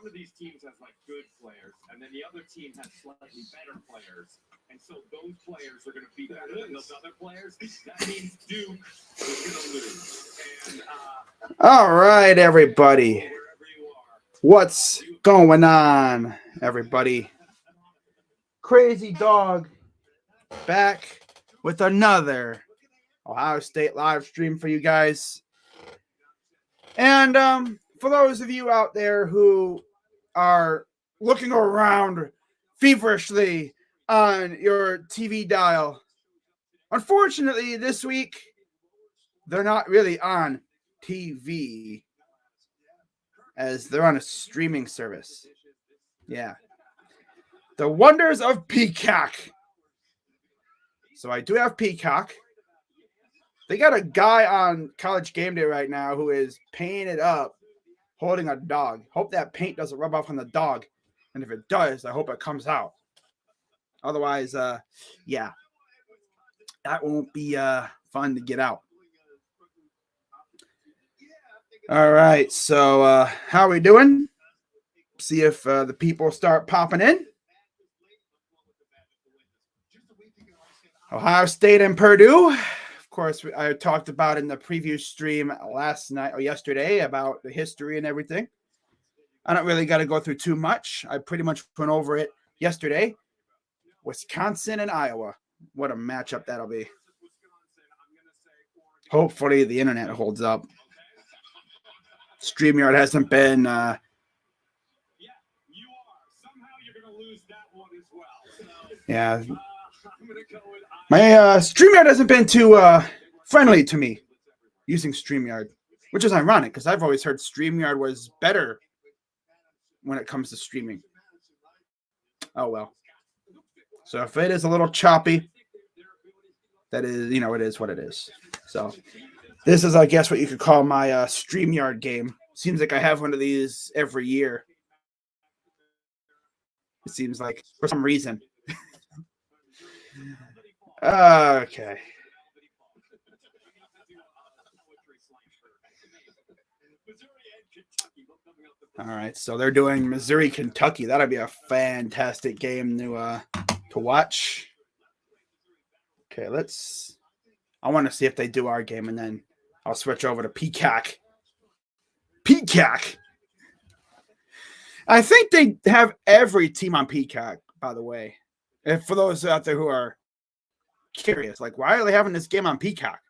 one of these teams has like good players, and then the other team has slightly better players, and so those players are going to be better than those other players. That means Duke is going to lose. And all right, everybody, what's going on, everybody? Crazy Dog back with another Ohio State live stream for you guys. And for those of you out there who are looking around feverishly on your TV dial, unfortunately this week they're not really on TV, as they're on a streaming service. Yeah. The wonders of Peacock. So I do have Peacock. They got a guy on College Game Day right now who is painted up holding a dog. Hope that paint doesn't rub off on the dog. And if it does, I hope it comes out. Otherwise, yeah, that won't be fun to get out. All right, so how are we doing? See if the people start popping in. Ohio State and Purdue. Of course, I talked about in the preview stream last night or yesterday about the history and everything. I don't really got to go through too much. I pretty much went over it yesterday. Wisconsin and Iowa. What a matchup that'll be. Hopefully the internet holds up. StreamYard hasn't been yeah. My StreamYard hasn't been too friendly to me using StreamYard, which is ironic because I've always heard StreamYard was better when it comes to streaming. Oh, well. So if it is a little choppy, that is, it is what it is. So this is, I guess, what you could call my StreamYard game. Seems like I have one of these every year. It seems like, for some reason. Okay. All right, so they're doing Missouri, Kentucky. That'll be a fantastic game to watch. Okay, I want to see if they do our game, and then I'll switch over to Peacock. Peacock. I think they have every team on Peacock, by the way. And for those out there who are curious, like, why are they having this game on Peacock?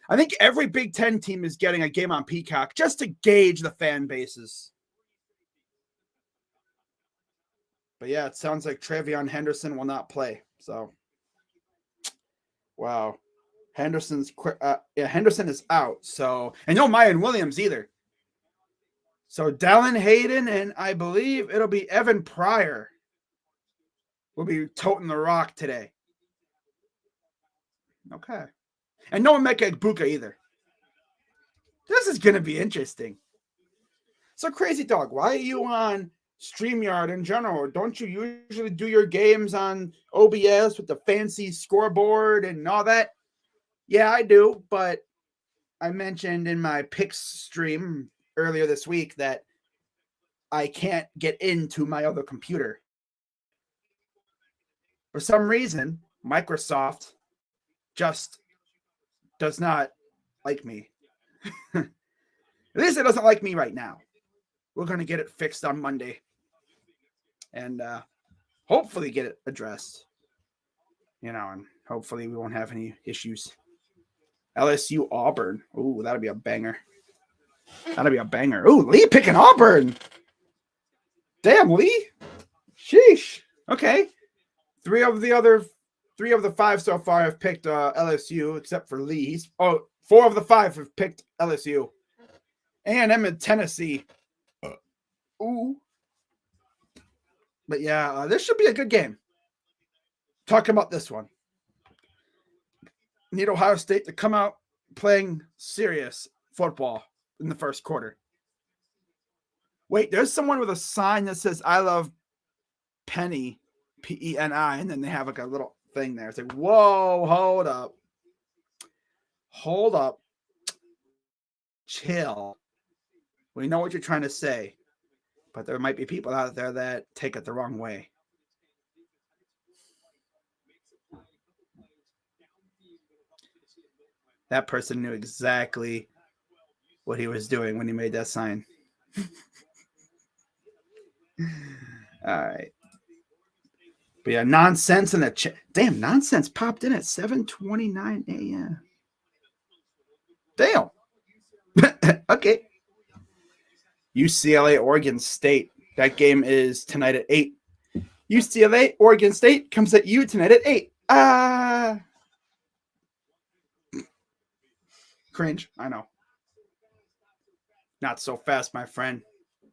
I think every Big Ten team is getting a game on Peacock just to gauge the fan bases. But yeah, it sounds like Travion Henderson will not play. So, wow. Henderson is out. So, and no Mayan Williams either. So Dallin Hayden and I believe it'll be Evan Pryor will be toting the rock today. Okay. And no Emeka Egbuka either. This is going to be interesting. So Crazy Dog, why are you on StreamYard in general? Don't you usually do your games on OBS with the fancy scoreboard and all that? Yeah, I do, but I mentioned in my picks stream earlier this week that I can't get into my other computer. For some reason, Microsoft just does not like me. At least it doesn't like me right now. We're going to get it fixed on Monday. And hopefully get it addressed. And hopefully we won't have any issues. LSU Auburn. Ooh, that'll be a banger. Ooh, Lee picking Auburn. Damn, Lee. Sheesh. Okay. Three of the five so far have picked LSU, except for Lee. 4 of the 5 have picked LSU. A&M in Tennessee. Ooh. But yeah, this should be a good game. Talking about this one. Need Ohio State to come out playing serious football in the first quarter. Wait, there's someone with a sign that says I love Penny, P-E-N-I, and then they have like a little thing there. It's like, whoa, hold up. Chill. We know what you're trying to say. But there might be people out there that take it the wrong way. That person knew exactly what he was doing when he made that sign. All right. But yeah, nonsense in the chat. Damn, nonsense popped in at 7:29 a.m. Damn. Okay. UCLA, Oregon State. That game is tonight at 8. UCLA, Oregon State comes at you tonight at 8. Cringe. I know. Not so fast, my friend.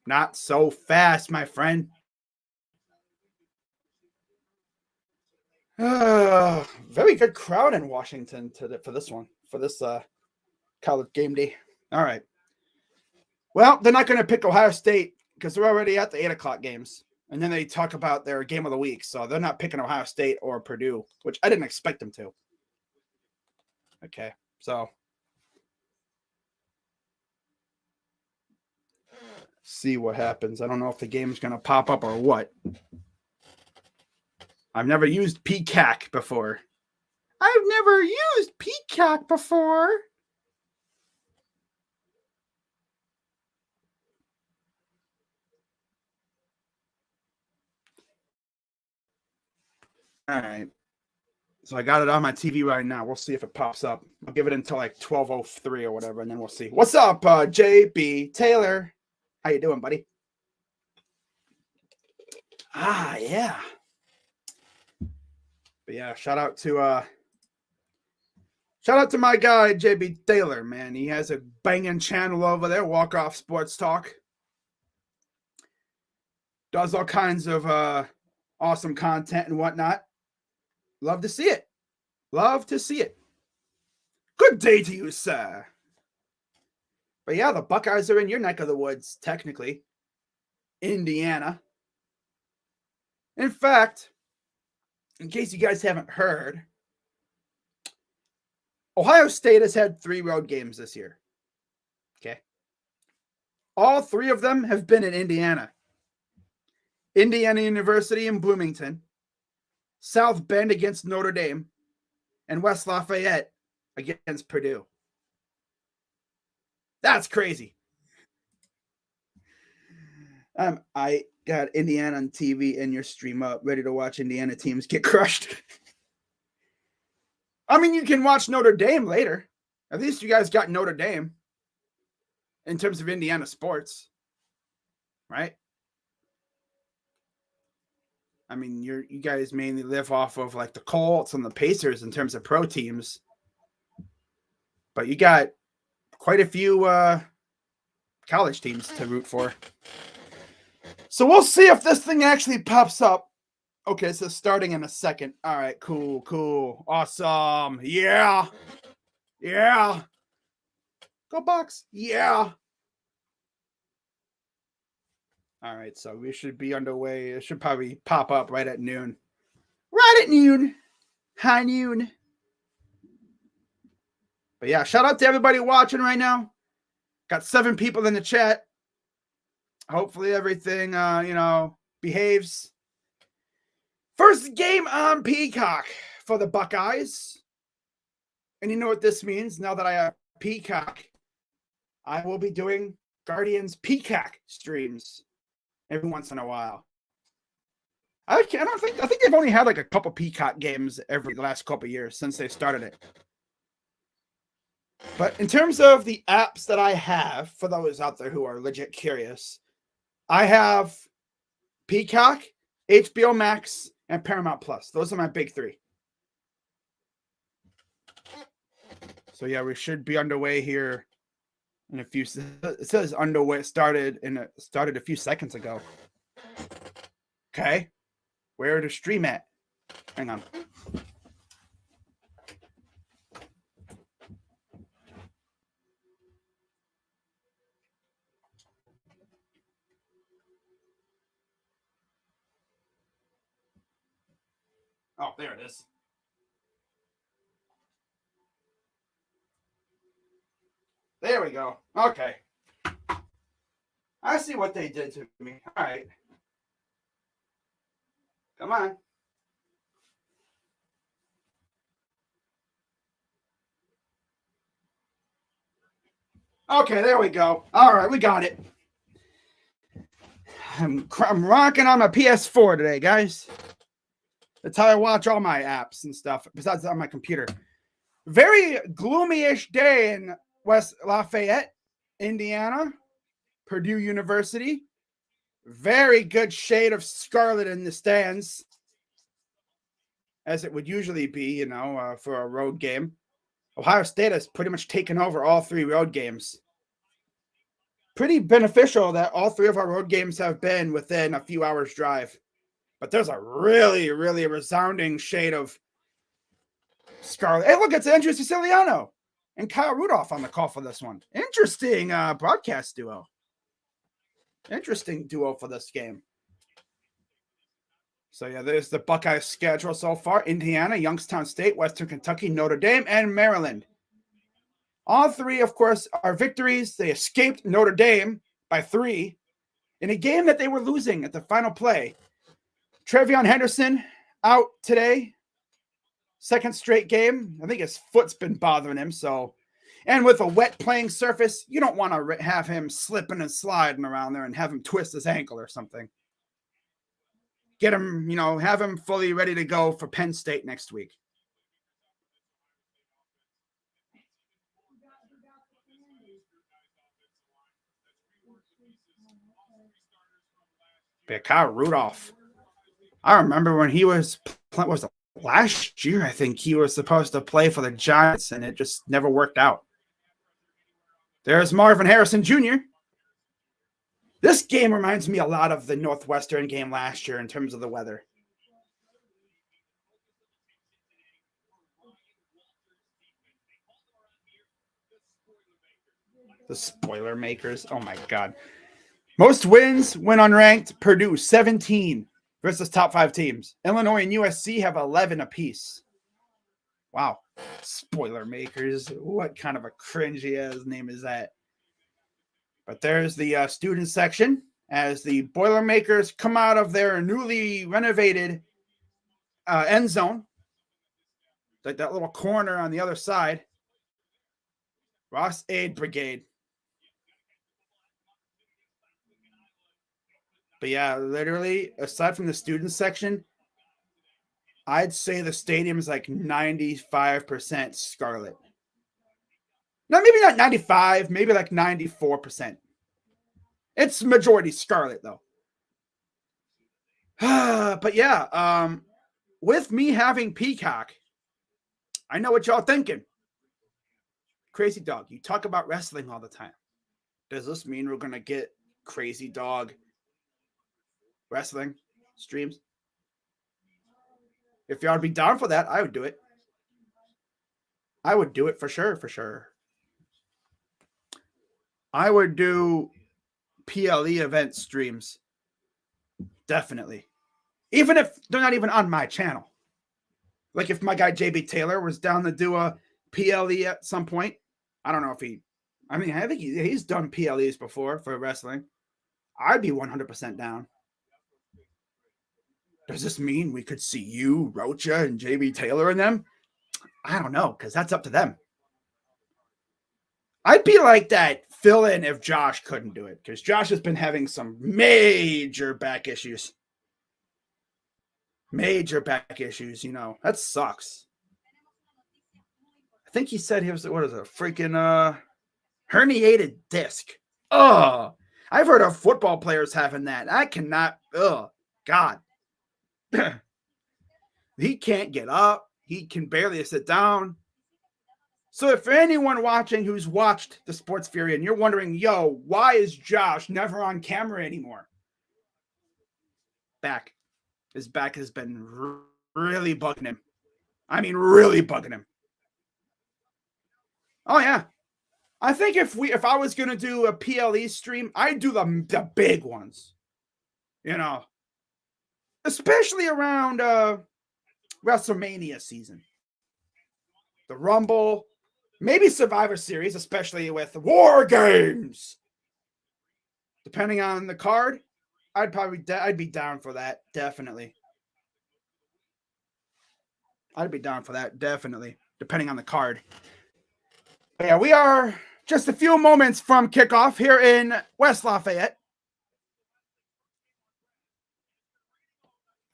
Not so fast, my friend. Very good crowd in Washington for this one, for this college game day. All right. Well, they're not going to pick Ohio State because they're already at the 8 o'clock games. And then they talk about their game of the week. So they're not picking Ohio State or Purdue, which I didn't expect them to. Okay. So see what happens. I don't know if the game's going to pop up or what. I've never used Peacock before. I've never used Peacock before. All right. So I got it on my TV right now. We'll see if it pops up. I'll give it until like 12:03 or whatever, and then we'll see. What's up, JB Taylor? How you doing, buddy? Yeah. But yeah, shout out to my guy JB Taylor, man. He has a banging channel over there, Walk Off Sports Talk. Does all kinds of awesome content and whatnot. Love to see it. Love to see it. Good day to you, sir. But yeah, the Buckeyes are in your neck of the woods, technically. Indiana. In fact, in case you guys haven't heard, Ohio State has had 3 road games this year. Okay. All 3 of them have been in Indiana. Indiana University in Bloomington, South Bend against Notre Dame, and West Lafayette against Purdue. That's crazy. I got Indiana on TV and your stream up, ready to watch Indiana teams get crushed. I mean, you can watch Notre Dame later. At least you guys got Notre Dame in terms of Indiana sports, right? I mean, you guys mainly live off of like the Colts and the Pacers in terms of pro teams, but you got quite a few college teams to root for. So we'll see if this thing actually pops up. Okay, so starting in a second. All right, cool. Awesome. Yeah. Go Bucks. Yeah. All right, so we should be underway. It should probably pop up right at noon. High noon. But yeah, shout out to everybody watching right now. Got 7 people in the chat. Hopefully everything, behaves. First game on Peacock for the Buckeyes. And you know what this means? Now that I have Peacock, I will be doing Guardians Peacock streams every once in a while. I think they've only had like a couple Peacock games every the last couple years since they started it. But in terms of the apps that I have, for those out there who are legit curious, I have Peacock, HBO Max, and Paramount Plus. Those are my big 3. So yeah, we should be underway here in a few. It says underway started a few seconds ago. Okay, where to stream at? Hang on. Oh, there it is. There we go. Okay. I see what they did to me. All right. Come on. Okay, there we go. All right, we got it. I'm rocking on my PS4 today, guys. That's how I watch all my apps and stuff, besides on my computer. Very gloomy-ish day in West Lafayette, Indiana. Purdue University. Very good shade of scarlet in the stands, as it would usually be, for a road game. Ohio State has pretty much taken over all 3 road games. Pretty beneficial that all 3 of our road games have been within a few hours' drive. But there's a really, really resounding shade of scarlet. Hey, look, it's Andrew Siciliano and Kyle Rudolph on the call for this one. Interesting broadcast duo. Interesting duo for this game. So, yeah, there's the Buckeyes schedule so far. Indiana, Youngstown State, Western Kentucky, Notre Dame, and Maryland. All 3, of course, are victories. They escaped Notre Dame by 3 in a game that they were losing at the final play. Trevion Henderson out today. Second straight game. I think his foot's been bothering him. And with a wet playing surface, you don't want to have him slipping and sliding around there and have him twist his ankle or something. Get him, have him fully ready to go for Penn State next week. But Kyle Rudolph. I remember when he was last year, I think he was supposed to play for the Giants, and it just never worked out. There's Marvin Harrison Jr. This game reminds me a lot of the Northwestern game last year in terms of the weather. The Boilermakers. Oh, my God. Most wins when unranked. Purdue, 17 versus top 5 teams. Illinois and USC have 11 apiece. Wow. Boilermakers. What kind of a cringy-ass name is that? But there's the student section as the Boilermakers come out of their newly renovated end zone. Like that little corner on the other side. Ross Aid Brigade. But yeah, literally, aside from the student section, I'd say the stadium is like 95% scarlet. No, maybe not 95, maybe like 94%. It's majority scarlet, though. But yeah, with me having Peacock, I know what y'all thinking. Crazy Dog, you talk about wrestling all the time. Does this mean we're going to get Crazy Dog wrestling streams? If y'all would be down for that, I would do it. I would do it for sure. I would do PLE event streams. Definitely. Even if they're not even on my channel. Like if my guy JB Taylor was down to do a PLE at some point. I don't know if I think he's done PLEs before for wrestling. I'd be 100% down. Does this mean we could see you, Rocha, and JB Taylor in them? I don't know, because that's up to them. I'd be like that fill-in if Josh couldn't do it, because Josh has been having some major back issues. That sucks. I think he said he was, freaking herniated disc. Oh, I've heard of football players having that. I cannot, God. He can't get up. He can barely sit down. So if anyone watching who's watched the Sports Fury and you're wondering, why is Josh never on camera anymore? His back has been really bugging him. I mean, really bugging him. Oh, yeah. I think if I was going to do a PLE stream, I'd do the big ones. Especially around WrestleMania season. The Rumble, maybe Survivor Series, especially with War Games. depending on the card, I'd be down for that, definitely. I'd be down for that, definitely, depending on the card. But yeah, we are just a few moments from kickoff here in West Lafayette.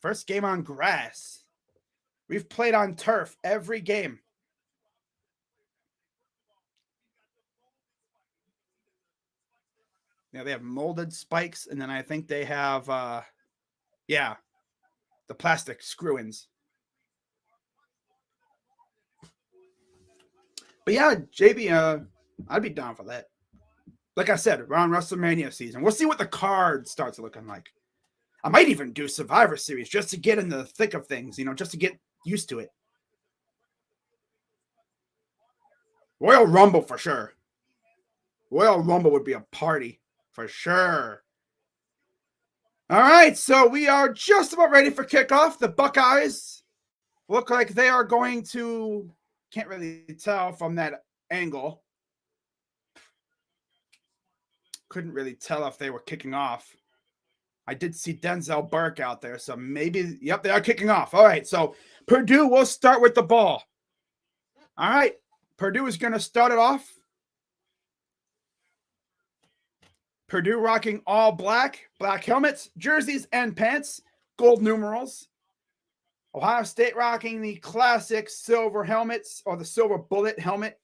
First game on grass. We've played on turf every game. Yeah, they have molded spikes, and then I think they have, the plastic screw-ins. But yeah, JB, I'd be down for that. Like I said, around WrestleMania season. We'll see what the card starts looking like. I might even do Survivor Series just to get in the thick of things, just to get used to it. Royal Rumble for sure. Royal Rumble would be a party for sure. All right, so we are just about ready for kickoff. The Buckeyes look like they are going to, can't really tell from that angle. Couldn't really tell if they were kicking off. I did see Denzel Burke out there, so maybe, yep, they are kicking off. All right, so Purdue will start with the ball. All right, Purdue is going to start it off. Purdue rocking all black helmets, jerseys, and pants, gold numerals. Ohio State rocking the classic silver helmets, or the silver bullet helmet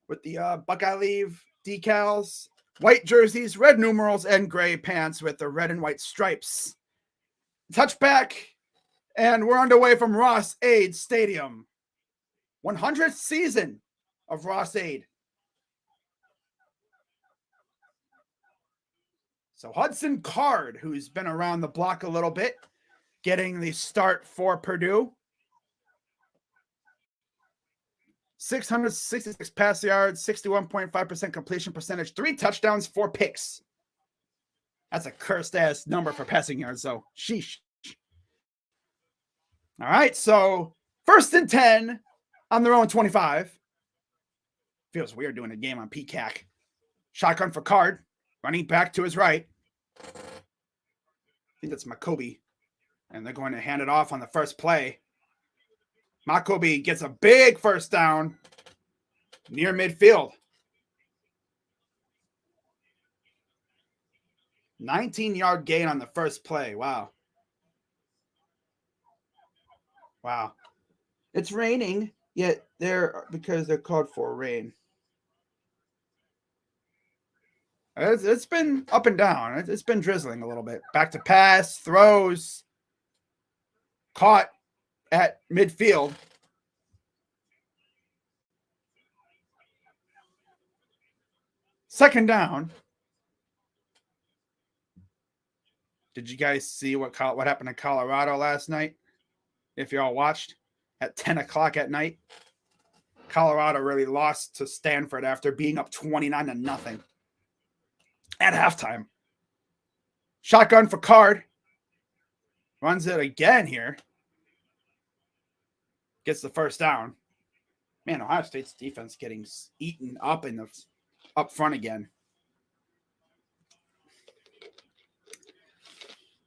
with the Buckeye leaf decals. White jerseys, red numerals, and gray pants with the red and white stripes. Touchback, and we're underway from Ross-Ade Stadium. 100th season of Ross-Ade. So Hudson Card, who's been around the block a little bit, getting the start for Purdue. 666 pass yards, 61.5% completion percentage, 3 touchdowns, 4 picks. That's a cursed-ass number for passing yards, so sheesh. All right, so 1st and 10 on their own 25. Feels weird doing a game on PCAC. Shotgun for Card, running back to his right. I think that's Makobe. And they're going to hand it off on the first play. Makobe gets a big first down near midfield. 19-yard gain on the first play. Wow. Wow. It's raining, yet because they're called for rain. It's been up and down. It's been drizzling a little bit. Back to pass, throws. Caught at midfield. Second down. Did you guys see what happened in Colorado last night? If you all watched at 10 o'clock at night, Colorado really lost to Stanford after being up 29-0 at halftime. Shotgun for Card. Runs it again here. Gets the first down. Man, Ohio State's defense getting eaten up up front again.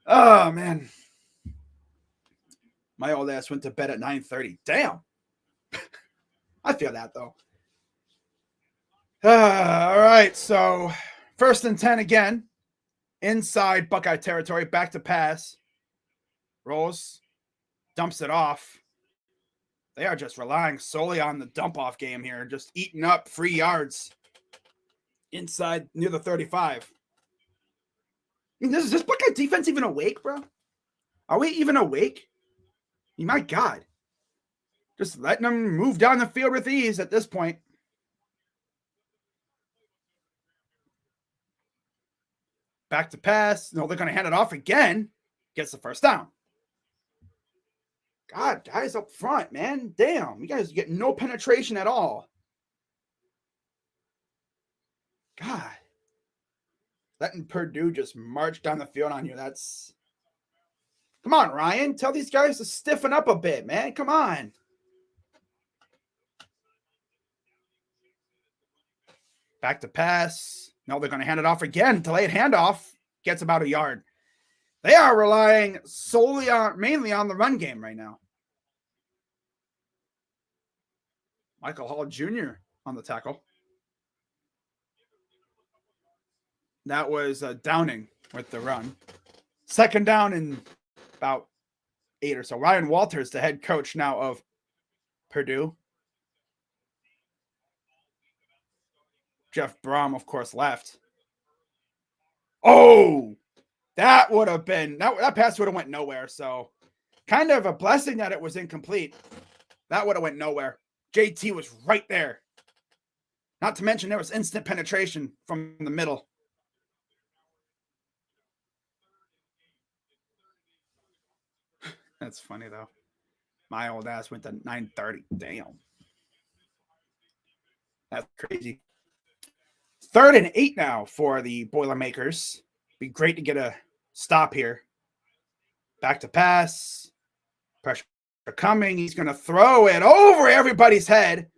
Oh, man. My old ass went to bed at 9:30. Damn. I feel that, though. All right, so 1st and 10 again. Inside Buckeye territory. Back to pass. Rolls. Dumps it off. They are just relying solely on the dump-off game here. Just eating up free yards inside near the 35. I mean, is this Buckeye defense even awake, bro? Are we even awake? I mean, my God. Just letting them move down the field with ease at this point. Back to pass. No, they're going to hand it off again. Gets the first down. God, guys up front, man. Damn, you guys get no penetration at all. God. Letting Purdue just march down the field on you. That's... Come on, Ryan. Tell these guys to stiffen up a bit, man. Come on. Back to pass. No, they're going to hand it off again. Delayed handoff gets about a yard. They are relying mainly on the run game right now. Michael Hall Jr. on the tackle. That was Downing with the run. Second down and about 8 or so. Ryan Walters, the head coach now of Purdue. Jeff Brom, of course, left. Oh, that would have been, that pass would have went nowhere. So kind of a blessing that it was incomplete. That would have went nowhere. JT was right there. Not to mention there was instant penetration from the middle. That's funny, though. My old ass went to 9:30. Damn. That's crazy. 3rd and 8 now for the Boilermakers. Be great to get a stop here. Back to pass. Pressure coming. He's going to throw it over everybody's head.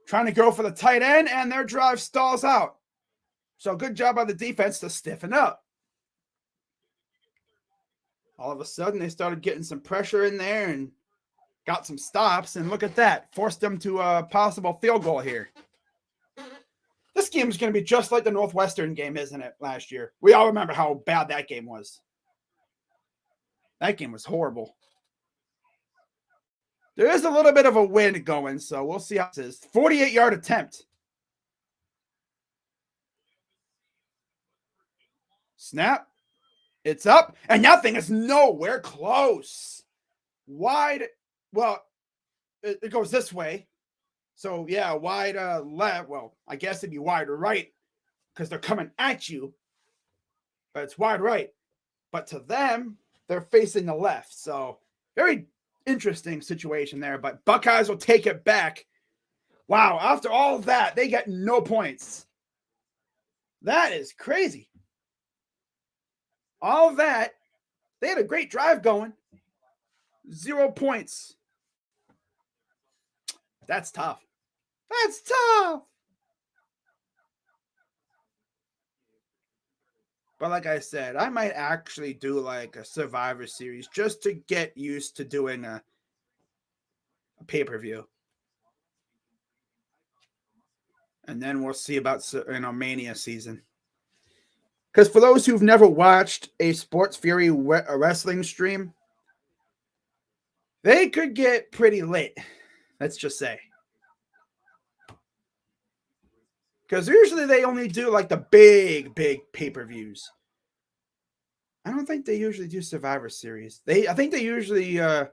Trying to go for the tight end, and their drive stalls out. So good job by the defense to stiffen up. All of a sudden, they started getting some pressure in there and got some stops. And look at that. Forced them to a possible field goal here. This game is going to be just like the Northwestern game, isn't it, last year? We all remember how bad that game was. That game was horrible. There is a little bit of a wind going, so we'll see how this is. 48-yard attempt. Snap. It's up, and that thing is nowhere close. Wide, well, it goes this way. So, yeah, wide left. Well, I guess it'd be wide right because they're coming at you. But it's wide right. But to them, they're facing the left. So, very interesting situation there. But Buckeyes will take it back. Wow, after all of that, they get no points. That is crazy. All of that, they had a great drive going. 0 points. That's tough. That's tough. But like I said, I might actually do like a Survivor Series just to get used to doing a pay-per-view. And then we'll see about Mania season. Because for those who've never watched a Sports Fury wrestling stream, they could get pretty lit. Let's just say. Because usually they only do like the big pay-per-views. I don't think they usually do Survivor Series. I think they usually I'm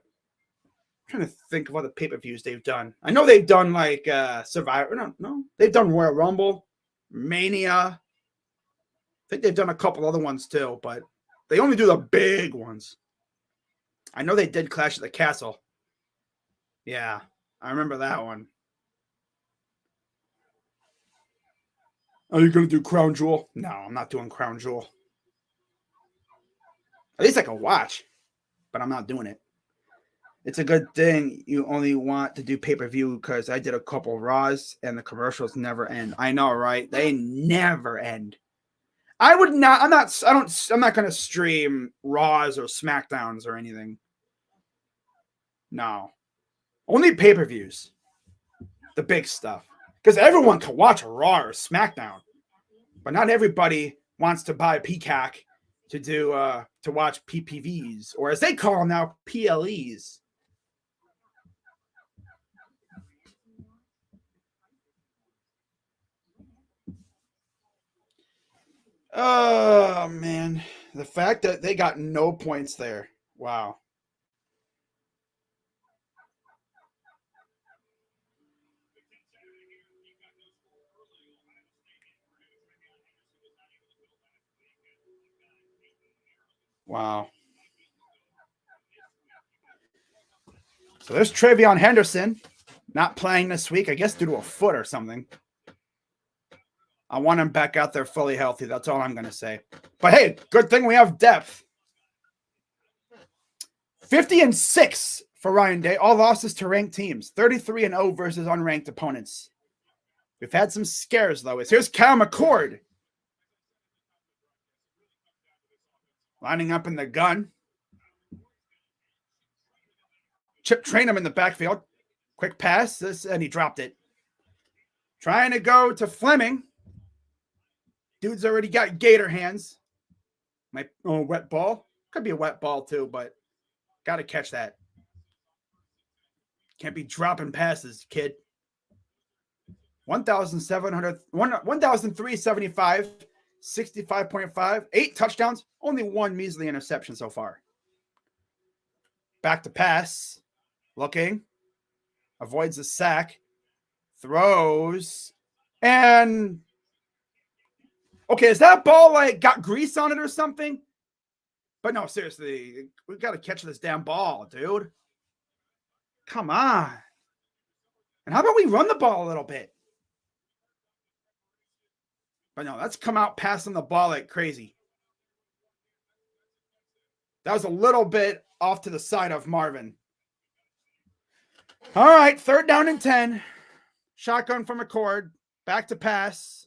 trying to think of what the pay-per-views they've done. I know they've done like Survivor. No. They've done Royal Rumble, Mania. I think they've done a couple other ones too, but they only do the big ones. I know they did Clash at the Castle. Yeah, I remember that one. Are you going to do Crown Jewel? No, I'm not doing Crown Jewel. At least I can watch, but I'm not doing it. It's a good thing you only want to do pay-per-view because I did a couple Raws and the commercials never end. I know, right? They never end. I'm not going to stream Raws or SmackDowns or anything. No. Only pay-per-views. The big stuff. Because everyone can watch a Raw or SmackDown. But not everybody wants to buy Peacock to watch PPVs. Or as they call them now, PLEs. Oh, man. The fact that they got no points there. Wow. Wow. So there's Travion Henderson not playing this week, I guess due to a foot or something. I want him back out there fully healthy. That's all I'm going to say. But hey, good thing we have depth. 50-6 for Ryan Day. All losses to ranked teams. 33-0 versus unranked opponents. We've had some scares, though. Here's Cal McCord. Lining up in the gun. Chip train him in the backfield. Quick pass. And he dropped it. Trying to go to Fleming. Dude's already got gator hands. Wet ball. Could be a wet ball, too, but got to catch that. Can't be dropping passes, kid. 1,375, 65.5, 8 touchdowns, only 1 measly interception so far. Back to pass, looking, avoids a sack, throws, and okay, is that ball like got grease on it or something? But no, seriously, we got to catch this damn ball, dude. Come on. And how about we run the ball a little bit? But no, let's come out passing the ball like crazy. That was a little bit off to the side of Marvin. All right, 3rd down and 10. Shotgun from McCord. Back to pass.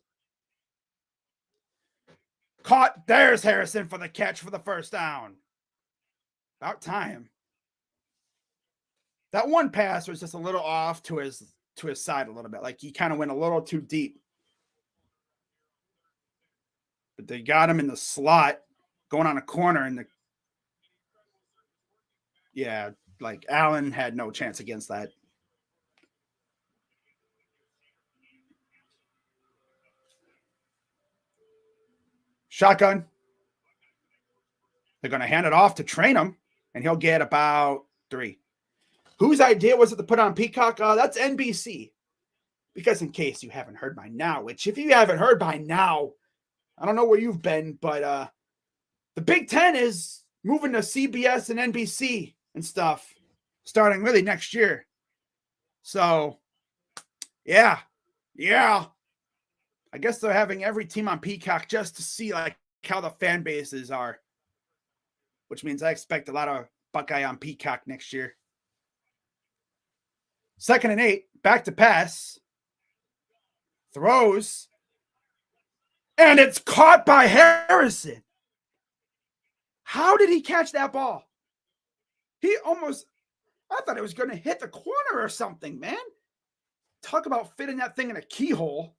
Caught. There's Harrison for the catch for the 1st down. About time. That one pass was just a little off to his side a little bit. Like he kind of went a little too deep. But they got him in the slot going on a corner and like Allen had no chance against that. Shotgun. They're going to hand it off to train him, and he'll get about 3. Whose idea was it to put on Peacock? That's NBC. Because in case you haven't heard by now, which if you haven't heard by now, I don't know where you've been, but the Big Ten is moving to CBS and NBC and stuff starting really next year. So, yeah. I guess they're having every team on Peacock just to see like how the fan bases are, which means I expect a lot of Buckeye on Peacock next year. 2nd and 8, back to pass. Throws. And it's caught by Harrison. How did he catch that ball? I thought it was going to hit the corner or something, man. Talk about fitting that thing in a keyhole.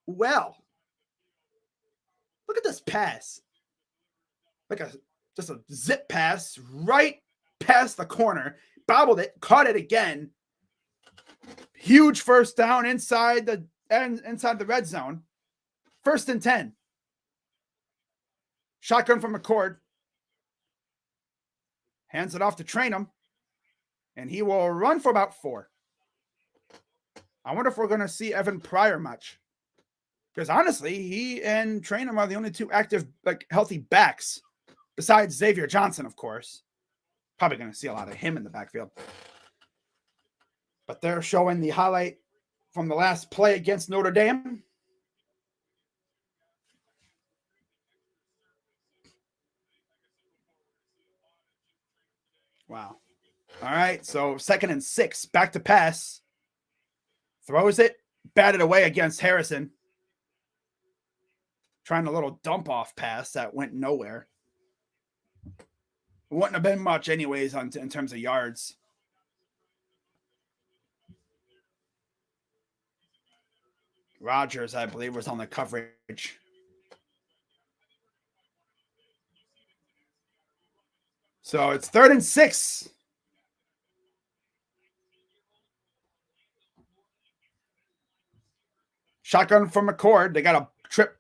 Well, look at this pass. Just a zip pass right past the corner. Bobbled it, caught it again. Huge 1st down inside the red zone. 1st and 10. Shotgun from McCord. Hands it off to train him. And he will run for about 4. I wonder if we're going to see Evan Pryor much. Because honestly, he and train him are the only 2 active, healthy backs. Besides Xavier Johnson, of course. Probably going to see a lot of him in the backfield. But they're showing the highlight from the last play against Notre Dame. Wow. All right, so 2nd and 6, back to pass. Throws it, batted away against Harrison. Trying a little dump off pass that went nowhere. It wouldn't have been much anyways in terms of yards. Rogers, I believe, was on the coverage. So it's 3rd and 6. Shotgun from McCord. They got a trip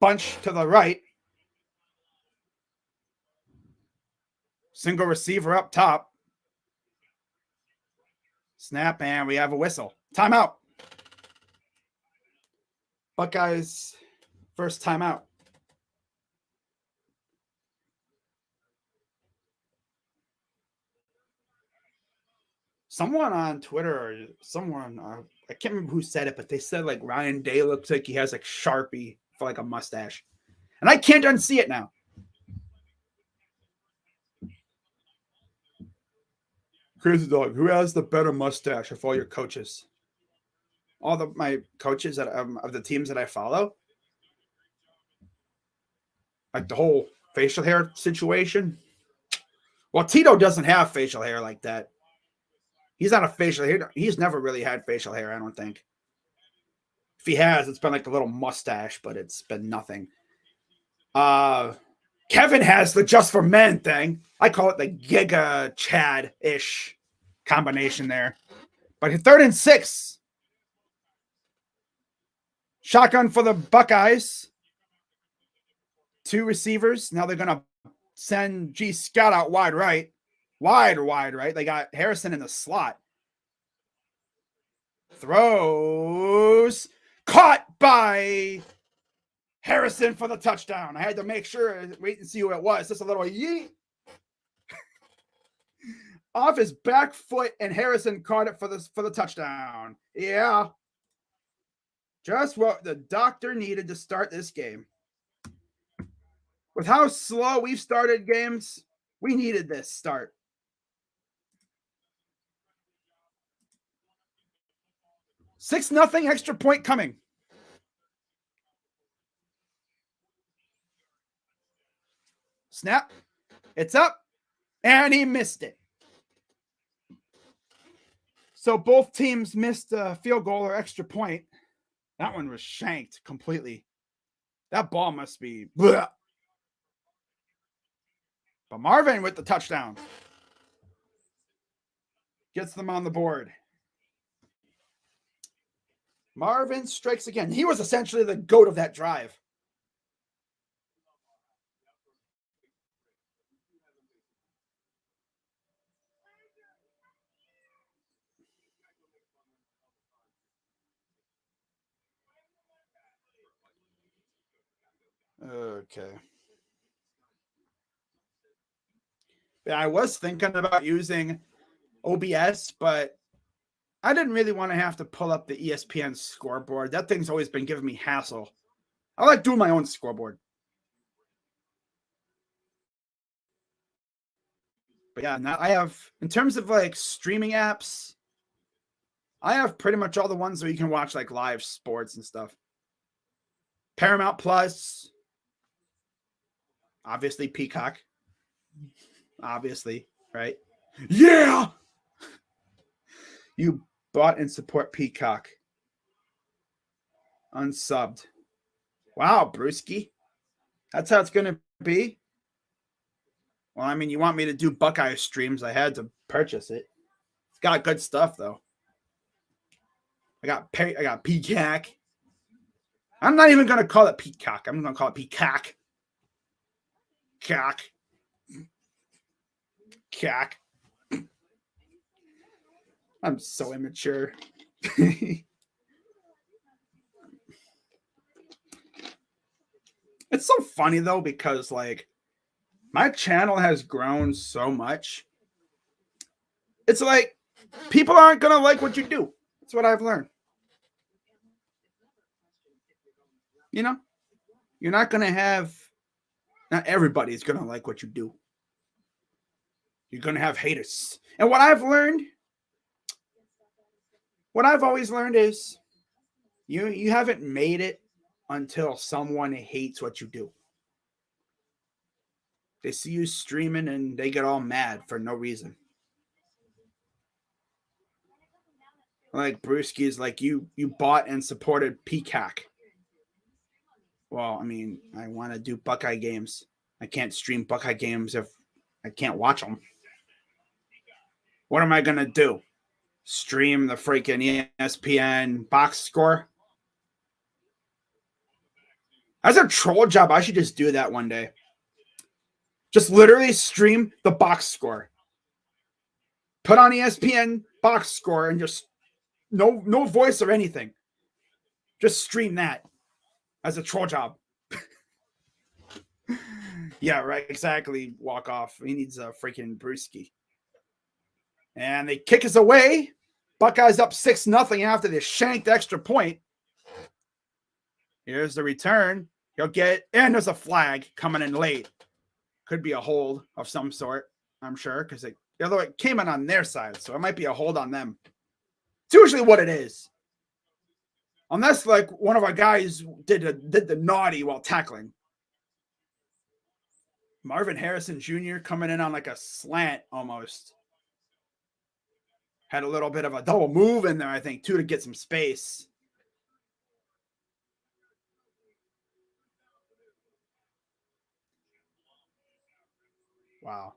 bunch to the right. Single receiver up top. Snap, and we have a whistle. Timeout. Buckeyes' first timeout. Someone on Twitter or someone, I can't remember who said it, but they said like Ryan Day looks like he has like Sharpie for like a mustache. And I can't unsee it now. Crazy Dog, who has the better mustache of all your coaches? all my coaches that of the teams that I follow. Like the whole facial hair situation. Well, Tito doesn't have facial hair like that. He's not a facial hair. He's never really had facial hair, I don't think. If he has, it's been like a little mustache, but it's been nothing. Kevin has the Just for Men thing. I call it the Giga Chad-ish combination there. But 3rd and 6. Shotgun for the Buckeyes. 2 receivers. Now they're going to send G. Scott out wide right. Wide right. They got Harrison in the slot. Throws. Caught by Harrison for the touchdown. I had to make sure, wait and see who it was. Just a little yeet. Off his back foot, and Harrison caught it for the touchdown. Yeah. Just what the doctor needed to start this game. With how slow we've started games, we needed this start. Six nothing, extra point coming. Snap. It's up. And he missed it. So both teams missed a field goal or extra point. That one was shanked completely. That ball must be... Bleh. But Marvin with the touchdown. Gets them on the board. Marvin strikes again. He was essentially the GOAT of that drive. Okay. Yeah, I was thinking about using OBS, but I didn't really want to have to pull up the ESPN scoreboard. That thing's always been giving me hassle. I like doing my own scoreboard. But yeah, now I have, in terms of like streaming apps, I have pretty much all the ones where you can watch like live sports and stuff. Paramount Plus. Obviously, Peacock. Obviously, right? Yeah! You bought and support Peacock. Unsubbed. Wow, Brewski. That's how it's going to be? Well, I mean, you want me to do Buckeye streams. I had to purchase it. It's got good stuff, though. I got Peacock. I'm not even going to call it Peacock. I'm going to call it Peacock. Cock. I'm so immature. It's so funny, though, because, like, my channel has grown so much. It's like, people aren't going to like what you do. That's what I've learned. You know? You're not going to have... Not everybody's going to like what you do. You're going to have haters. And what I've always learned is you haven't made it until someone hates what you do. They see you streaming and they get all mad for no reason. Like Brewski's like, you bought and supported Peacock. Well, I mean, I want to do Buckeye games. I can't stream Buckeye games if I can't watch them. What am I going to do? Stream the freaking ESPN box score? As a troll job, I should just do that one day. Just literally stream the box score. Put on ESPN box score and just no voice or anything. Just stream that as a troll job. Yeah, right. Exactly. Walk off. He needs a freaking brewski. And they kick us away. Buckeyes up 6-0 after this shanked extra point. Here's the return. He'll get, and there's a flag coming in late. Could be a hold of some sort, I'm sure, because although it came in on their side, so it might be a hold on them. It's usually what it is. Unless like one of our guys did the naughty while tackling. Marvin Harrison Jr. coming in on like a slant almost. Had a little bit of a double move in there, I think, too, to get some space. Wow.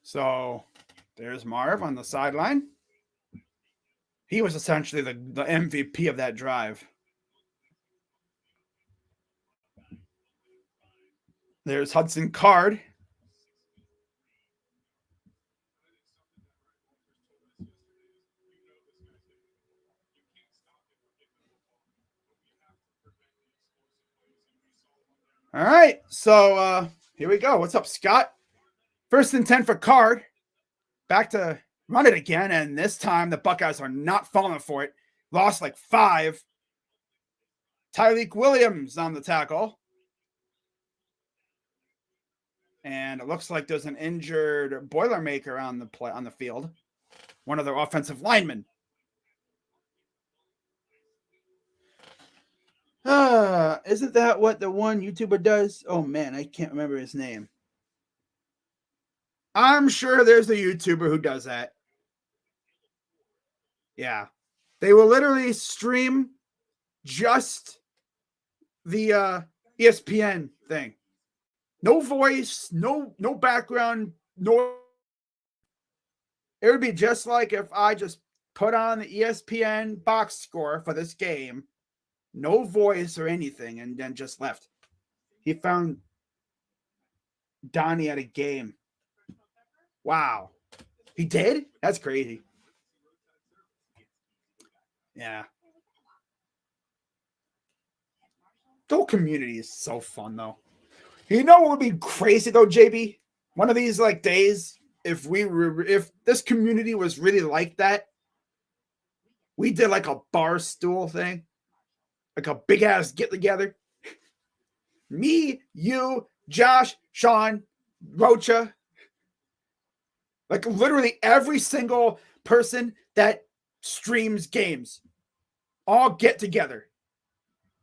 So there's Marv on the sideline. He was essentially the MVP of that drive. There's Hudson Card. All right, so here we go. What's up, Scott? First and 10 for Card. Back to run it again, and this time the Buckeyes are not falling for it. Lost like 5. Tyreek Williams on the tackle. And it looks like there's an injured Boilermaker on the field. One of their offensive linemen. Isn't that what the one YouTuber does? Oh man, I can't remember his name. I'm sure there's a YouTuber who does that. Yeah. They will literally stream just the ESPN thing. No voice, no background, no. It would be just like if I just put on the ESPN box score for this game, no voice or anything, and then just left. He found Donnie at a game. Wow. He did? That's crazy. Yeah. The whole community is so fun, though. You know what would be crazy, though, JB? One of these, like, days, if this community was really like that, we did, like, a bar stool thing. Like a big-ass get-together. Me, you, Josh, Sean, Rocha. Like, literally every single person that streams games all get together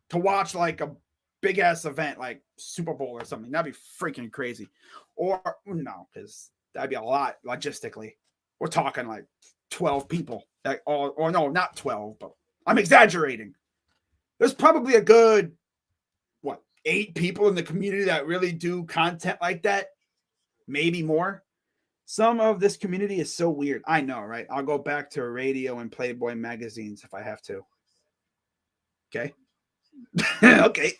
to watch, like, a big-ass event like Super Bowl or something. That'd be freaking crazy. Or, no, because that'd be a lot logistically. We're talking, like, 12 people. Or no, not 12, but I'm exaggerating. There's probably a good, 8 people in the community that really do content like that. Maybe more. Some of this community is so weird. I know, right? I'll go back to radio and Playboy magazines if I have to. Okay? Okay.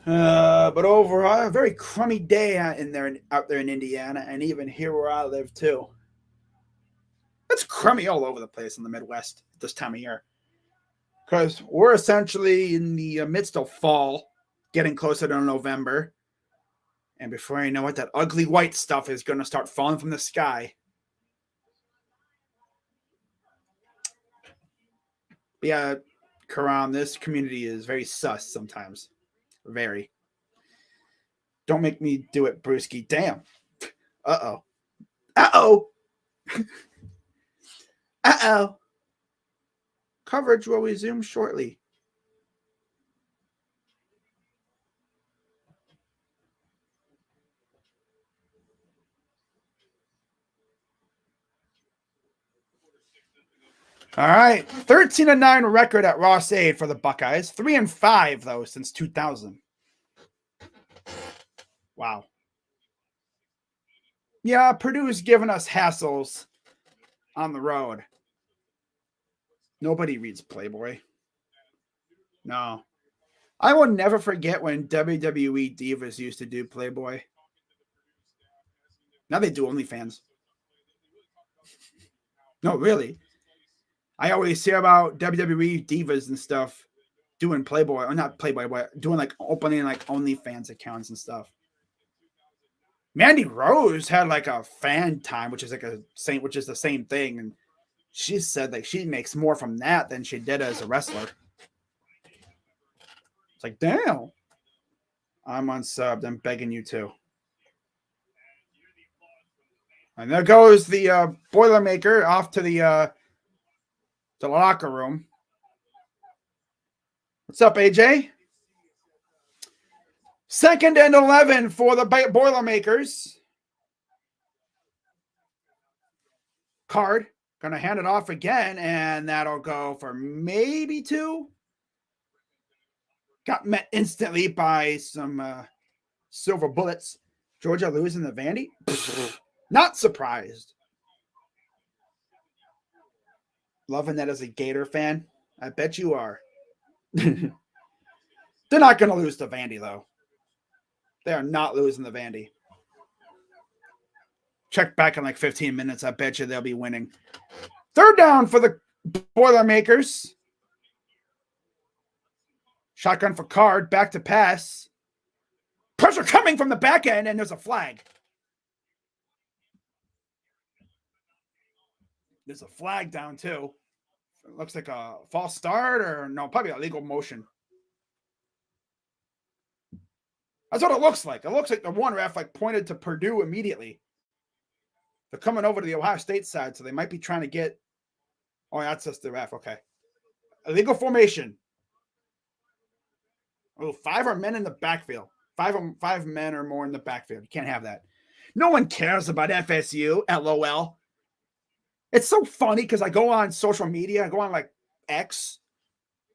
But overall, a very crummy day out there in Indiana, and even here where I live too. It's crummy all over the place in the Midwest at this time of year, because we're essentially in the midst of fall, getting closer to November, and before you know it, that ugly white stuff is going to start falling from the sky. But yeah, Karam, this community is very sus sometimes. Very. Don't make me do it, Brewski. Damn. Uh-oh. Uh-oh. Uh-oh. Coverage will resume shortly. All right. 13-9 record at Ross-Ade for the Buckeyes. 3-5, though, since 2000. Wow. Yeah, Purdue's given us hassles on the road. Nobody reads Playboy. No. I will never forget when WWE Divas used to do Playboy. Now they do OnlyFans. No, really. I always hear about WWE Divas and stuff doing Playboy, or not Playboy, but doing like opening like OnlyFans accounts and stuff. Mandy Rose had like a fan time, which is the same thing, and she said that she makes more from that than she did as a wrestler. It's like, damn. I'm unsubbed. I'm begging you to. And there goes the Boilermaker off to the locker room. What's up, AJ? 2nd and 11 for the Boilermakers. Card. Going to hand it off again, and that'll go for maybe 2. Got met instantly by some silver bullets. Georgia losing the Vandy? Not surprised. Loving that as a Gator fan. I bet you are. They're not going to lose to Vandy, though. They are not losing the Vandy. Check back in like 15 minutes. I bet you they'll be winning. 3rd down for the Boilermakers. Shotgun for Card. Back to pass. Pressure coming from the back end, and there's a flag. There's a flag down, too. It looks like a false start or no, probably a legal motion. That's what it looks like. It looks like the one ref like pointed to Purdue immediately. They're coming over to the Ohio State side, so they might be trying to get. Oh, that's just the ref. Okay. Illegal formation. Oh, 5 are men in the backfield. 5 men or more in the backfield. You can't have that. No one cares about FSU. LOL. It's so funny because I go on social media. I go on like X,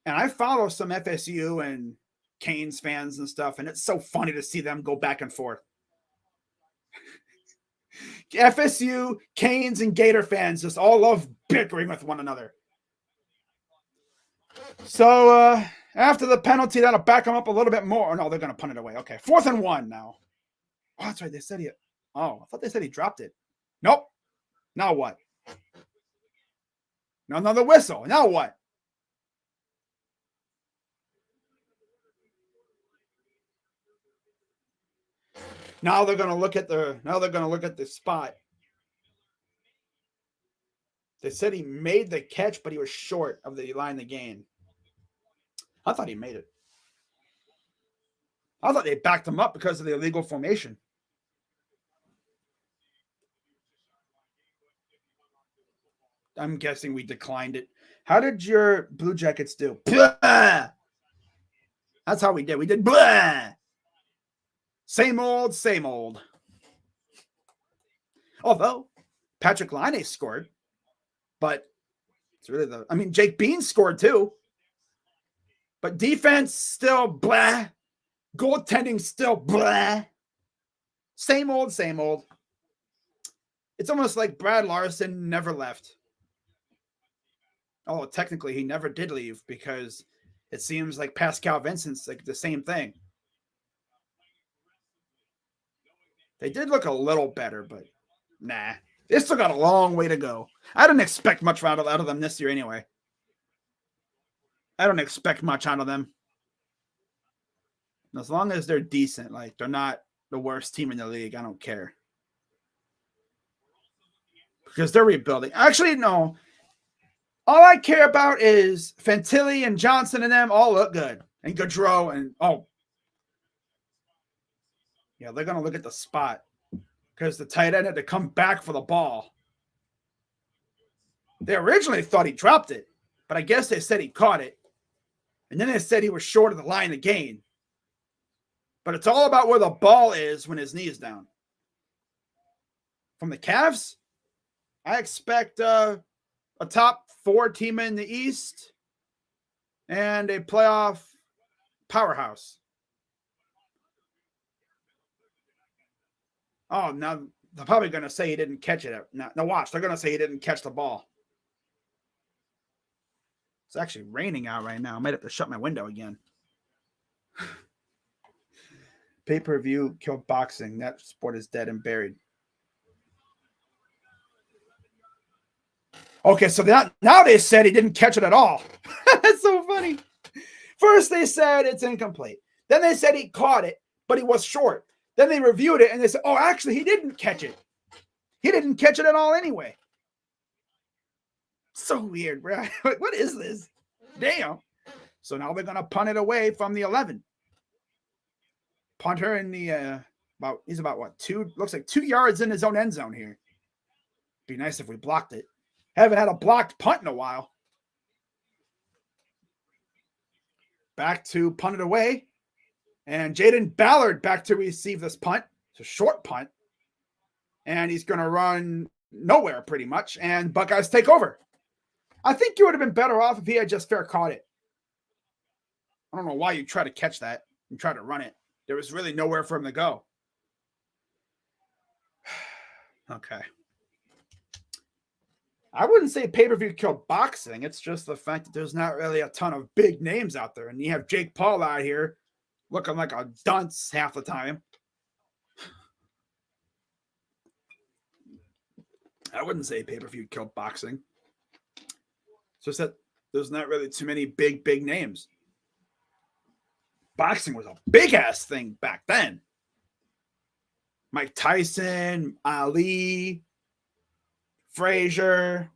and I follow some FSU and Canes fans and stuff, and it's so funny to see them go back and forth. FSU, Canes, and Gator fans just all love bickering with one another. So after the penalty, that'll back them up a little bit more. No, they're going to punt it away. Okay, 4th and 1 now. Oh, that's right. They said he. Oh, I thought they said he dropped it. Nope. Now what? No, another whistle. Now what? Now they're going to look at the spot. They said he made the catch, but he was short of the line to gain. I thought he made it. I thought they backed him up because of the illegal formation. I'm guessing we declined it. How did your Blue Jackets do? Blah! That's how we did. We did blah! Same old, same old. Although Patrick Laine scored, but it's really Jake Bean scored too. But defense still blah. Goaltending still blah. Same old, same old. It's almost like Brad Larson never left. Oh, technically he never did leave because it seems like Pascal Vincent's like the same thing. They did look a little better, but nah. They still got a long way to go. I didn't expect much out of them this year anyway. I don't expect much out of them. As long as they're decent, like they're not the worst team in the league, I don't care. Because they're rebuilding. Actually, no. All I care about is Fantilli and Johnson and them all look good. And Gaudreau and, yeah, they're going to look at the spot. Because the tight end had to come back for the ball. They originally thought he dropped it. But I guess they said he caught it. And then they said he was short of the line to gain. But it's all about where the ball is when his knee is down. From the Cavs, I expect a top 4 team in the East and a playoff powerhouse. Oh, now they're probably going to say he didn't catch it. Now watch. They're going to say he didn't catch the ball. It's actually raining out right now. I might have to shut my window again. Pay-per-view killed boxing. That sport is dead and buried. Okay, so now they said he didn't catch it at all. That's so funny. First they said it's incomplete. Then they said he caught it, but he was short. Then they reviewed it and they said, oh, actually, he didn't catch it. He didn't catch it at all anyway. So weird, bro. What is this? Damn. So now they're going to punt it away from the 11. Punter in the he's about what, 2 yards in his own end zone here. Be nice if we blocked it. Haven't had a blocked punt in a while. Back to punt it away. And Jaden Ballard back to receive this punt. It's a short punt. And he's going to run nowhere pretty much. And Buckeyes take over. I think you would have been better off if he had just fair caught it. I don't know why you try to catch that and try to run it. There was really nowhere for him to go. Okay. I wouldn't say pay-per-view killed boxing. It's just the fact that there's not really a ton of big names out there. And you have Jake Paul out here looking like a dunce half the time. I wouldn't say pay-per-view killed boxing. It's just that there's not really too many big names. Boxing was a big-ass thing back then. Mike Tyson, Ali, Frazier,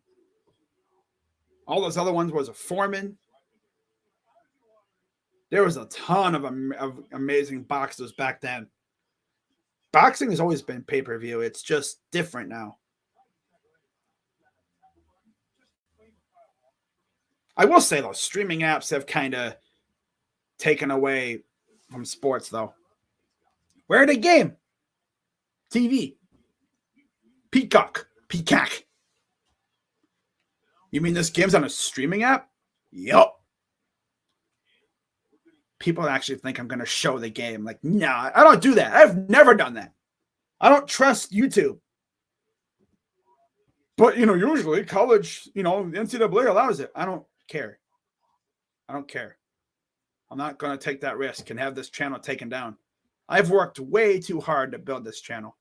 all those other ones was a Foreman. There was a ton of amazing boxers back then. Boxing has always been pay-per-view. It's just different now. I will say, though, streaming apps have kind of taken away from sports, though. Where are they game? TV. Peacock. You mean this game's on a streaming app? Yup. People actually think I'm going to show the game. Like, nah, I don't do that. I've never done that. I don't trust YouTube. But, usually college, the NCAA allows it. I don't care. I'm not going to take that risk and have this channel taken down. I've worked way too hard to build this channel.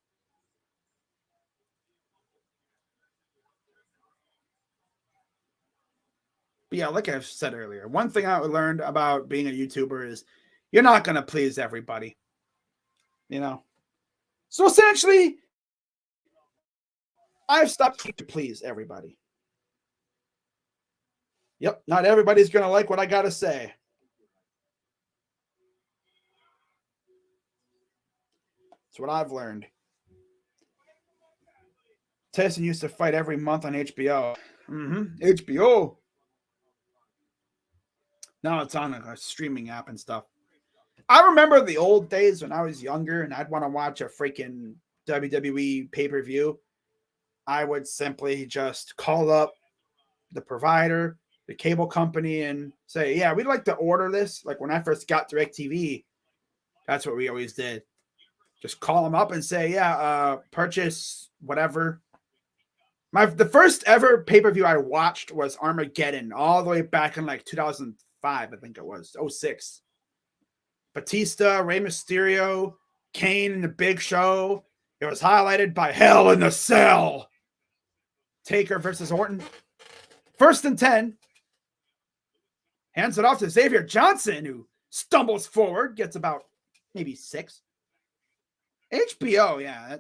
But yeah, like I've said earlier, one thing I learned about being a YouTuber is you're not going to please everybody. So essentially, I've stopped trying to please everybody. Yep, not everybody's going to like what I got to say. That's what I've learned. Tyson used to fight every month on HBO. HBO. Now it's on a streaming app and stuff. I remember the old days when I was younger and I'd want to watch a freaking WWE pay-per-view. I would simply just call up the provider, the cable company, and say, yeah, we'd like to order this. Like when I first got DirecTV, that's what we always did. Just call them up and say, yeah, purchase whatever. The first ever pay-per-view I watched was Armageddon, all the way back in like 2005, I think it was, 06. Batista, Rey Mysterio, Kane and the Big Show. It was highlighted by Hell in the Cell. Taker versus Orton. 1st and 10. Hands it off to Xavier Johnson, who stumbles forward, gets about maybe 6. HBO, yeah.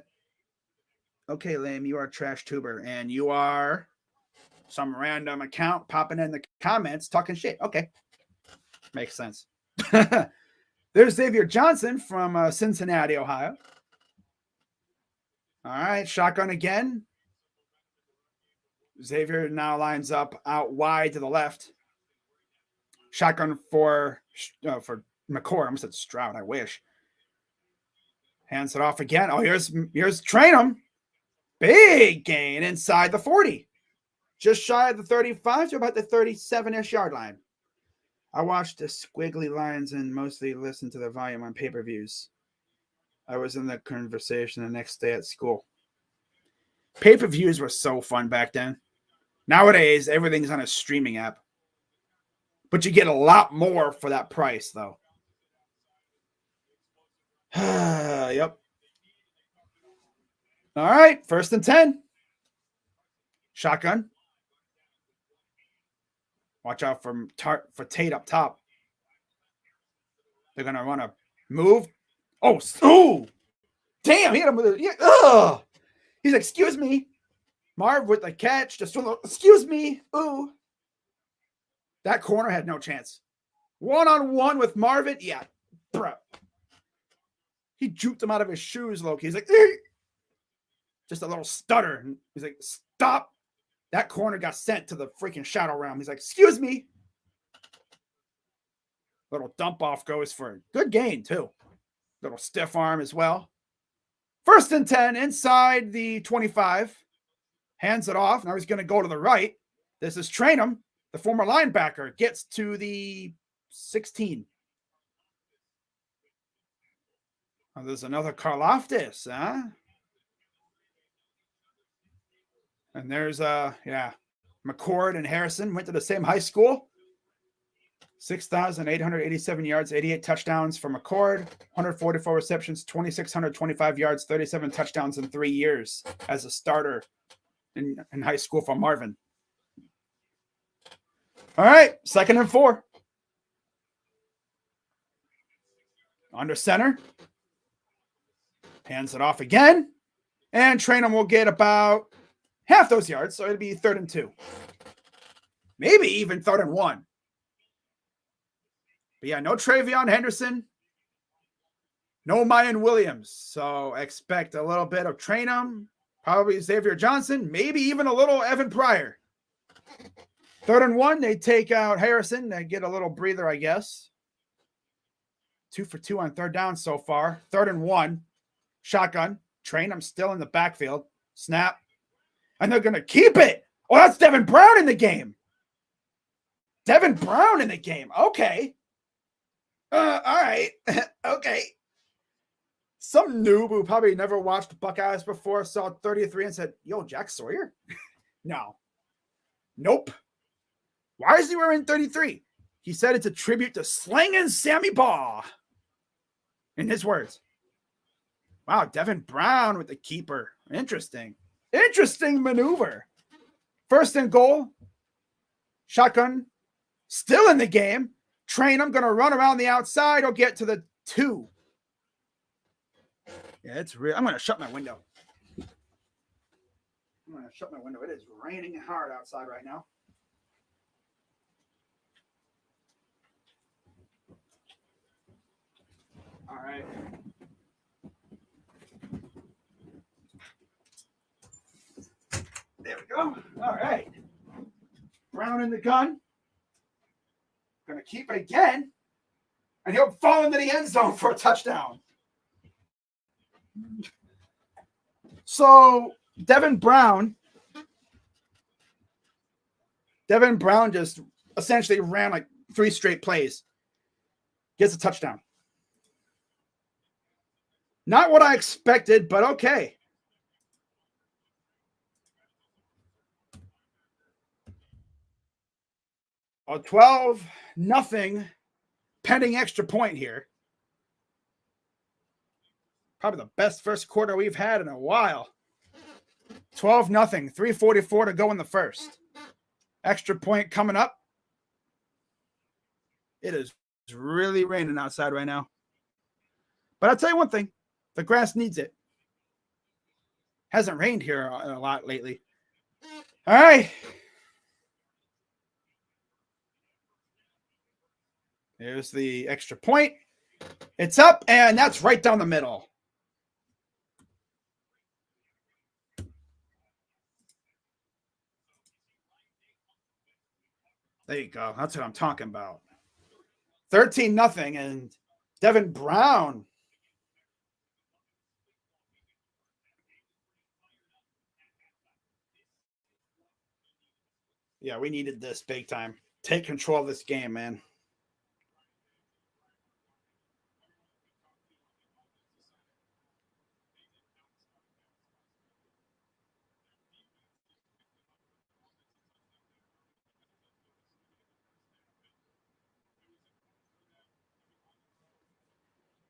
Okay, lame, you are a trash tuber, and you are some random account popping in the comments talking shit. Okay. Makes sense. There's Xavier Johnson from Cincinnati, Ohio. All right, shotgun again. Xavier now lines up out wide to the left. Shotgun for McCord. I almost said Stroud. I wish. Hands it off again. Oh, here's Trainum. Big gain inside the 40. Just shy of the 35 to about the 37-ish yard line. I watched the squiggly lines and mostly listened to the volume on pay-per-views. I was in the conversation the next day at school. Pay-per-views were so fun back then. Nowadays, everything's on a streaming app. But you get a lot more for that price, though. Yep. All right, 1st and 10. Shotgun. Watch out for Tate up top. They're going to run a move. Oh, damn, he hit him with a... Ugh. He's like, excuse me. Marv with the catch. Just excuse me. Ooh. That corner had no chance. One-on-one with Marvin. Yeah, bro. He juked him out of his shoes, Loki. He's like, just a little stutter. He's like, stop. That corner got sent to the freaking shadow realm. He's like, excuse me. Little dump off goes for a good gain, too. Little stiff arm as well. 1st and 10 inside the 25. Hands it off. Now he's going to go to the right. This is Trainum, the former linebacker, gets to the 16. Oh, there's another Karlaftis, huh? And there's, McCord and Harrison went to the same high school. 6,887 yards, 88 touchdowns for McCord, 144 receptions, 2,625 yards, 37 touchdowns in 3 years as a starter in high school for Marvin. All right, 2nd and 4. Under center. Hands it off again. And Trainum will get about half those yards, so it'll be 3rd and 2. Maybe even 3rd and 1. But yeah, no Travion Henderson. No Mayan Williams. So expect a little bit of Trainum. Probably Xavier Johnson. Maybe even a little Evan Pryor. 3rd and 1. They take out Harrison. They get a little breather, I guess. 2 for 2 on 3rd down so far. 3rd and 1. Shotgun. Trainum still in the backfield. Snap. And they're going to keep it. Oh, that's Devin Brown in the game. Devin Brown in the game. Okay. All right. Okay. Some noob who probably never watched Buckeyes before saw 33 and said, yo, Jack Sawyer? No. Nope. Why is he wearing 33? He said it's a tribute to Slingin' Sammy Baugh. In his words. Wow, Devin Brown with the keeper. Interesting. Interesting maneuver. 1st and goal. Shotgun. Still in the game. Trainum going to run around the outside. He'll get to the 2. Yeah, it's real. I'm going to shut my window. It is raining hard outside right now. All right. There we go. All right. Brown in the gun. Going to keep it again. And he'll fall into the end zone for a touchdown. So Devin Brown just essentially ran like 3 straight plays. Gets a touchdown. Not what I expected, but okay. A 12-0 pending extra point here. Probably the best first quarter we've had in a while. 12-0, 3:44 to go in the first. Extra point coming up. It is really raining outside right now. But I'll tell you one thing. The grass needs it. Hasn't rained here a lot lately. All right. There's the extra point. It's up, and that's right down the middle. There you go. That's what I'm talking about. 13-0, and Devin Brown. Yeah, we needed this big time. Take control of this game, man.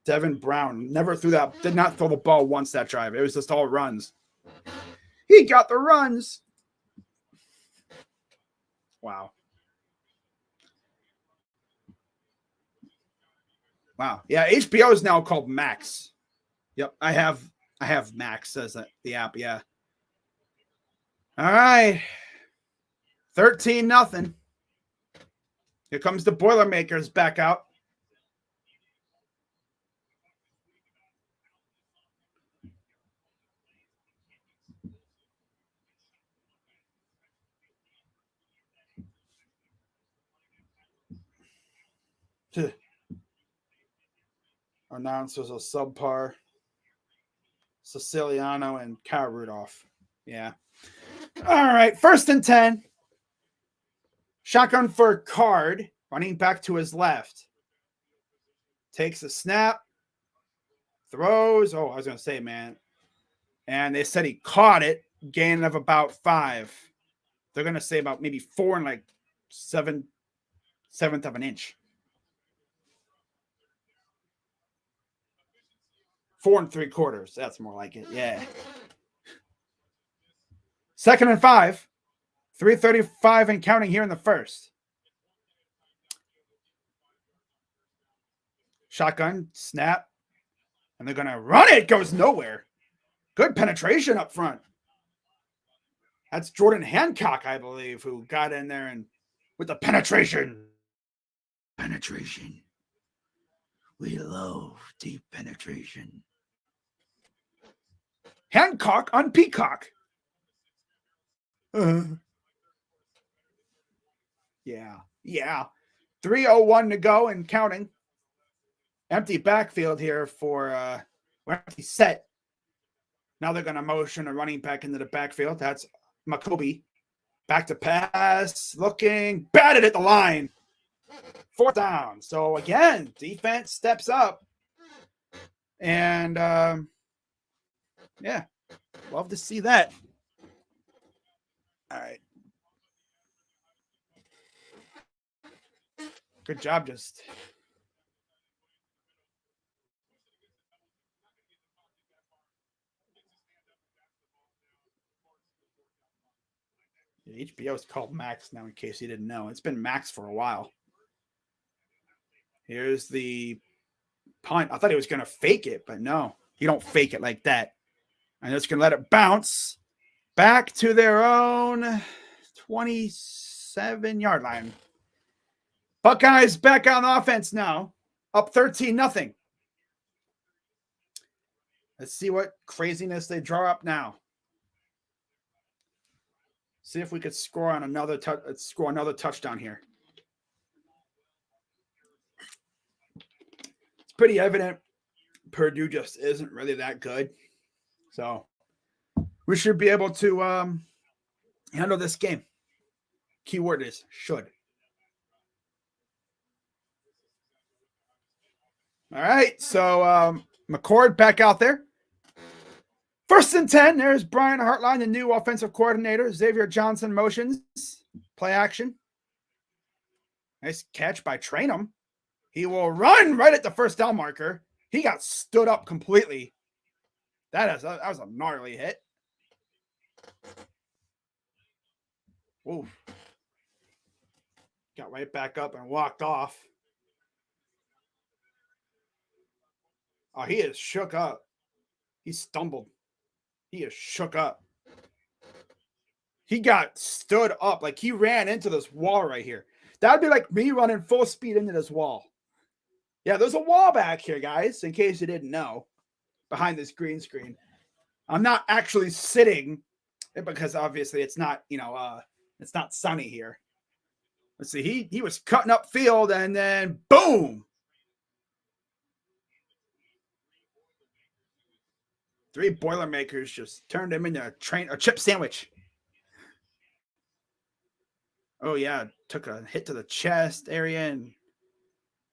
Devin Brown never threw that, did not throw the ball once that drive. It was just all runs. He got the runs. Wow. Wow. Yeah, HBO is now called Max. Yep, I have Max as the app, yeah. All right. 13-0. Here comes the Boilermakers back out. Announcers are subpar. Siciliano and Kyle Rudolph. Yeah. All right. 1st and 10. Shotgun for Card. Running back to his left. Takes a snap. Throws. Oh, I was going to say, man. And they said he caught it. Gain of about 5. They're going to say about maybe 4 and like 7/7 of an inch. 4 3/4. That's more like it. Yeah. 2nd and 5. 3:35 and counting here in the first. Shotgun, snap. And they're going to run it. Goes nowhere. Good penetration up front. That's Jordan Hancock, I believe, who got in there and with the penetration. Penetration. We love deep penetration. Hancock on Peacock. Yeah. 3:01 to go and counting. Empty backfield here for empty set. Now they're going to motion a running back into the backfield. That's Makobi. Back to pass. Looking. Batted at the line. 4th down. So again, defense steps up. And yeah, love to see that. All right. Good job, just HBO is called Max now, in case you didn't know. It's been Max for a while. Here's the punt. I thought he was going to fake it, but no, you don't fake it like that. I'm just going to let it bounce back to their own 27-yard line. Buckeyes back on offense now, up 13-0. Let's see what craziness they draw up now. See if we could score on another touchdown here. It's pretty evident Purdue just isn't really that good. So we should be able to handle this game. Keyword is should. All right, so McCord back out there. 1st and 10. There's Brian Hartline, the new offensive coordinator. Xavier Johnson motions. Play action. Nice catch by Trainum. He will run right at the 1st down marker. He got stood up completely. That was a gnarly hit. Ooh. Got right back up and walked off. Oh, he is shook up. He stumbled. He is shook up. He got stood up. Like he ran into this wall right here. That would be like me running full speed into this wall. Yeah, there's a wall back here, guys, in case you didn't know, behind this green screen. I'm not actually sitting because obviously it's not, it's not sunny here. Let's see. He was cutting up field and then boom. 3 Boilermakers just turned him into a chip sandwich. Oh, yeah. Took a hit to the chest area and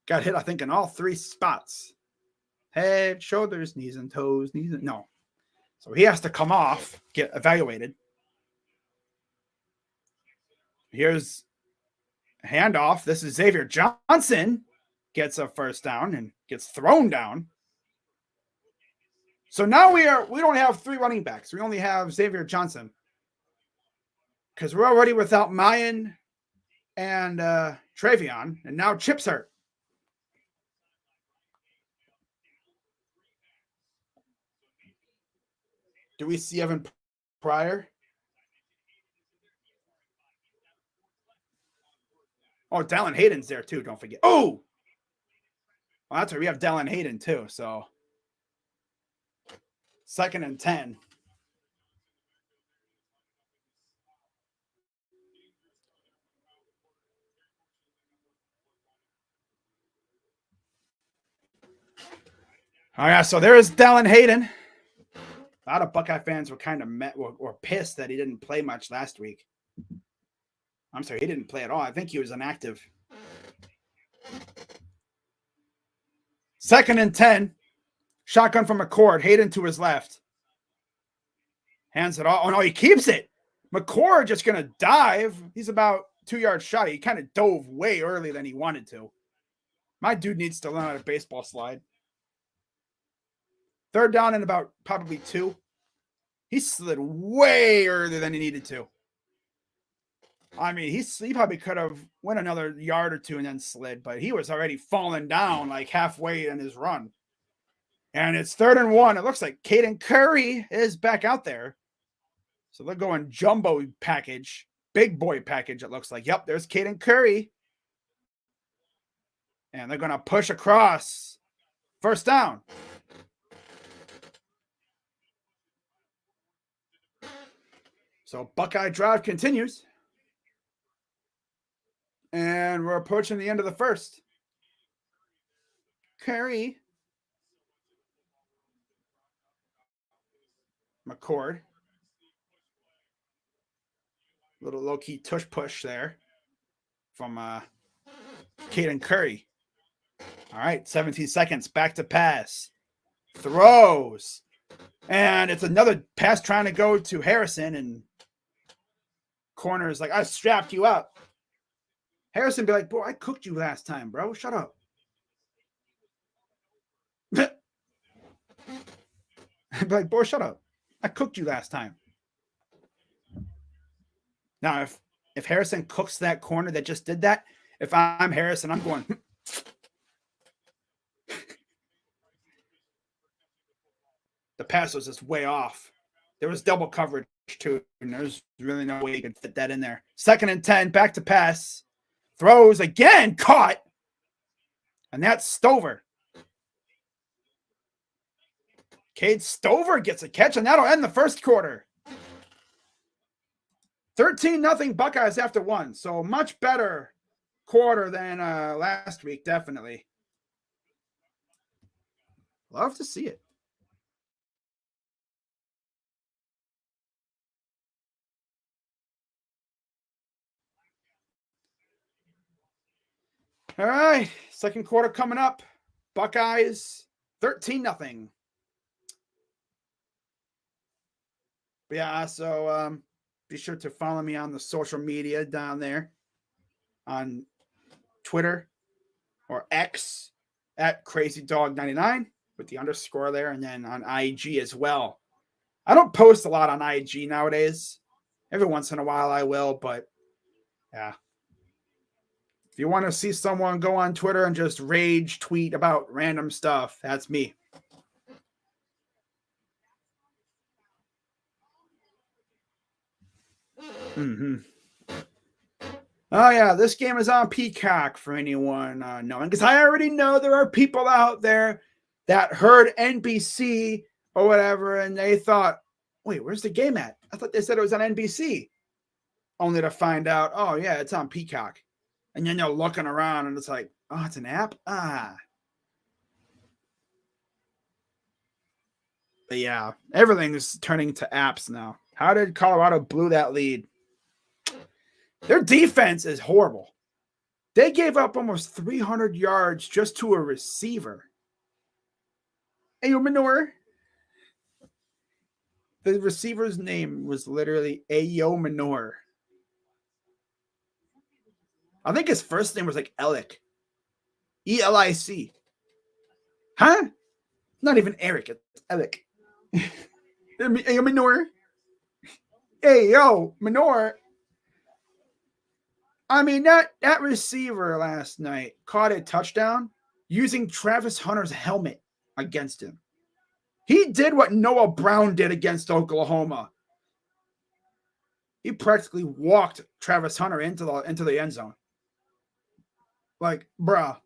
got hit, I think, in all 3 spots. Head, shoulders, knees and toes, no. So he has to come off, get evaluated. Here's a handoff. This is Xavier Johnson. Gets a 1st down and gets thrown down. So now we don't have 3 running backs. We only have Xavier Johnson. Because we're already without Mayan and Travion. And now Chip's hurt. Do we see Evan Pryor? Oh, Dallin Hayden's there too. Don't forget. Oh, well, that's right. We have Dallin Hayden too. So 2nd and 10. All right, so there's Dallin Hayden. A lot of Buckeye fans were kind of were pissed that he didn't play much last week. I'm sorry, he didn't play at all. I think he was inactive. 2nd and 10. Shotgun from McCord. Hayden to his left. Hands it off. Oh, no, he keeps it. McCord just going to dive. He's about 2 yards shy. He kind of dove way earlier than he wanted to. My dude needs to learn how to baseball slide. 3rd down and about probably 2. He slid way earlier than he needed to. I mean, he probably could have went another yard or 2 and then slid, but he was already falling down like halfway in his run. And it's 3rd and 1. It looks like Caden Curry is back out there. So they're going jumbo package, big boy package, it looks like. Yep, there's Caden Curry. And they're going to push across. 1st down. So Buckeye drive continues. And we're approaching the end of the 1st. Curry. McCord. Little low-key tush push there from Caden Curry. All right, 17 seconds. Back to pass. Throws. And it's another pass trying to go to Harrison. And corner is like, I strapped you up. Harrison be like, boy, I cooked you last time, bro. Shut up. Be like, boy, shut up. I cooked you last time. Now, if Harrison cooks that corner that just did that, if I'm Harrison, I'm going. The pass was just way off. There was double coverage too, and there's really no way you could fit that in there. 2nd and 10, back to pass. Throws again, caught. And that's Stover. Cade Stover gets a catch, and that'll end the 1st quarter. 13-0 Buckeyes after 1. So much better quarter than last week, definitely. Love to see it. All right, 2nd quarter coming up. Buckeyes 13-0. Yeah, so be sure to follow me on the social media down there on Twitter or X at CrazyDog99 with the underscore there, and then on IG as well. I don't post a lot on IG nowadays. Every once in a while I will, but yeah. If you want to see someone go on Twitter and just rage tweet about random stuff, that's me. Mm-hmm. Oh, yeah, this game is on Peacock for anyone knowing, because I already know there are people out there that heard NBC or whatever, and they thought, wait, where's the game at? I thought they said it was on NBC. Only to find out, oh, yeah, it's on Peacock. And then they're looking around, and it's like, oh, it's an app? Ah. But yeah, everything is turning to apps now. How did Colorado blew that lead? Their defense is horrible. They gave up almost 300 yards just to a receiver. Ayo Manure. The receiver's name was literally Ayo Manure. I think his first name was like Elic. E-L-I-C. Huh? Not even Eric. It's Elic. Ayo Manure. Hey, yo, Manure. I mean, that receiver last night caught a touchdown using Travis Hunter's helmet against him. He did what Noah Brown did against Oklahoma. He practically walked Travis Hunter into the end zone. Like, bruh,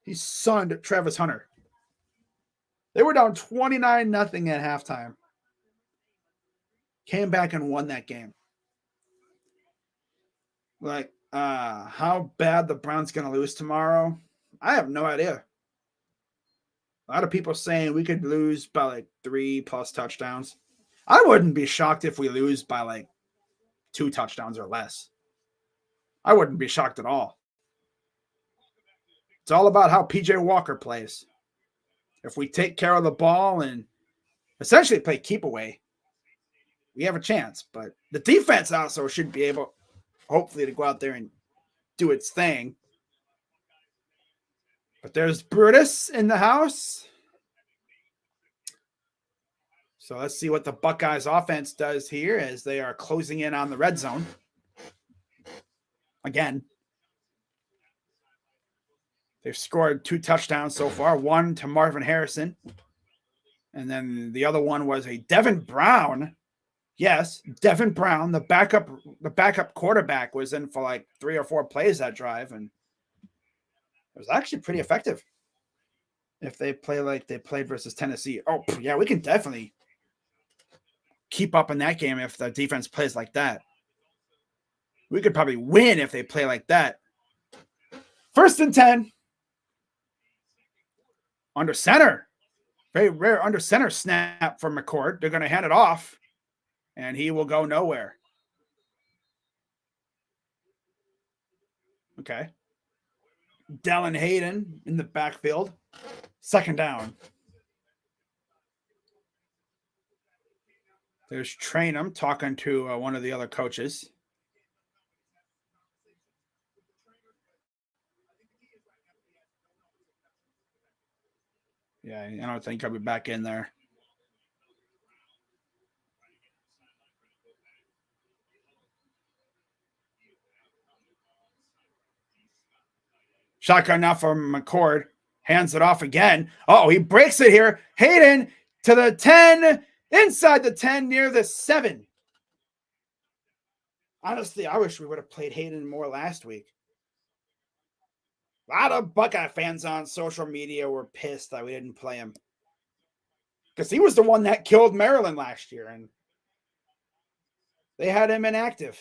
he sunned Travis Hunter. They were down 29-0 at halftime. Came back and won that game. Like, how bad the Browns going to lose tomorrow? I have no idea. A lot of people saying we could lose by like 3+ touchdowns. I wouldn't be shocked if we lose by like 2 touchdowns or less. I wouldn't be shocked at all. It's all about how PJ Walker plays. If we take care of the ball and essentially play keep away, we have a chance. But the defense also should be able, hopefully, to go out there and do its thing. But there's Brutus in the house. So let's see what the Buckeyes offense does here as they are closing in on the red zone. Again, they've scored 2 touchdowns so far, one to Marvin Harrison. And then the other one was a Devin Brown. Yes, Devin Brown, the backup quarterback, was in for like 3 or 4 plays that drive. And it was actually pretty effective if they play like they played versus Tennessee. Oh, yeah, we can definitely keep up in that game if the defense plays like that. We could probably win if they play like that. 1st and 10. Under center. Very rare under center snap from McCord. They're going to hand it off, and he will go nowhere. Okay. Dallin Hayden in the backfield. 2nd down. There's Trainum talking to one of the other coaches. Yeah, I don't think I'll be back in there. Shotgun now from McCord. Hands it off again. Oh, he breaks it here. Hayden to the 10. Inside the 10 near the 7. Honestly, I wish we would have played Hayden more last week. A lot of Buckeye fans on social media were pissed that we didn't play him. Because he was the one that killed Maryland last year, and they had him inactive.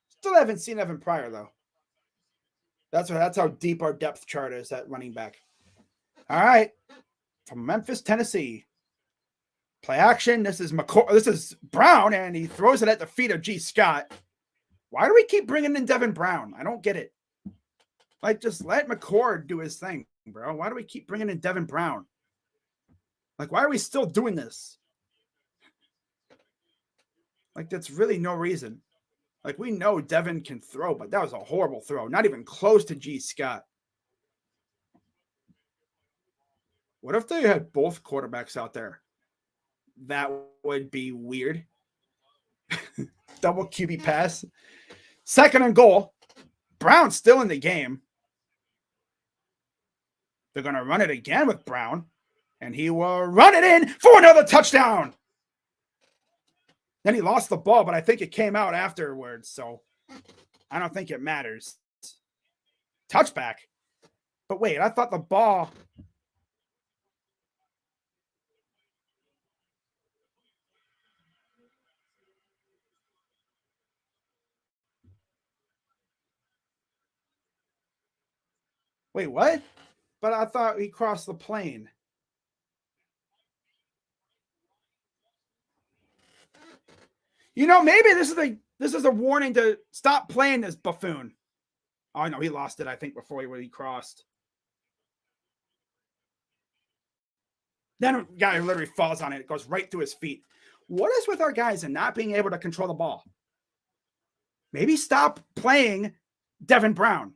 Still haven't seen Evan Pryor, though. That's how deep our depth chart is at running back. All right. From Memphis, Tennessee. Play action. This is Brown, and he throws it at the feet of G. Scott. Why do we keep bringing in Devin Brown? I don't get it. Like, just let McCord do his thing, bro. Why do we keep bringing in Devin Brown? Like, why are we still doing this? Like, that's really no reason. Like, we know Devin can throw, but that was a horrible throw. Not even close to G. Scott. What if they had both quarterbacks out there? That would be weird. Double QB pass. 2nd and goal. Brown's still in the game. They're going to run it again with Brown. And he will run it in for another touchdown. Then he lost the ball, but I think it came out afterwards. So I don't think it matters. Touchback. But wait, I thought the ball... Wait, what? But I thought he crossed the plane. You know, maybe this is a warning to stop playing this buffoon. Oh no, he lost it, I think, before he crossed. Then a guy literally falls on it. It goes right through his feet. What is with our guys and not being able to control the ball? Maybe stop playing Devin Brown.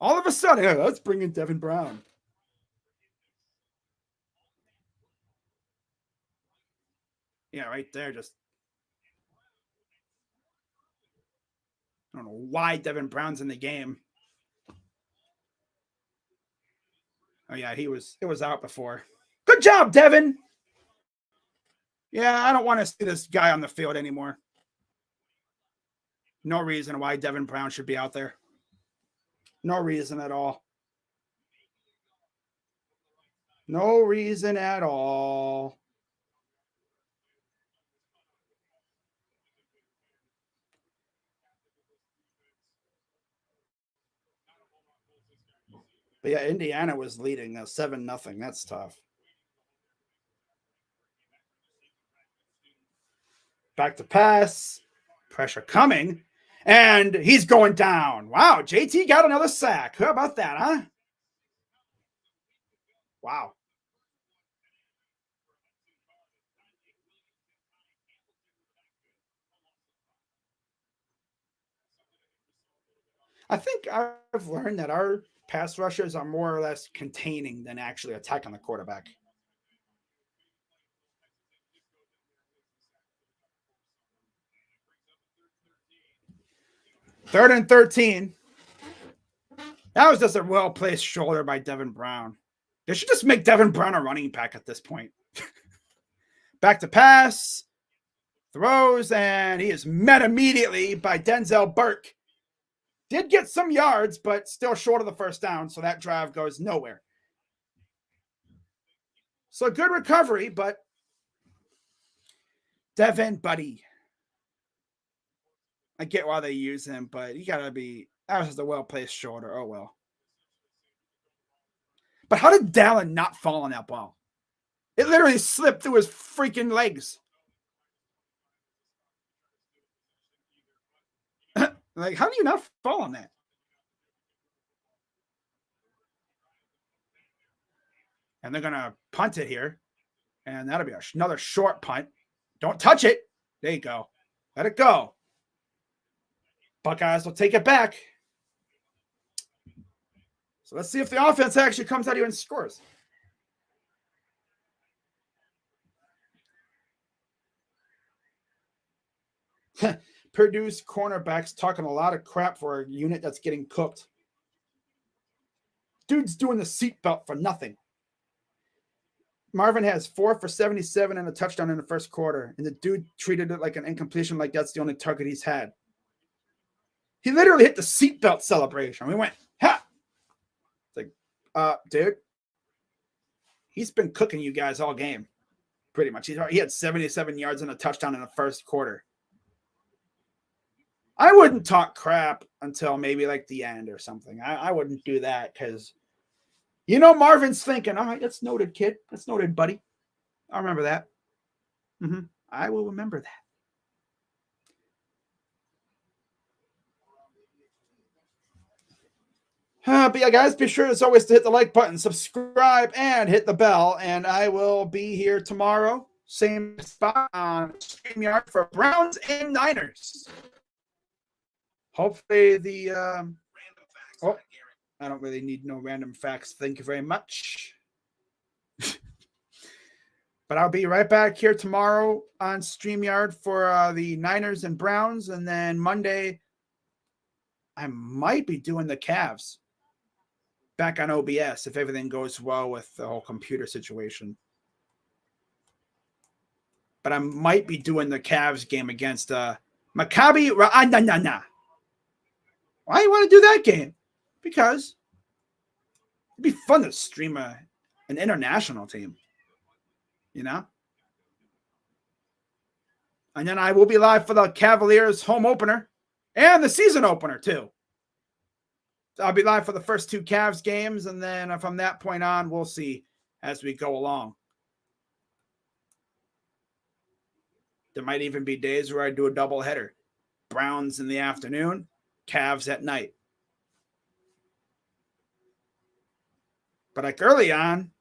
All of a sudden, let's bring in Devin Brown. Yeah, right there. Just, I don't know why Devin Brown's in the game. Oh yeah, it was out before. Good job, Devin. Yeah, I don't want to see this guy on the field anymore. No reason why Devin Brown should be out there. No reason at all. No reason at all. But yeah, Indiana was leading 7-0. That's tough. Back to pass. Pressure coming. And he's going down. Wow, JT got another sack. How about that, huh? Wow. I think I've learned that our pass rushers are more or less containing than actually attacking the quarterback. 3rd and 13. That was just a well-placed shoulder by Devin Brown. They should just make Devin Brown a running back at this point. Back to pass. Throws, and he is met immediately by Denzel Burke. Did get some yards, but still short of the first down, so that drive goes nowhere. So good recovery, but Devin, buddy. I get why they use him, but you got to be, that was just a well-placed shoulder. Oh, well. But how did Dallin not fall on that ball? It literally slipped through his freaking legs. Like, how do you not fall on that? And they're going to punt it here. And that'll be another short punt. Don't touch it. There you go. Let it go. Buckeyes will take it back. So let's see if the offense actually comes out here and scores. Purdue's cornerbacks talking a lot of crap for a unit that's getting cooked. Dude's doing the seatbelt for nothing. Marvin has 4 for 77 and a touchdown in the first quarter. And the dude treated it like an incompletion, like that's the only target he's had. He literally hit the seatbelt celebration. We went, ha! It's like, dude, he's been cooking you guys all game, pretty much. He had 77 yards and a touchdown in the first quarter. I wouldn't talk crap until maybe like the end or something. I wouldn't do that because, you know, Marvin's thinking, all right, that's noted, kid. That's noted, buddy. I remember that. I will remember that. But yeah, guys, be sure as always to hit the like button, subscribe, and hit the bell. And I will be here tomorrow, same spot on StreamYard for Browns and Niners. Hopefully the I don't really need no random facts. Thank you very much. But I'll be right back here tomorrow on StreamYard for the Niners and Browns. And then Monday, I might be doing the Cavs back on OBS if everything goes well with the whole computer situation. But I might be doing the Cavs game against Maccabi Ra'anana. Why do you want to do that game? Because it'd be fun to stream an international team, you know? And then I will be live for the Cavaliers home opener and the season opener, too. So I'll be live for the first 2 Cavs games, and then from that point on, we'll see as we go along. There might even be days where I do a doubleheader. Browns in the afternoon, Cavs at night. But like early on,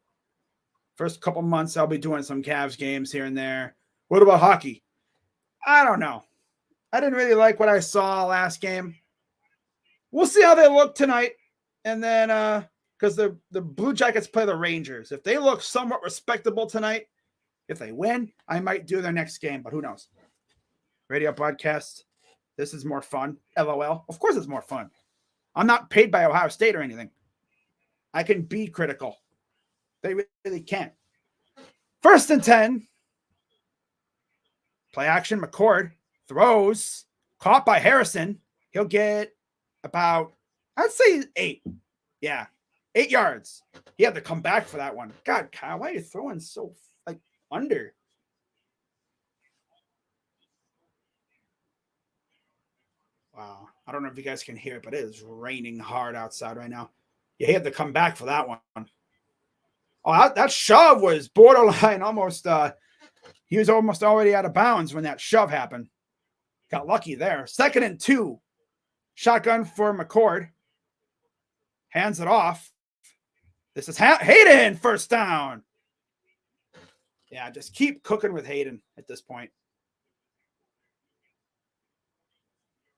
first couple months, I'll be doing some Cavs games here and there. What about hockey? I don't know. I didn't really like what I saw last game. We'll see how they look tonight. And then, because the Blue Jackets play the Rangers. If they look somewhat respectable tonight, if they win, I might do their next game, but who knows? Radio broadcast. This is more fun. LOL. Of course it's more fun. I'm not paid by Ohio State or anything. I can be critical. They really can't. 1st and 10. Play action. McCord throws. Caught by Harrison. He'll get about, I'd say 8. Yeah, 8 yards. He had to come back for that one. God, Kyle, why are you throwing so, like, under? Wow. I don't know if you guys can hear it, but it is raining hard outside right now. Yeah, he had to come back for that one. Oh, that shove was borderline almost, he was almost already out of bounds when that shove happened. Got lucky there. 2nd and 2. Shotgun for McCord. Hands it off. This is Hayden, first down. Yeah, just keep cooking with Hayden at this point.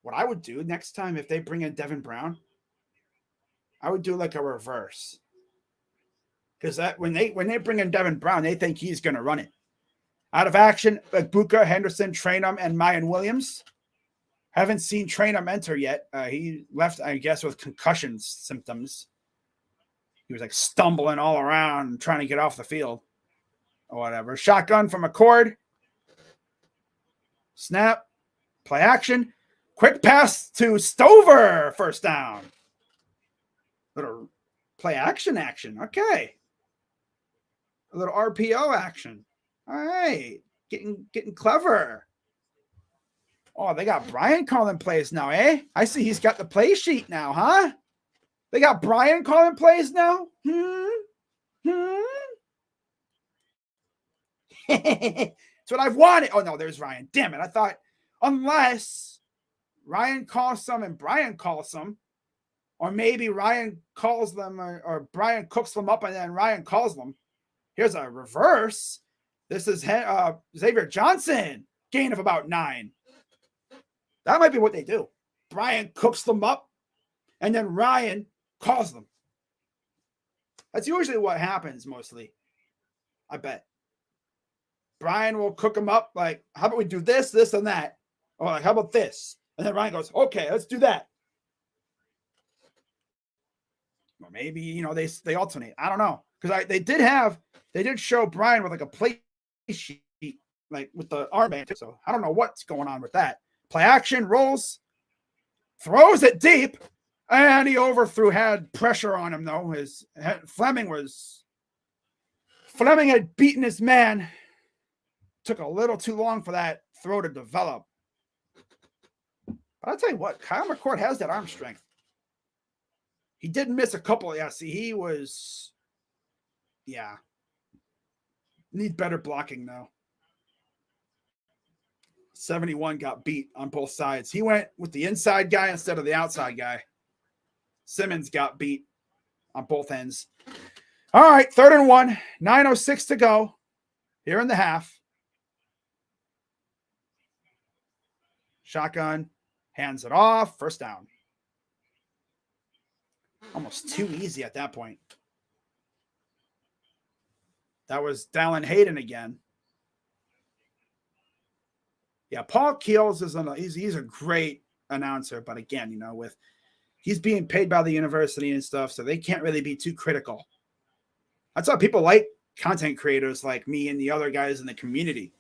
What I would do next time if they bring in Devin Brown, I would do like a reverse. Because that when they bring in Devin Brown, they think he's going to run it. Out of action, Buka, Henderson, Trainum, and Mayan Williams. Haven't seen Trainum enter yet. He left, I guess, with concussion symptoms. He was like stumbling all around trying to get off the field or whatever. Shotgun from McCord. Snap. Play action. Quick pass to Stover. First down. Little play action. Okay. A little RPO action. All right. Getting clever. Oh, they got Brian calling plays now, eh? I see he's got the play sheet now, huh? They got Brian calling plays now? That's what I've wanted. Oh, no, there's Ryan. Damn it. I thought unless Ryan calls some and Brian calls some, or maybe Ryan calls them or Brian cooks them up and then Ryan calls them. Here's a reverse. This is Xavier Johnson. Gain of about 9. That might be what they do. Brian cooks them up, and then Ryan calls them. That's usually what happens mostly. I bet. Brian will cook them up like, how about we do this, this, and that? Or like, how about this? And then Ryan goes, okay, let's do that. Or maybe, you know, they alternate. I don't know. Because they did show Brian with like a play sheet, like with the armband. So I don't know what's going on with that. Play action, rolls, throws it deep, and he overthrew, had pressure on him, though. Fleming had beaten his man. Took a little too long for that throw to develop. But I'll tell you what, Kyle McCord has that arm strength. He did miss a couple. Yeah, see, he was, yeah. Need better blocking, though. 71 got beat on both sides. He went with the inside guy instead of the outside guy. Simmons got beat on both ends. All right, 3rd and 1, 9:06 to go here in the half. Shotgun, hands it off, first down. Almost too easy at that point. That was Dallin Hayden again. Yeah, Paul Keels he's a great announcer, but again, you know, he's being paid by the university and stuff, so they can't really be too critical. That's why people like content creators like me and the other guys in the community,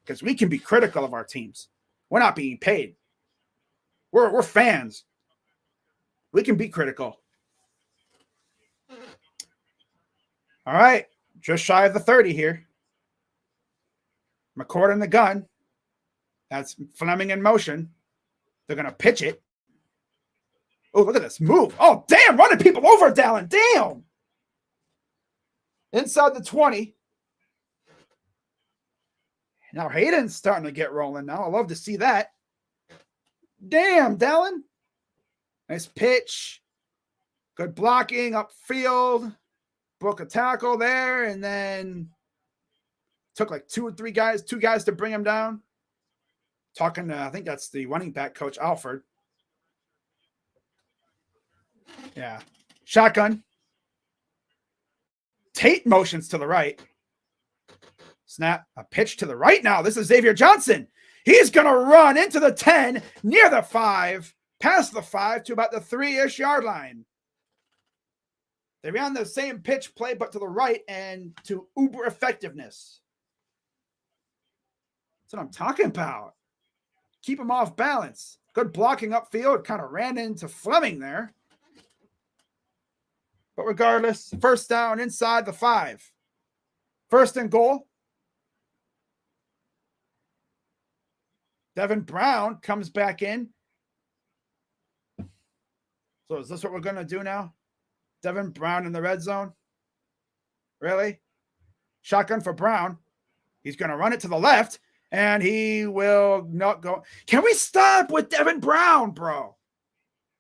because we can be critical of our teams. We're not being paid. We're fans. We can be critical. All right, just shy of the 30 here. McCord in the gun. That's Fleming in motion. They're going to pitch it. Oh, look at this move. Oh, damn, running people over, Dallin. Damn. Inside the 20. Now Hayden's starting to get rolling now. I love to see that. Damn, Dallin. Nice pitch. Good blocking upfield. Broke a tackle there, and then took like two guys to bring him down. Talking to, I think that's the running back coach, Alford. Yeah. Shotgun. Tate motions to the right. Snap. A pitch to the right now. This is Xavier Johnson. He's going to run into the 10, near the 5, past the 5 to about the 3-ish yard line. They ran the same pitch play, but to the right and to uber effectiveness. That's what I'm talking about. Keep them off balance. Good blocking upfield. Kind of ran into Fleming there. But regardless, first down inside the 5. First and goal. Devin Brown comes back in. So is this what we're going to do now? Devin Brown in the red zone? Really? Shotgun for Brown. He's going to run it to the left, and he will not go. Can we stop with Devin Brown, bro?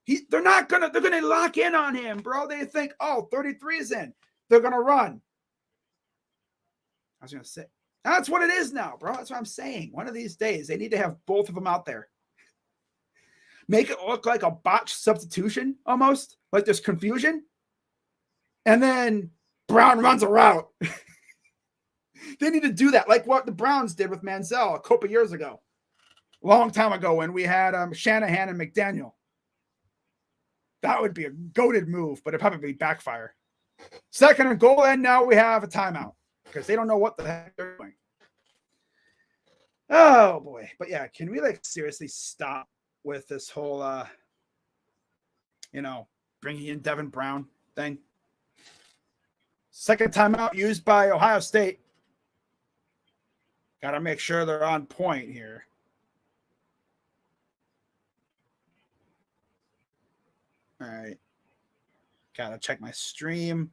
They're going to lock in on him, bro. They think, 33 is in. They're going to run. I was going to say, that's what it is now, bro. That's what I'm saying. One of these days, they need to have both of them out there. Make it look like a botched substitution almost, like there's confusion. And then Brown runs a route. They need to do that, like what the Browns did with Manziel a couple years ago. A long time ago when we had Shanahan and McDaniel. That would be a goated move, but it'd probably backfire. Second and goal, and now we have a timeout because they don't know what the heck they're doing. Oh, boy. But, yeah, can we, seriously stop with this whole, bringing in Devin Brown thing? Second timeout used by Ohio State. Got to make sure they're on point here. All right. Got to check my stream.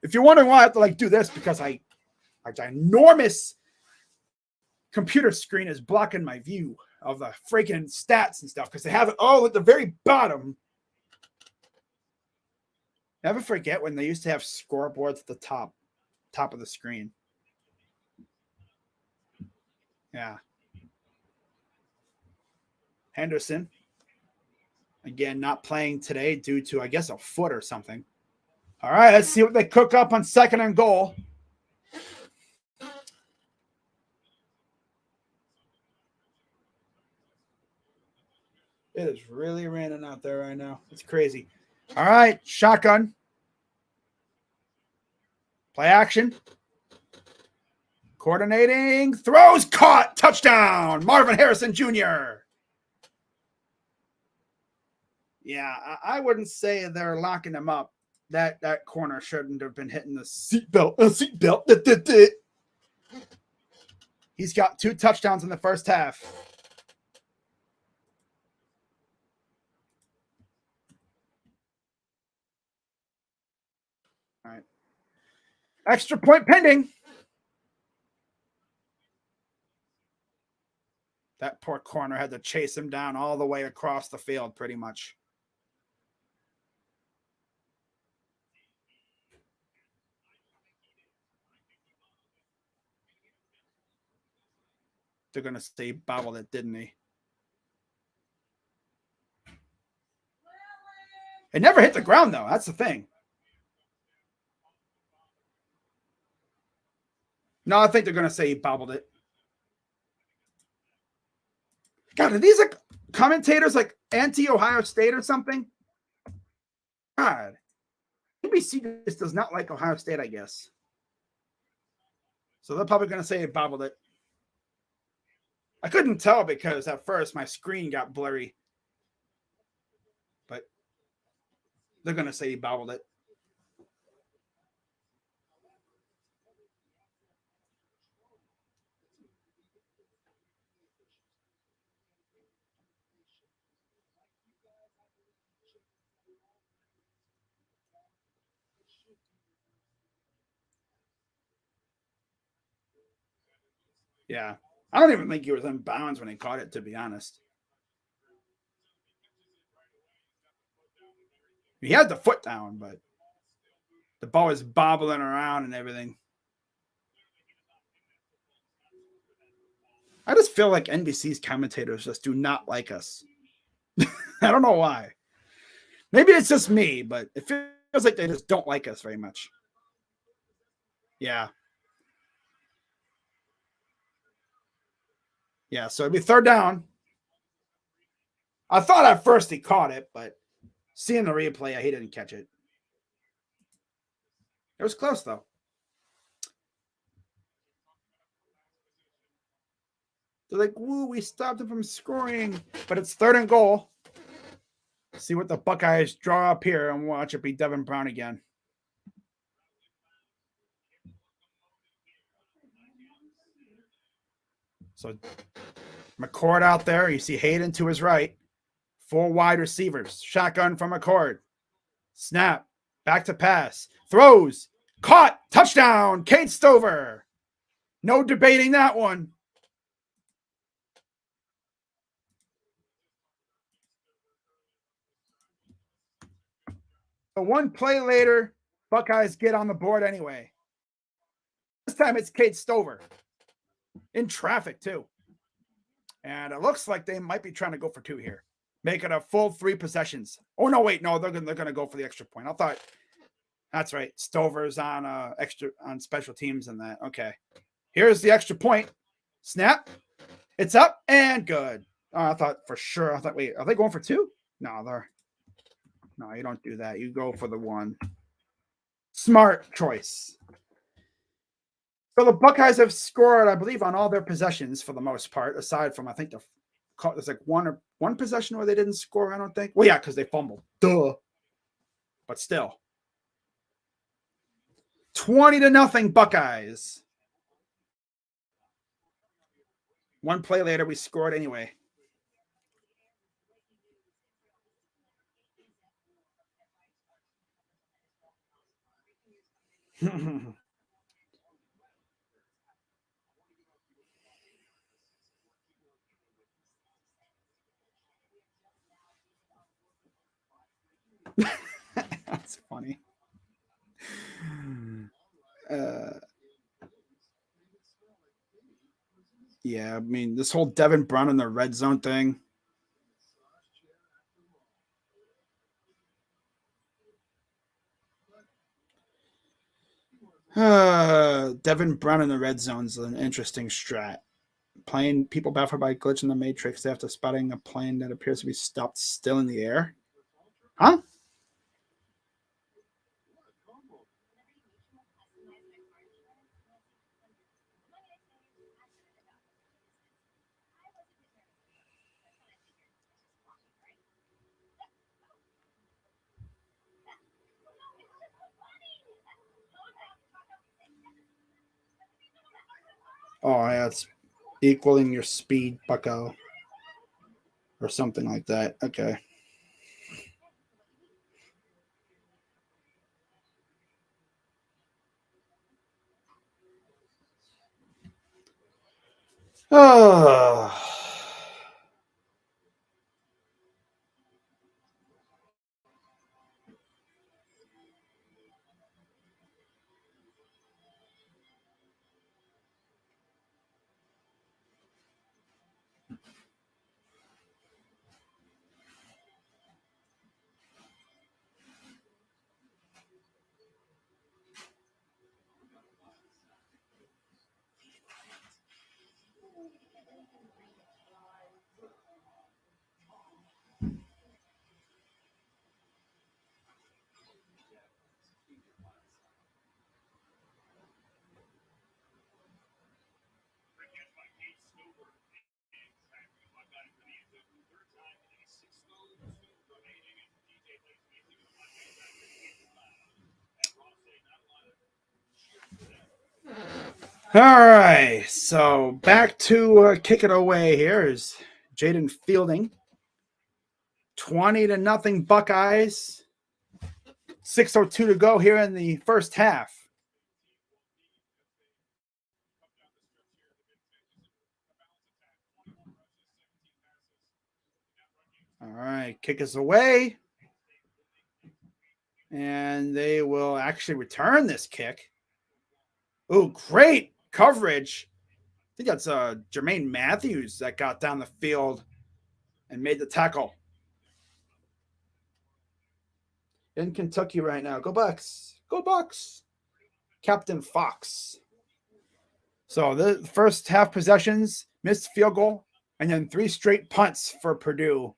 If you're wondering why I have to do this, because my ginormous computer screen is blocking my view of the freaking stats and stuff because they have it all at the very bottom. Never forget when they used to have scoreboards at the top of the screen. Yeah. Henderson. Again, not playing today due to, I guess, a foot or something. All right, let's see what they cook up on second and goal. It is really raining out there right now. It's crazy. All right, shotgun. Play action. Coordinating. Throws caught. Touchdown. Marvin Harrison Jr. Yeah, I wouldn't say they're locking him up. That corner shouldn't have been hitting the seatbelt. Seatbelt. He's got 2 touchdowns in the first half. All right. Extra point pending. That poor corner had to chase him down all the way across the field, pretty much. They're going to say he bobbled it, didn't he? It never hit the ground, though. That's the thing. No, I think they're going to say he bobbled it. God, are these commentators anti-Ohio State or something? God. NBC just does not like Ohio State, I guess. So they're probably going to say he bobbled it. I couldn't tell because at first my screen got blurry. But they're going to say he bobbled it. Yeah. I don't even think he was in bounds when he caught it, to be honest. He had the foot down, but the ball was bobbling around and everything. I just feel like NBC's commentators just do not like us. I don't know why. Maybe it's just me, but it feels like they just don't like us very much. Yeah. Yeah, so it'd be third down. I thought at first he caught it, but seeing the replay, he didn't catch it. It was close, though. They're like, woo, we stopped them from scoring. But it's 3rd and goal. See what the Buckeyes draw up here and watch it be Devin Brown again. So McCord out there. You see Hayden to his right. 4 wide receivers. Shotgun from McCord. Snap. Back to pass. Throws. Caught. Touchdown. Cade Stover. No debating that one. So 1 play later, Buckeyes get on the board anyway. This time it's Cade Stover. In traffic, too. And it looks like they might be trying to go for 2 here. Make it a full 3 possessions. Oh, no, wait. No, they're going to go for the extra point. I thought, that's right. Stover's on on special teams and that. Okay. Here's the extra point. Snap. It's up and good. Oh, I thought for sure. I thought, wait, are they going for 2? No, you don't do that. You go for the 1. Smart choice. So the Buckeyes have scored, I believe, on all their possessions for the most part, aside from, I think, there's like one possession where they didn't score, I don't think. Well, yeah, because they fumbled. Duh. But still. 20-0 Buckeyes. 1 play later, we scored anyway. That's funny. Yeah, I mean, this whole Devin Brown in the red zone thing. Devin Brown in the red zone is an interesting strat. Playing people baffled by glitch in the matrix after spotting a plane that appears to be stopped still in the air. Huh? Oh, yeah, it's equaling your speed, bucko. Or something like that. Okay. Oh. All right, so back to kick it away here is Jaden Fielding. 20-0 Buckeyes. 6:02 to go here in the first half. All right, kick us away. And they will actually return this kick. Oh, great coverage. I think that's Jermaine Matthews that got down the field and made the tackle. In Kentucky right now. Go Bucks. Go Bucks. Captain Fox. So the first half possessions, missed field goal, and then 3 straight punts for Purdue.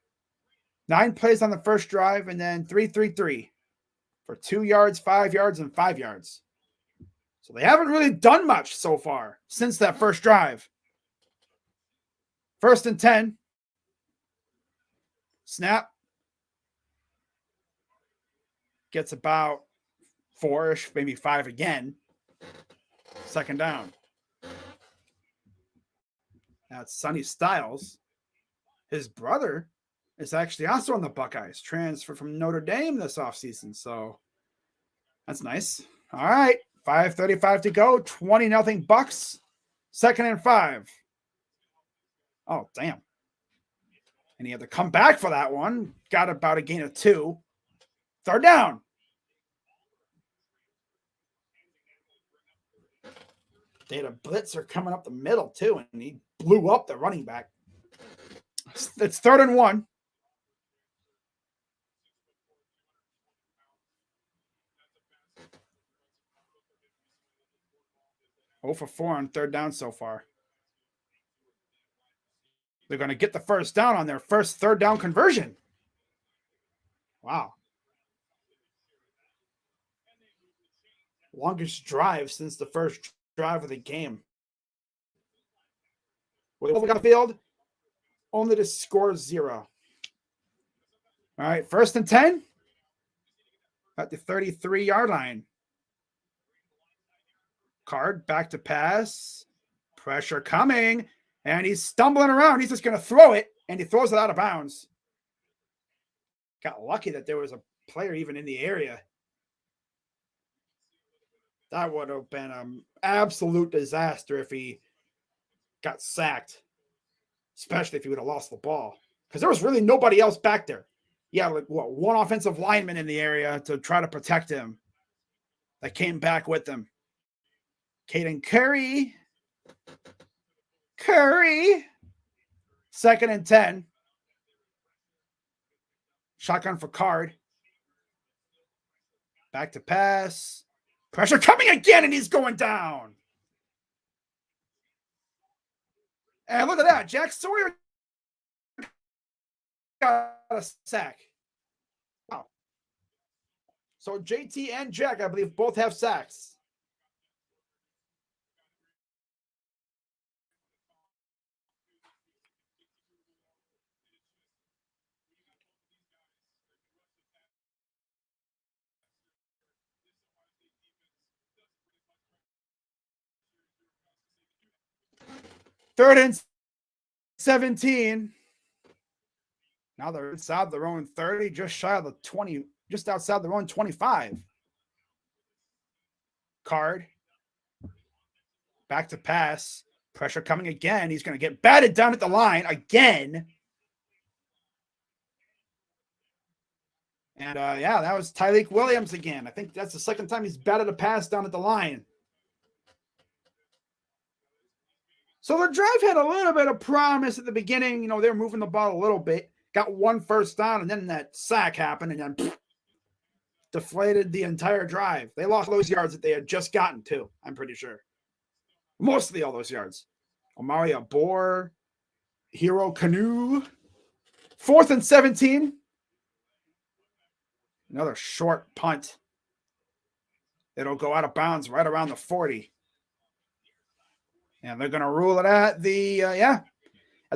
9 plays on the first drive, and then 3-3-3 for 2 yards, 5 yards, and 5 yards. So they haven't really done much so far since that first drive. First and 10. Snap. Gets about 4-ish, maybe 5 again. Second down. That's Sonny Styles. His brother is actually also on the Buckeyes, transferred from Notre Dame this offseason. So that's nice. All right. 5:35 to go. 20-0 Bucks. Second and 5. Oh, damn. And he had to come back for that one. Got about a gain of 2. Third down. They had a blitzer coming up the middle, too, and he blew up the running back. It's 3rd and 1. Oh for 4 on third down so far. They're going to get the first down on their first third down conversion. Wow. Longest drive since the first drive of the game. With on the field, only to score 0. All right, 1st and 10 at the 33-yard line. Card back to pass. Pressure coming. And he's stumbling around. He's just going to throw it. And he throws it out of bounds. Got lucky that there was a player even in the area. That would have been an absolute disaster if he got sacked. Especially if he would have lost the ball. Because there was really nobody else back there. Yeah, like one offensive lineman in the area to try to protect him. That came back with him. Caden Curry. 2nd and 10. Shotgun for Card. Back to pass. Pressure coming again, and he's going down. And look at that. Jack Sawyer got a sack. Wow. So JT and Jack, I believe, both have sacks. Third and 17. Now they're inside their own 30, just shy of the 20, just outside their own 25. Card. Back to pass. Pressure coming again. He's going to get batted down at the line again. And, yeah, that was Tyreek Williams again. I think that's the second time he's batted a pass down at the line. So the drive had a little bit of promise at the beginning. You know, they were moving the ball a little bit. Got one first down, and then that sack happened, and then deflated the entire drive. They lost those yards that they had just gotten to, I'm pretty sure. Mostly all those yards. Omari Abor, Hero Canoe. 4th and 17. Another short punt. It'll go out of bounds right around the 40. And they're going to rule it at the, at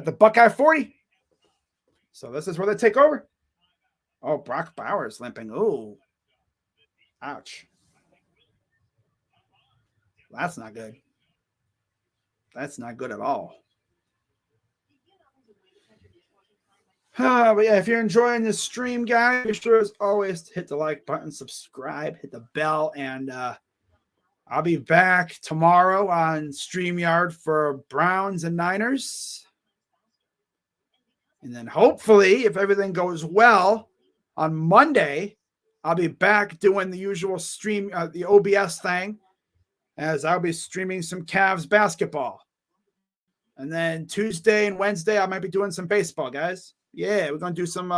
the Buckeye 40. So this is where they take over. Oh, Brock Bowers limping. Ooh. Ouch. That's not good. That's not good at all. But yeah, if you're enjoying this stream, guys, be sure as always to hit the like button, subscribe, hit the bell, and I'll be back tomorrow on StreamYard for Browns and Niners. And then hopefully, if everything goes well, on Monday, I'll be back doing the usual stream, the OBS thing, as I'll be streaming some Cavs basketball. And then Tuesday and Wednesday, I might be doing some baseball, guys. Yeah, we're going to do some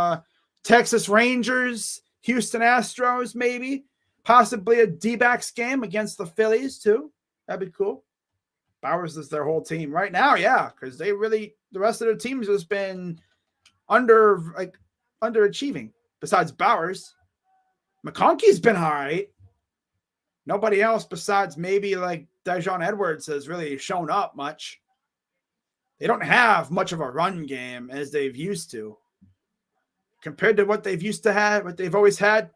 Texas Rangers, Houston Astros, maybe. Possibly a D-backs game against the Phillies, too. That'd be cool. Bowers is their whole team right now, yeah, because the rest of their teams has been underachieving. Besides Bowers, McConkey's been all right. Nobody else besides maybe like Dijon Edwards has really shown up much. They don't have much of a run game as they've used to. Compared to what they've used to have, what they've always had,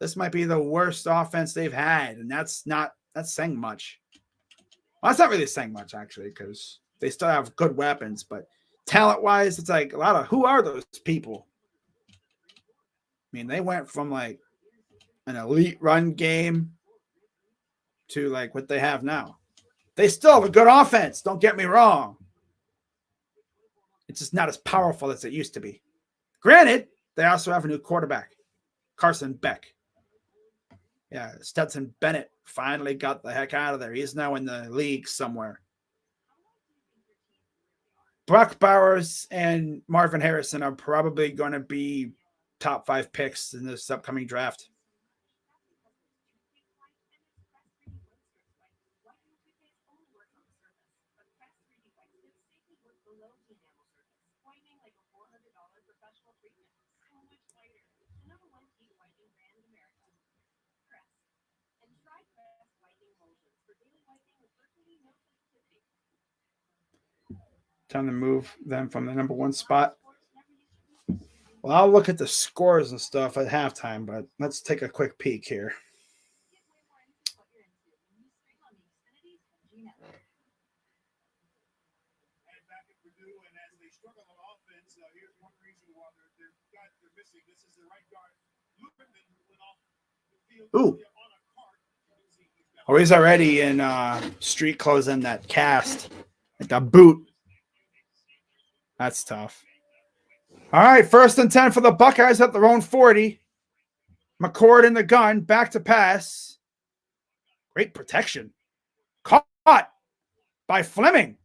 this might be the worst offense they've had, and that's saying much. Well, that's not really saying much, actually, because they still have good weapons, but talent-wise, it's like a lot of who are those people? I mean, they went from like an elite run game to like what they have now. They still have a good offense, don't get me wrong. It's just not as powerful as it used to be. Granted, they also have a new quarterback, Carson Beck. Yeah, Stetson Bennett finally got the heck out of there. He's now in the league somewhere. Brock Bowers and Marvin Harrison are probably going to be top 5 picks in this upcoming draft. Time to move them from the number 1 spot. Well, I'll look at the scores and stuff at halftime, but let's take a quick peek here. Back at Purdue, and as they struggle on offense, here's one reason why they're missing. This is the right guard. Lupin went off the field Ooh. on a cart. Oh, he's already in street clothes in that cast. Like a boot. That's tough. All right, 1st and 10 for the Buckeyes at their own 40. McCord in the gun, back to pass. Great protection. Caught by Fleming.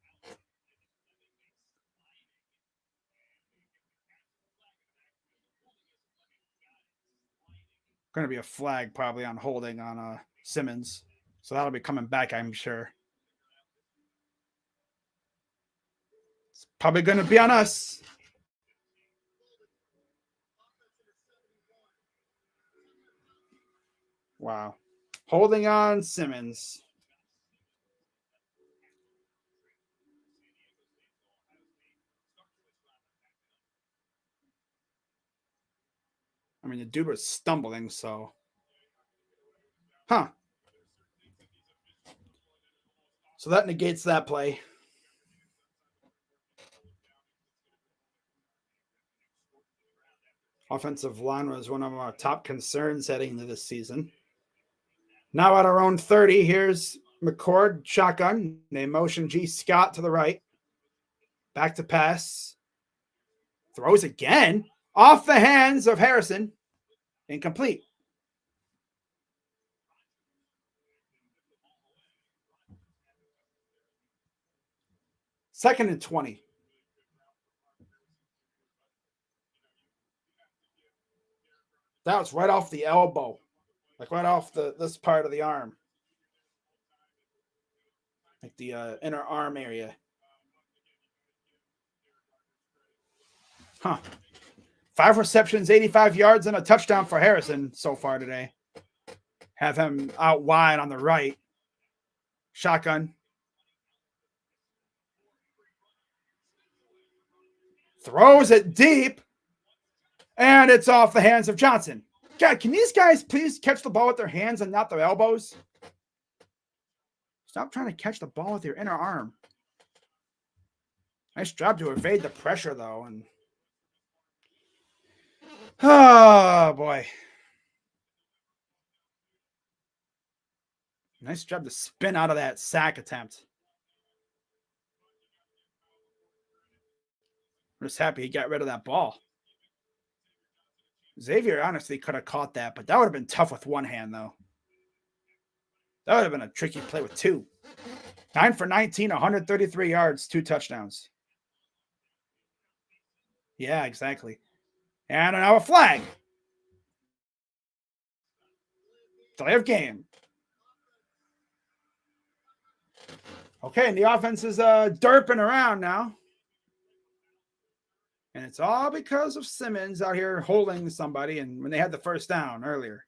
Going to be a flag probably on holding on Simmons. So that'll be coming back, I'm sure. It's probably going to be on us. Wow. Holding on Simmons. I mean, the dude was stumbling, so. Huh. So that negates that play. Offensive line was one of our top concerns heading into this season. Now at our own 30, here's McCord, shotgun. They motion G. Scott to the right. Back to pass. Throws again. Off the hands of Harrison. Incomplete. Second and 20. That was right off the elbow. Like right off this part of the arm. Like the inner arm area. Huh. 5 receptions, 85 yards, and a touchdown for Harrison so far today. Have him out wide on the right. Shotgun. Throws it deep. And it's off the hands of Johnson. God, can these guys please catch the ball with their hands and not their elbows? Stop trying to catch the ball with your inner arm. Nice job to evade the pressure, though. And oh, boy. Nice job to spin out of that sack attempt. I'm just happy he got rid of that ball. Xavier honestly could have caught that, but that would have been tough with one hand, though. That would have been a tricky play with 2. 9 for 19, 133 yards, 2 touchdowns. Yeah, exactly. And now a flag. Delay of game. Okay, and the offense is derping around now. And it's all because of Simmons out here holding somebody and when they had the first down earlier.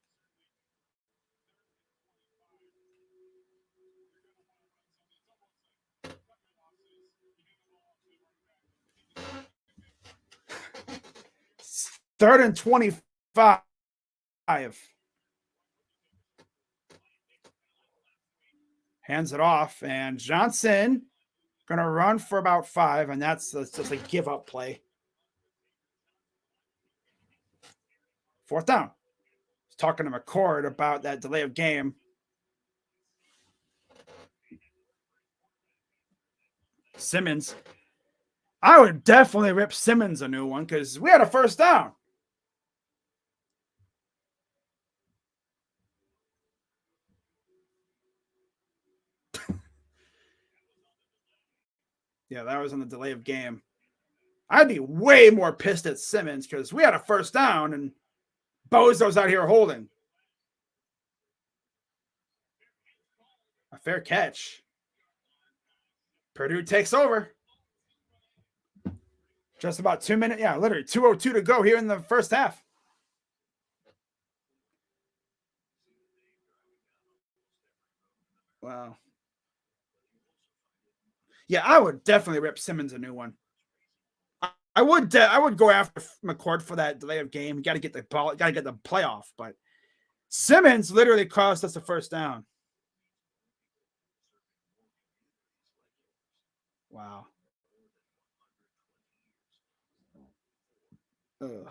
3rd and 25. Hands it off, and Johnson going to run for about 5, and that's just a give-up play. 4th down. He's talking to McCord about that delay of game. Simmons. I would definitely rip Simmons a new one because we had a 1st down. Yeah, that was on the delay of game. I'd be way more pissed at Simmons because we had a 1st down and Bozo's out here holding. A fair catch. Purdue takes over. Just about 2 minutes. Yeah, literally 2:02 to go here in the first half. Wow. Yeah, I would definitely rip Simmons a new one. I would go after McCord for that delay of game. You got to get the ball, got to get the playoff. But Simmons literally cost us a 1st down. Wow. Ugh.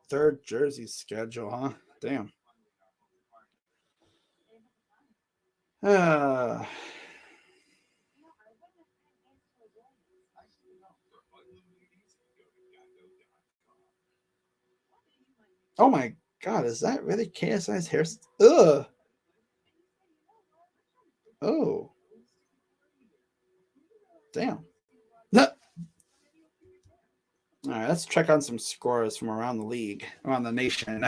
Third jersey schedule, huh? Damn. Oh my God, is that really KSI's hair? Ugh. Oh. Damn. All right, let's check on some scores from around the league, around the nation.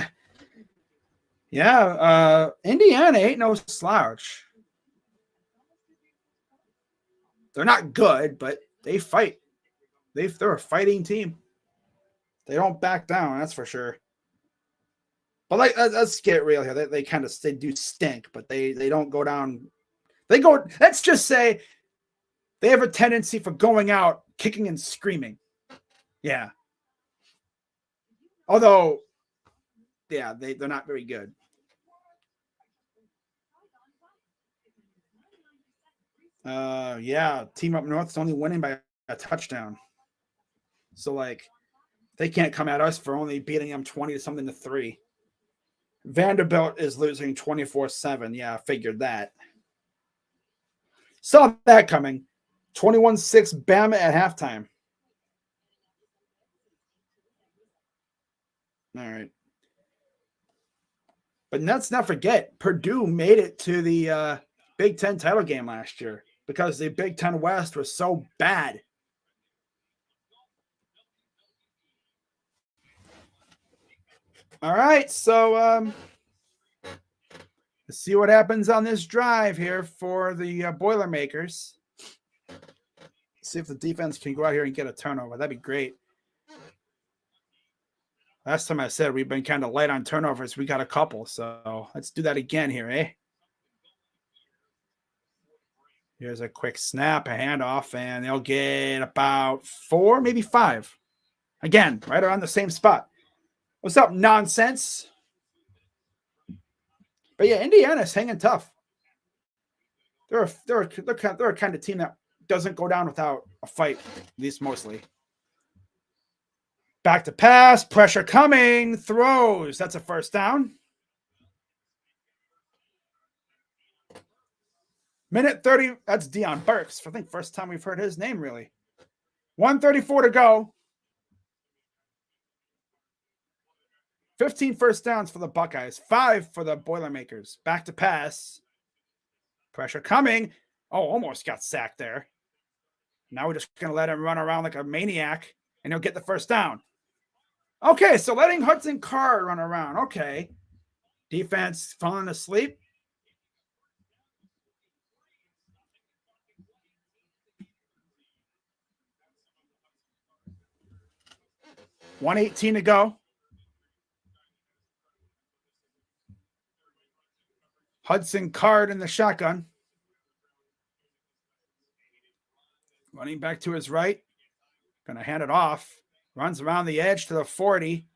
Yeah, Indiana ain't no slouch. They're not good, but they fight. They're a fighting team. They don't back down, that's for sure. But let's get real here. They kind of do stink, but they don't go down. They go. Let's just say they have a tendency for going out kicking and screaming. Yeah. Although, yeah, they're not very good. Yeah, team up north is only winning by a touchdown. So they can't come at us for only beating them 20-something to 3. Vanderbilt is losing 24-7. Yeah, I figured that. Saw that coming. 21-6 Bama at halftime. All right. But let's not forget, Purdue made it to the Big Ten title game last year because the Big Ten West was so bad. All right, so let's see what happens on this drive here for the Boilermakers. See if the defense can go out here and get a turnover. That'd be great. Last time I said we've been kind of light on turnovers. We got a couple, so let's do that again here, eh? Here's a quick snap, a handoff, and they'll get about 4, maybe 5. Again, right around the same spot. What's up, nonsense? But yeah, Indiana's hanging tough. They're a kind of team that doesn't go down without a fight, at least mostly. Back to pass, pressure coming, throws. That's a 1st down. Minute 30. That's Deion Burks. I think first time we've heard his name, really. 1:34 to go. 15 first downs for the Buckeyes. 5 for the Boilermakers. Back to pass. Pressure coming. Oh, almost got sacked there. Now we're just going to let him run around like a maniac, and he'll get the 1st down. Okay, so letting Hudson Card run around. Okay. Defense falling asleep. 1:18 to go. Hudson Card in the shotgun. Running back to his right. Going to hand it off. Runs around the edge to the 40.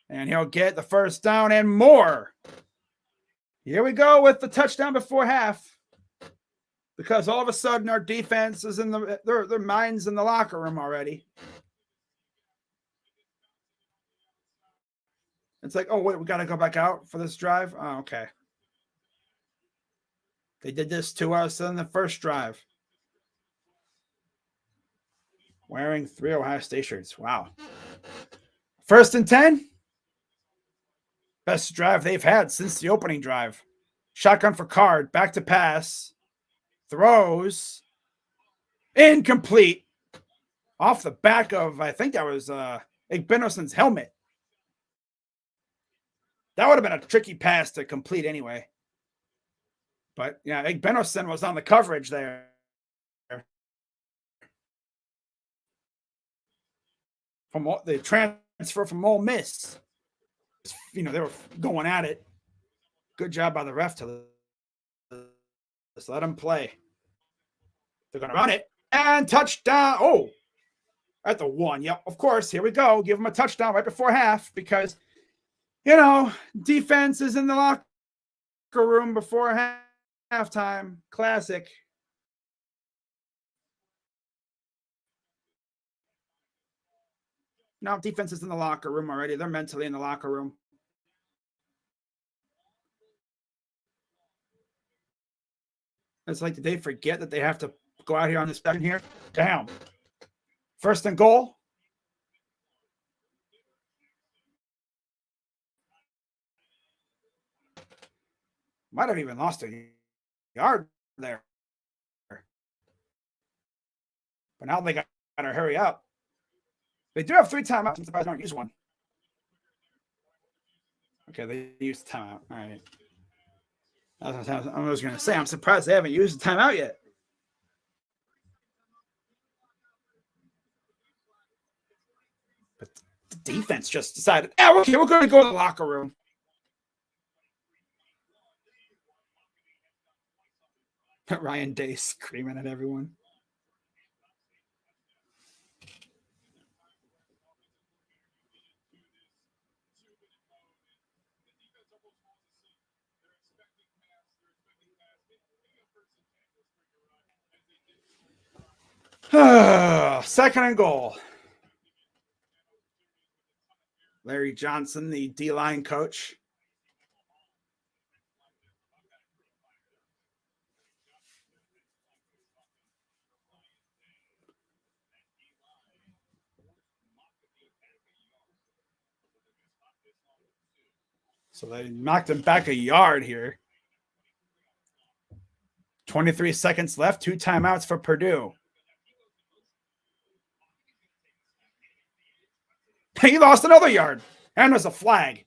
And he'll get the first down and more. Here we go with the touchdown before half. Because all of a sudden our defense is in their minds in the locker room already. It's like, oh, wait, we got to go back out for this drive? Oh, okay. They did this to us in the first drive. Wearing 3 Ohio State shirts. Wow. 1st and 10. Best drive they've had since the opening drive. Shotgun for Card. Back to pass. Throws. Incomplete. Off the back of, I think that was Igbenoson's helmet. That would have been a tricky pass to complete anyway. But, yeah, Igbenoson was on the coverage there. From the transfer from Ole Miss. You know, they were going at it. Good job by the ref to just let them play. They're going to run it. And touchdown. Oh, at the 1. Yep, of course. Here we go. Give them a touchdown right before half because, you know, defense is in the locker room before halftime. Classic. No, defense is in the locker room already. They're mentally in the locker room. It's like, did they forget that they have to go out here on this session here? Damn. 1st and goal. Might have even lost a yard there. But now they got to hurry up. They do have 3 timeouts. I'm surprised they don't use one. Okay, they used the timeout. All right. I was going to say, I'm surprised they haven't used the timeout yet. But the defense just decided, okay, we're going to go to the locker room. Ryan Day screaming at everyone. Second and goal. Larry Johnson, the D-line coach. So they knocked him back a yard here. 23 seconds left. 2 timeouts for Purdue. He lost another yard. And there's a flag.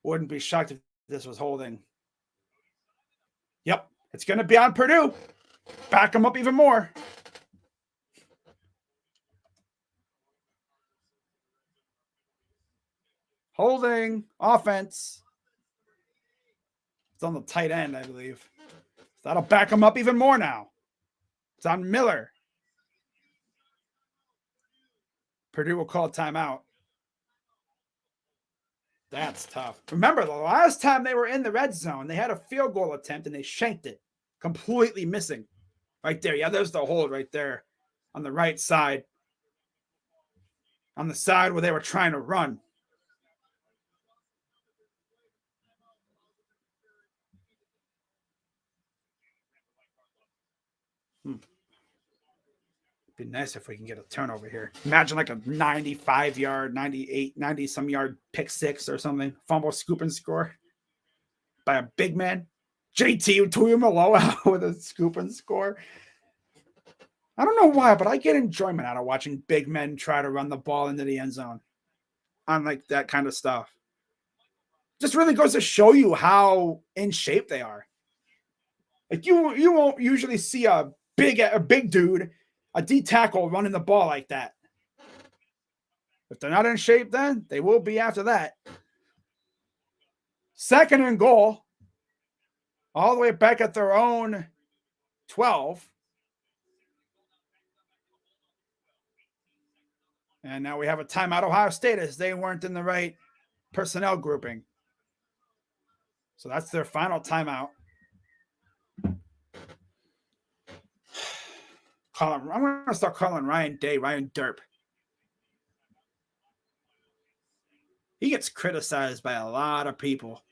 Wouldn't be shocked if this was holding. Yep. It's going to be on Purdue. Back them up even more. Holding. Offense. It's on the tight end, I believe. That'll back them up even more now. It's on Miller. Purdue will call timeout. That's tough. Remember, the last time they were in the red zone, they had a field goal attempt and they shanked it. Completely missing. Right there. Yeah, there's the hold right there on the right side. On the side where they were trying to run. Be nice if we can get a turnover here. Imagine like a 95-yard, 98, 90-some yard pick 6 or something. Fumble, scoop, and score by a big man. JT Tuimoloau with a scoop and score. I don't know why, but I get enjoyment out of watching big men try to run the ball into the end zone on like that kind of stuff. Just really goes to show you how in shape they are. Like you won't usually see a big dude, a D tackle running the ball like that. If they're not in shape then, they will be after that. 2nd and goal. All the way back at their own 12. And now we have a timeout. Ohio State, as they weren't in the right personnel grouping. So that's their final timeout. I'm going to start calling Ryan Derp. He gets criticized by a lot of people,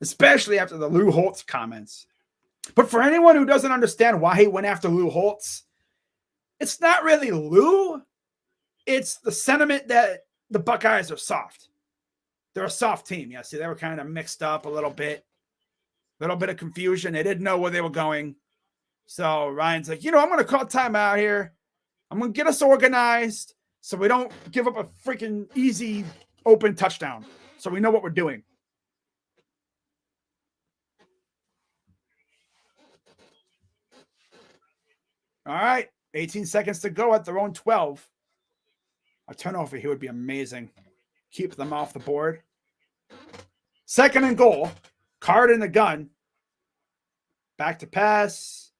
especially after the Lou Holtz comments. But for anyone who doesn't understand why he went after Lou Holtz, it's not really Lou. It's the sentiment that the Buckeyes are soft. They're a soft team. Yeah, see, they were kind of mixed up a little bit of confusion. They didn't know where they were going. So Ryan's like, I'm going to call timeout here. I'm going to get us organized so we don't give up a freaking easy open touchdown. So we know what we're doing. All right. 18 seconds to go at their own 12. A turnover here would be amazing. Keep them off the board. 2nd and goal. Card in the gun. Back to pass.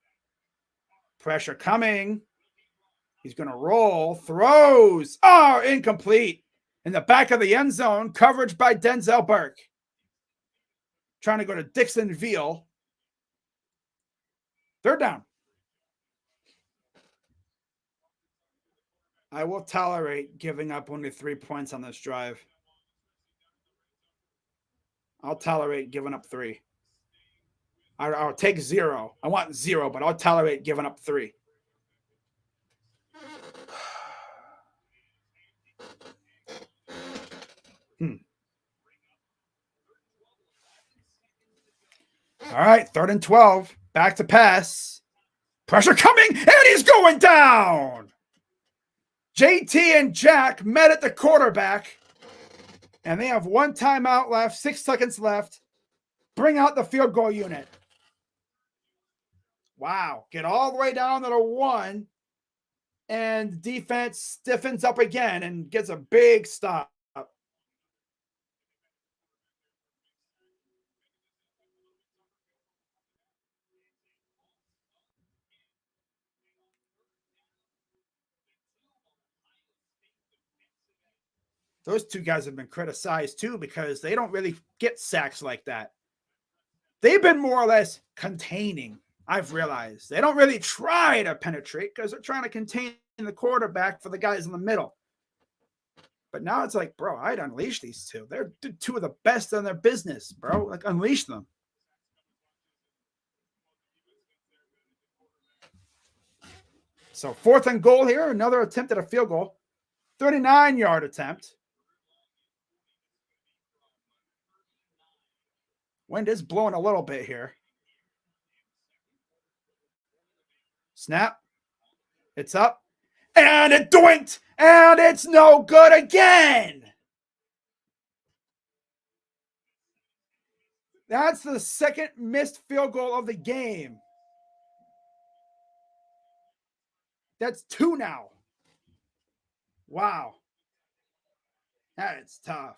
Pressure coming. He's going to roll. Throws. Oh, incomplete. In the back of the end zone. Coverage by Denzel Burke. Trying to go to Dixon Veal. 3rd down. I will tolerate giving up only 3 points on this drive. I'll tolerate giving up 3. I'll take 0. I want 0, but I'll tolerate giving up 3. All right, 3rd and 12. Back to pass. Pressure coming, and he's going down. JT and Jack met at the quarterback, and they have 1 timeout left, 6 seconds left. Bring out the field goal unit. Wow. Get all the way down to the 1, and defense stiffens up again and gets a big stop. Those 2 guys have been criticized too because they don't really get sacks like that. They've been more or less containing, I've realized. They don't really try to penetrate because they're trying to contain the quarterback for the guys in the middle. But now it's like, bro, I'd unleash these 2. They're 2 of the best in their business, bro. Like, unleash them. So 4th and goal here. Another attempt at a field goal. 39-yard attempt. Wind is blowing a little bit here. Snap. It's up. And it doinked. And it's no good again. That's the 2nd missed field goal of the game. That's 2 now. Wow. That's tough.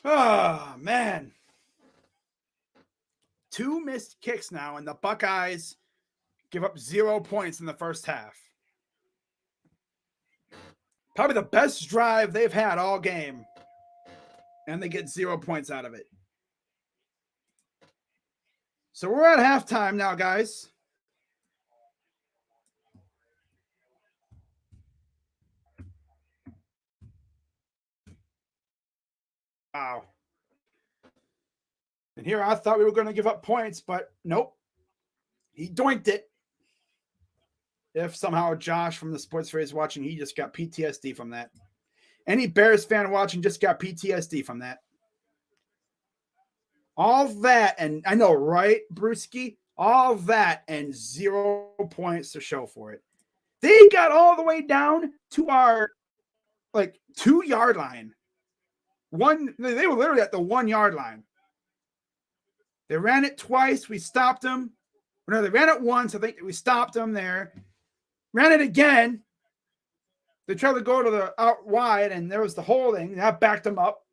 Oh, man. 2 missed kicks now, and the Buckeyes give up 0 points in the first half. Probably the best drive they've had all game, and they get 0 points out of it. So we're at halftime now, guys. Wow. And here I thought we were going to give up points, but nope. He doinked it. If somehow Josh from the Sports Fair is watching, he just got PTSD from that. Any Bears fan watching just got PTSD from that. All that, and I know, right, Brewski? All that and 0 points to show for it. They got all the way down to our 2-yard line. They were literally at the 1-yard line. They ran it twice. We stopped them. No, they ran it once. I think we stopped them there. Ran it again. They tried to go to the out wide, and there was the holding. That backed them up.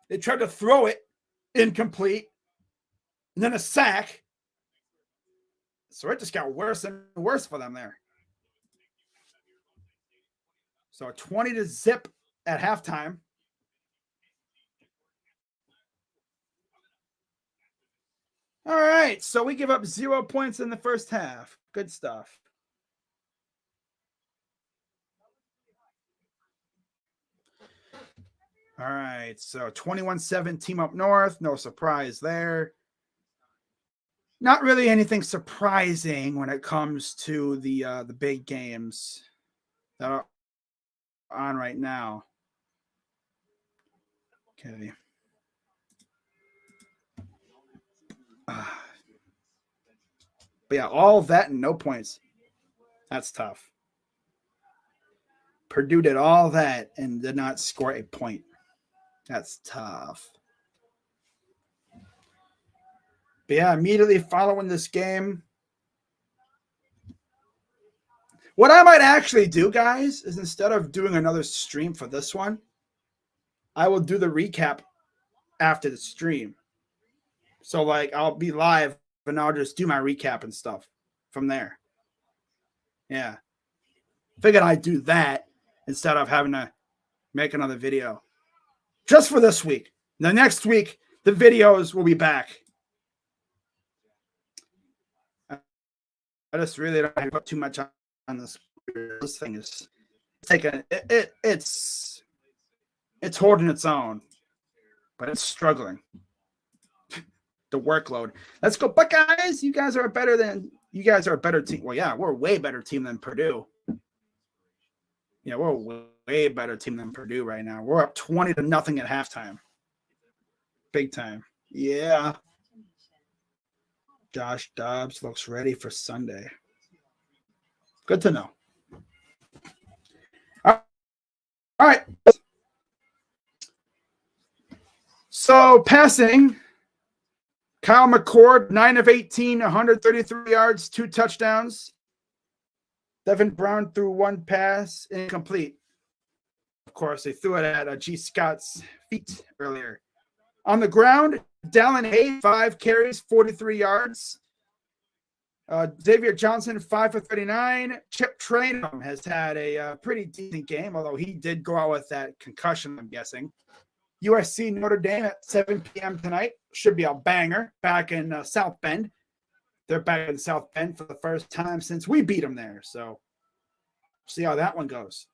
They tried to throw it, incomplete, and then a sack. So it just got worse and worse for them there. So 20-0 at halftime. All right, so we give up 0 points in the first half. Good stuff. All right, so 21-7 team up north. No surprise there. Not really anything surprising when it comes to the big games that are on right now. Okay. But yeah, all of that and no points. That's tough. Purdue did all that and did not score a point. That's tough. But yeah, immediately following this game, what I might actually do, guys, is instead of doing another stream for this one, I will do the recap after the stream. So, I'll be live, and I'll just do my recap and stuff from there. Yeah. Figured I'd do that instead of having to make another video. Just for this week. The next week, the videos will be back. I just really don't have to put too much on this. This thing is it's holding its own, but it's struggling. The workload. Let's go, Buckeyes. You guys are a better team. Well, yeah, we're a way better team than Purdue. Yeah, we're a way better team than Purdue right now. We're up 20-0 at halftime. Big time. Yeah. Josh Dobbs looks ready for Sunday. Good to know. All right. So passing, Kyle McCord, 9 of 18, 133 yards, 2 touchdowns. Devin Brown threw 1 pass, incomplete. Of course, they threw it at G. Scott's feet earlier. On the ground, Dallin Hay, 5 carries, 43 yards. Xavier Johnson, 5 for 39. Chip Traynham has had a pretty decent game, although he did go out with that concussion, I'm guessing. USC Notre Dame at 7 p.m. tonight. Should be a banger back in South Bend. They're back in South Bend for the first time since we beat them there. So see how that one goes.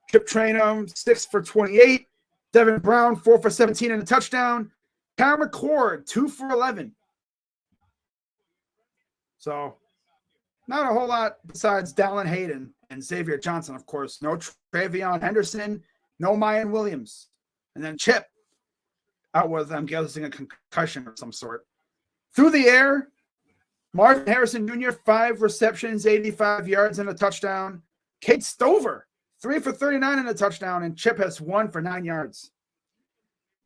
Chip Traynham, 6 for 28. Devin Brown, 4 for 17 and a touchdown. Kyle McCord, 2 for 11. So not a whole lot besides Dallin Hayden and Xavier Johnson, of course. No Travion Henderson, no Mayan Williams. And then Chip out with, I'm guessing, a concussion of some sort. Through the air, Marvin Harrison Jr., 5 receptions, 85 yards and a touchdown. Kate Stover, 3 for 39 and a touchdown. And Chip has 1 for 9 yards.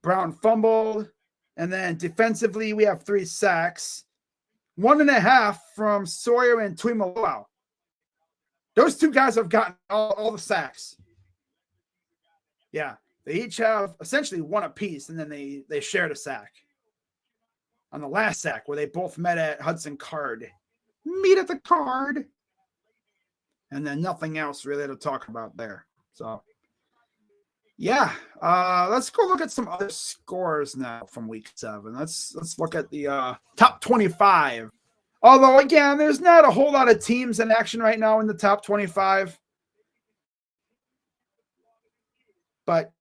Brown fumbled. And then defensively, we have 3 sacks. 1.5 from Sawyer and Tuimoloau. Those 2 guys have gotten all the sacks. Yeah, they each have essentially 1 apiece, and then they shared a sack. On the last sack, where they both met at Hudson Card. Meet at the Card. And then nothing else really to talk about there. So, yeah, let's go look at some other scores now from week 7. Let's look at the top 25. Although, again, there's not a whole lot of teams in action right now in the top 25. But,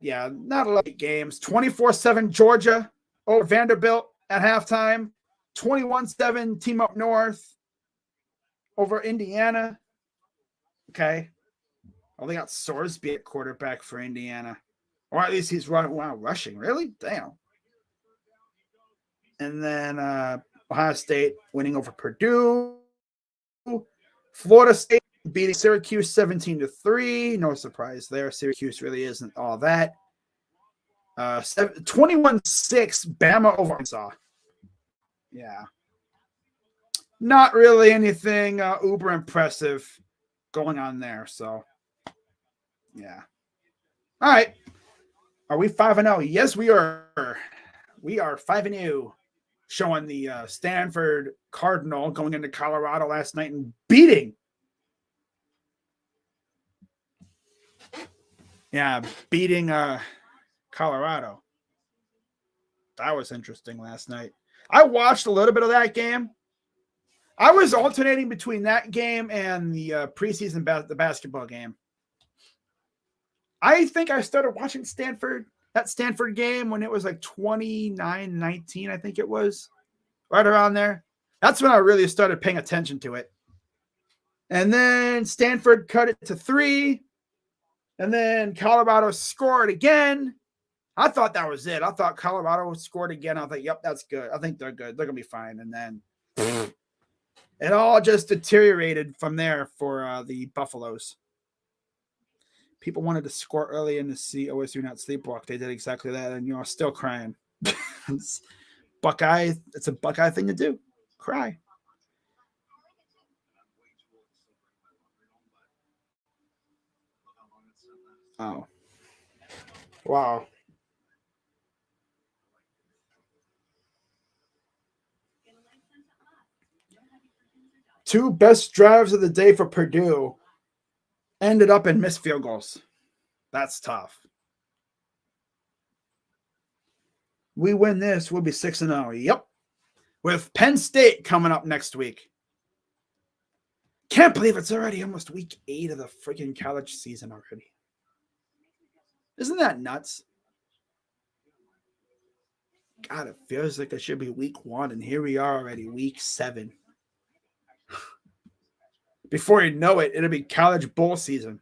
yeah, not a lot of games. 24-7 Georgia over Vanderbilt at halftime. 21-7 team up north over Indiana. Okay. Oh, they got Sorsby at quarterback for Indiana. Or at least he's rushing. Really? Damn. And then Ohio State winning over Purdue. Florida State beating Syracuse 17-3. No surprise there. Syracuse really isn't all that. 21-6 Bama over Arkansas. Yeah. Not really anything uber impressive going on there. So, yeah. All right. Are we 5-0? Yes, we are. We are 5-0. Showing the Stanford Cardinal going into Colorado last night and beating. Yeah, beating Colorado. That was interesting last night. I watched a little bit of that game. I was alternating between that game and the preseason the basketball game. I think I started watching that Stanford game when it was like 29-19, I think it was. Right around there. That's when I really started paying attention to it. And then Stanford cut it to 3. And then Colorado scored again. I thought that was it. I thought Colorado scored again. I thought, yep, that's good. I think they're good. They're going to be fine. And then it all just deteriorated from there for the Buffaloes. People wanted to score early in the OSU not sleepwalk. They did exactly that. And you're still crying. Buckeye, it's a Buckeye thing to do. Cry. Oh. Wow. Two best drives of the day for Purdue ended up in missed field goals. That's tough. We win this, we'll be 6-0. Yep. With Penn State coming up next week. Can't believe it's already almost week 8 of the freaking college season already. Isn't that nuts? God, it feels like it should be week 1, and here we are already, week 7. Before you know it, it'll be college bowl season.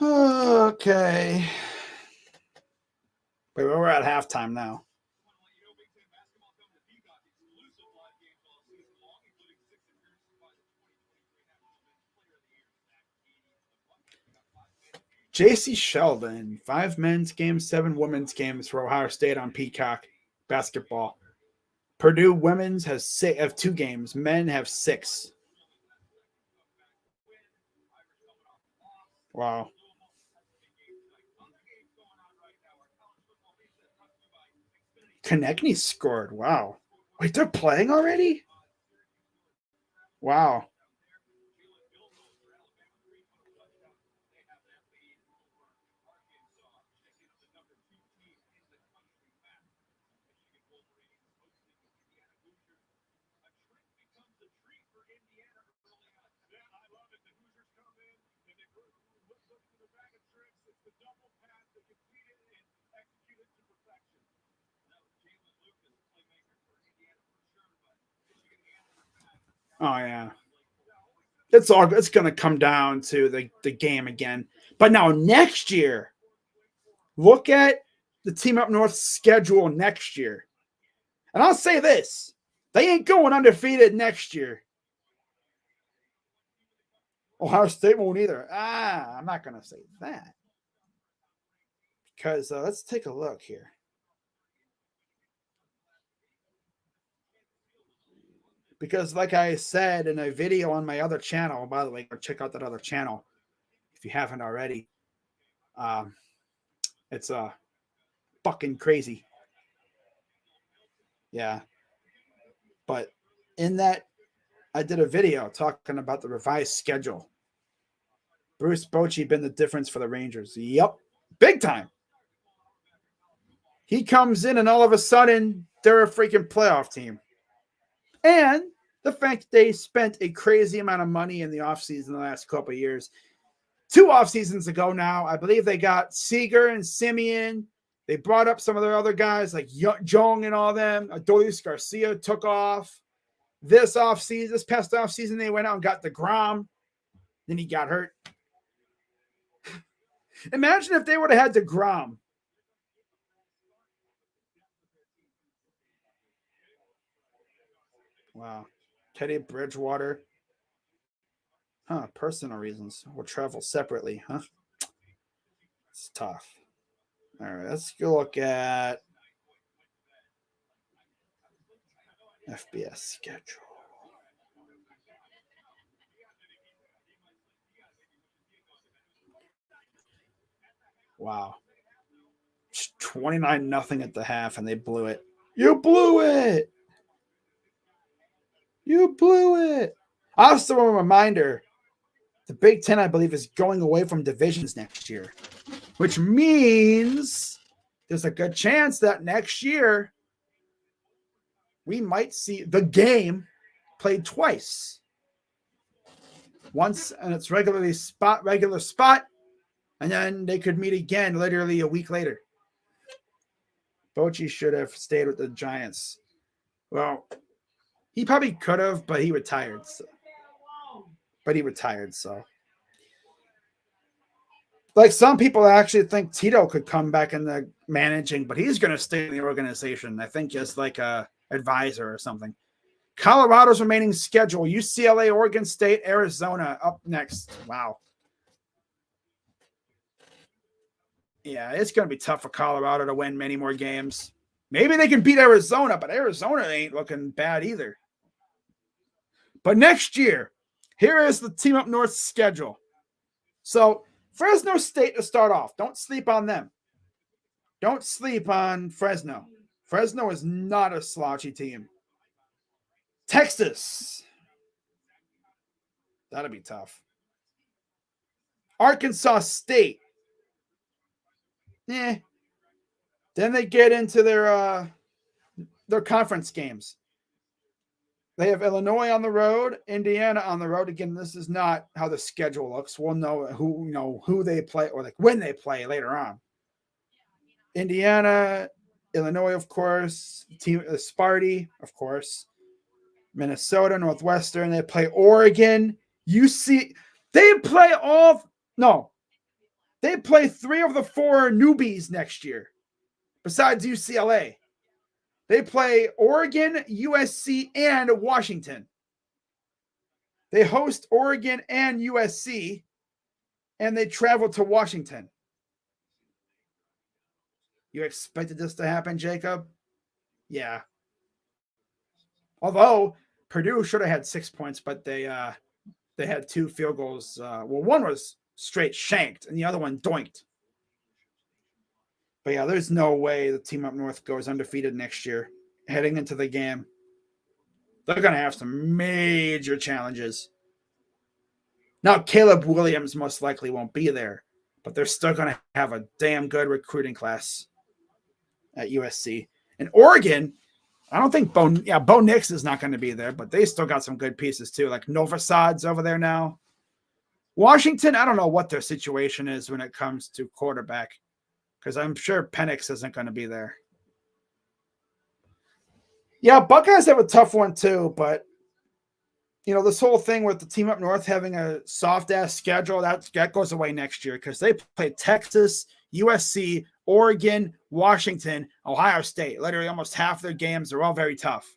Okay. Wait, we're at halftime now. J.C. Sheldon, 5 men's games, 7 women's games for Ohio State on Peacock basketball. Purdue women's have 2 games. Men have 6. Wow. Konechny scored. Wow. Wait, they're playing already? Wow. Oh, yeah. It's going to come down to the game again. But now next year, look at the team up north's schedule next year. And I'll say this. They ain't going undefeated next year. Ohio State won't either. I'm not going to say that. Because let's take a look here. Because like I said in a video on my other channel, by the way, go check out that other channel if you haven't already. It's fucking crazy. Yeah. But in that, I did a video talking about the revised schedule. Bruce Bochy been the difference for the Rangers. Yep. Big time. He comes in and all of a sudden, they're a freaking playoff team. And the fact they spent a crazy amount of money in the offseason the last couple of years. 2 off seasons ago now, I believe they got Seager and Simeon. They brought up some of their other guys like Jong and all them. Adolis Garcia took off. This past offseason, they went out and got DeGrom. Then he got hurt. Imagine if they would have had DeGrom. Wow. Teddy Bridgewater. Huh, personal reasons. We'll travel separately, huh? It's tough. All right, let's go look at FBS schedule. Wow. It's 29-0 at the half, and they blew it. You blew it. You blew it. Also, a reminder, the Big Ten, I believe, is going away from divisions next year, which means there's a good chance that next year we might see the game played twice. Once in its regular spot, and then they could meet again literally a week later. Bochy should have stayed with the Giants. Well, he probably could have, but he retired. So. Like some people actually think Tito could come back in the managing, but he's going to stay in the organization. I think just like a advisor or something. Colorado's remaining schedule: UCLA, Oregon State, Arizona up next. Wow. Yeah, it's going to be tough for Colorado to win many more games. Maybe they can beat Arizona, but Arizona ain't looking bad either. But next year, here is the Team Up North schedule. So Fresno State to start off. Don't sleep on them. Don't sleep on Fresno. Fresno is not a slouchy team. Texas. That'll be tough. Arkansas State. Then they get into their conference games. They have Illinois on the road, Indiana on the road. Again, this is not how the schedule looks. We'll know who they play or like when they play later on. Indiana, Illinois, of course. Sparty, of course. Minnesota, Northwestern. They play Oregon, UC. They play They play 3 of the 4 newbies next year, besides UCLA. They play Oregon, USC, and Washington. They host Oregon and USC, and they travel to Washington. You expected this to happen, Jacob? Yeah. Although Purdue should have had 6 points, but they had 2 field goals. One was straight shanked, and the other one doinked. But yeah, there's no way the Team Up North goes undefeated next year. Heading into the game, they're going to have some major challenges. Now, Caleb Williams most likely won't be there, but they're still going to have a damn good recruiting class at USC. And Oregon, I don't think Bo Nix is not going to be there, but they still got some good pieces too, like Novosad's over there now. Washington, I don't know what their situation is when it comes to quarterback, because I'm sure Penix isn't going to be there. Yeah, Buckeyes have a tough one too, but this whole thing with the Team Up North having a soft-ass schedule, that goes away next year because they play Texas, USC, Oregon, Washington, Ohio State. Literally almost half their games are all very tough.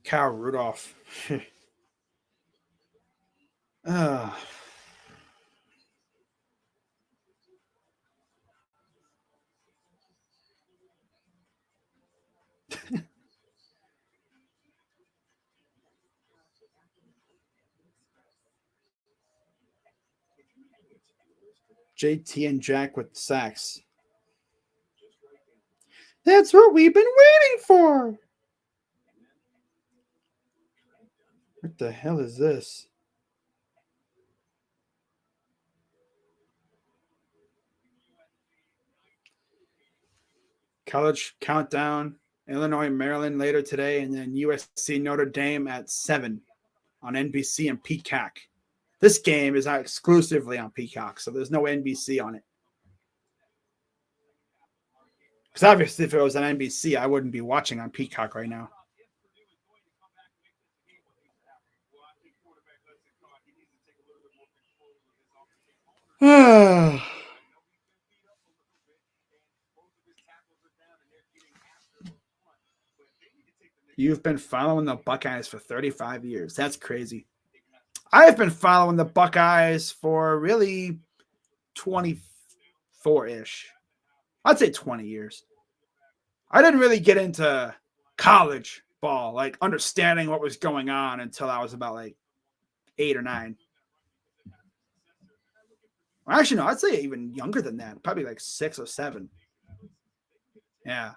Kyle Rudolph. JT and Jack with sacks. That's what we've been waiting for. What the hell is this? College countdown. Illinois, Maryland later today, and then USC Notre Dame at 7 on NBC and Peacock. This game is exclusively on Peacock, so there's no NBC on it. Because obviously, if it was on NBC, I wouldn't be watching on Peacock right now. You've been following the Buckeyes for 35 years. That's crazy. I've been following the Buckeyes for really 24-ish. I'd say 20 years. I didn't really get into college ball, like understanding what was going on until I was about like 8 or 9. Well, actually, no, I'd say even younger than that. Probably like 6 or 7. Yeah.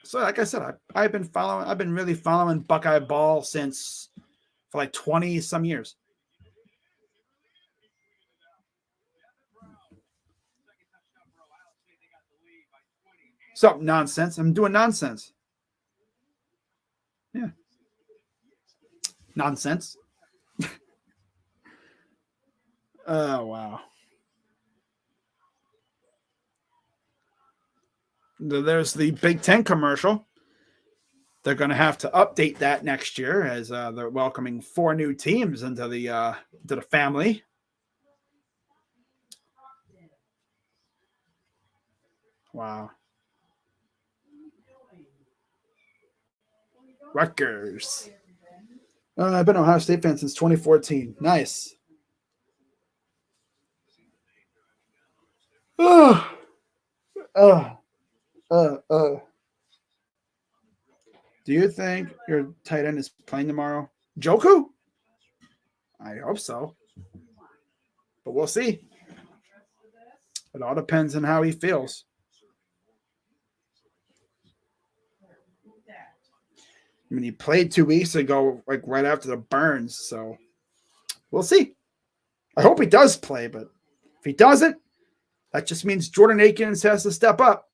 So, like I said, I've been really following Buckeye ball for like 20 some years. So nonsense. I'm doing nonsense. Yeah. Nonsense. Oh, wow. There's the Big Ten commercial. They're going to have to update that next year as they're welcoming 4 new teams into the family. Wow. Rutgers. I've been an Ohio State fan since 2014. Nice. Do you think your tight end is playing tomorrow? Joku? I hope so. But we'll see. It all depends on how he feels. I mean, he played 2 weeks ago, like right after the burns, so we'll see. I hope he does play, but if he doesn't, that just means Jordan Akins has to step up.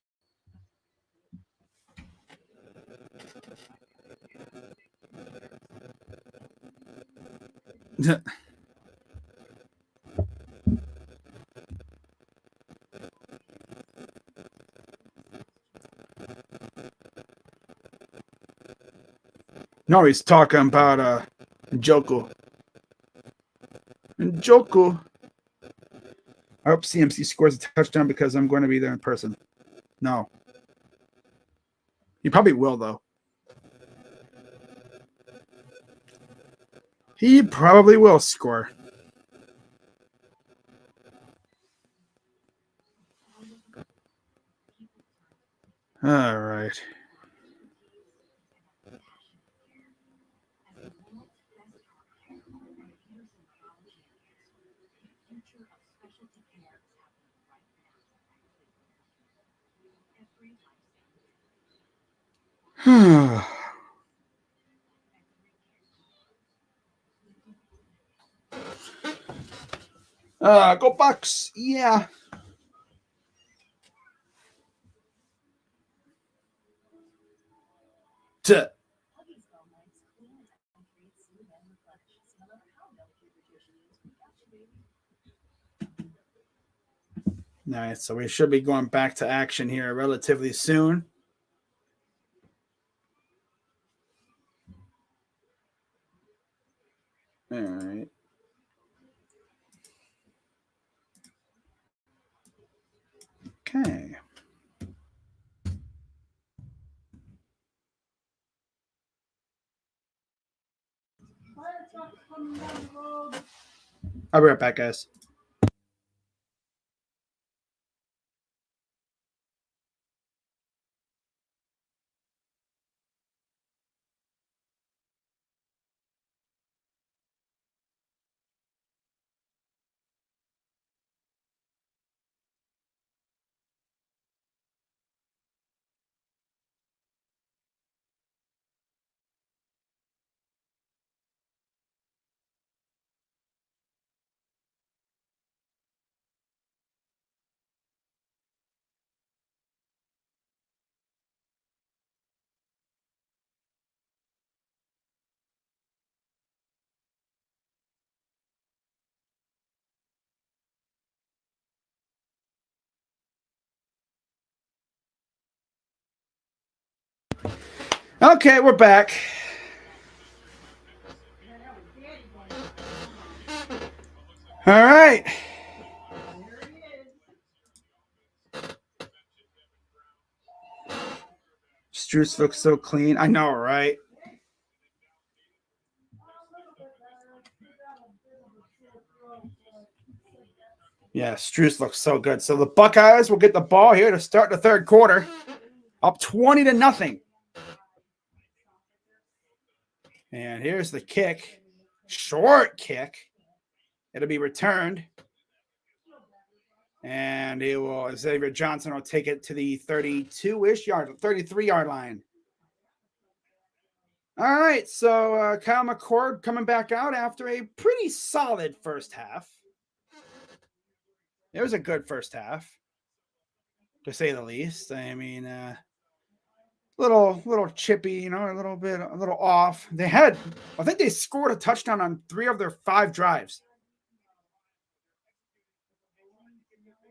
No, he's talking about Njoku. Njoku. I hope CMC scores a touchdown because I'm going to be there in person. No. He probably will, though. He probably will score. All right. Go Bucks. Yeah. Nice. So we should be going back to action here relatively soon. All right. Okay. I'll be right back, guys. Okay, we're back. All right. Struce looks so clean. I know, right? Yeah, Struce looks so good. So the Buckeyes will get the ball here to start the third quarter. Up 20-0. And here's the kick. Short kick. It'll be returned. And Xavier Johnson will take it to the 32-ish yard, 33-yard line. All right, so Kyle McCord coming back out after a pretty solid first half. It was a good first half, to say the least. I mean, little chippy, a little off. I think they scored a touchdown on 3 of their 5 drives.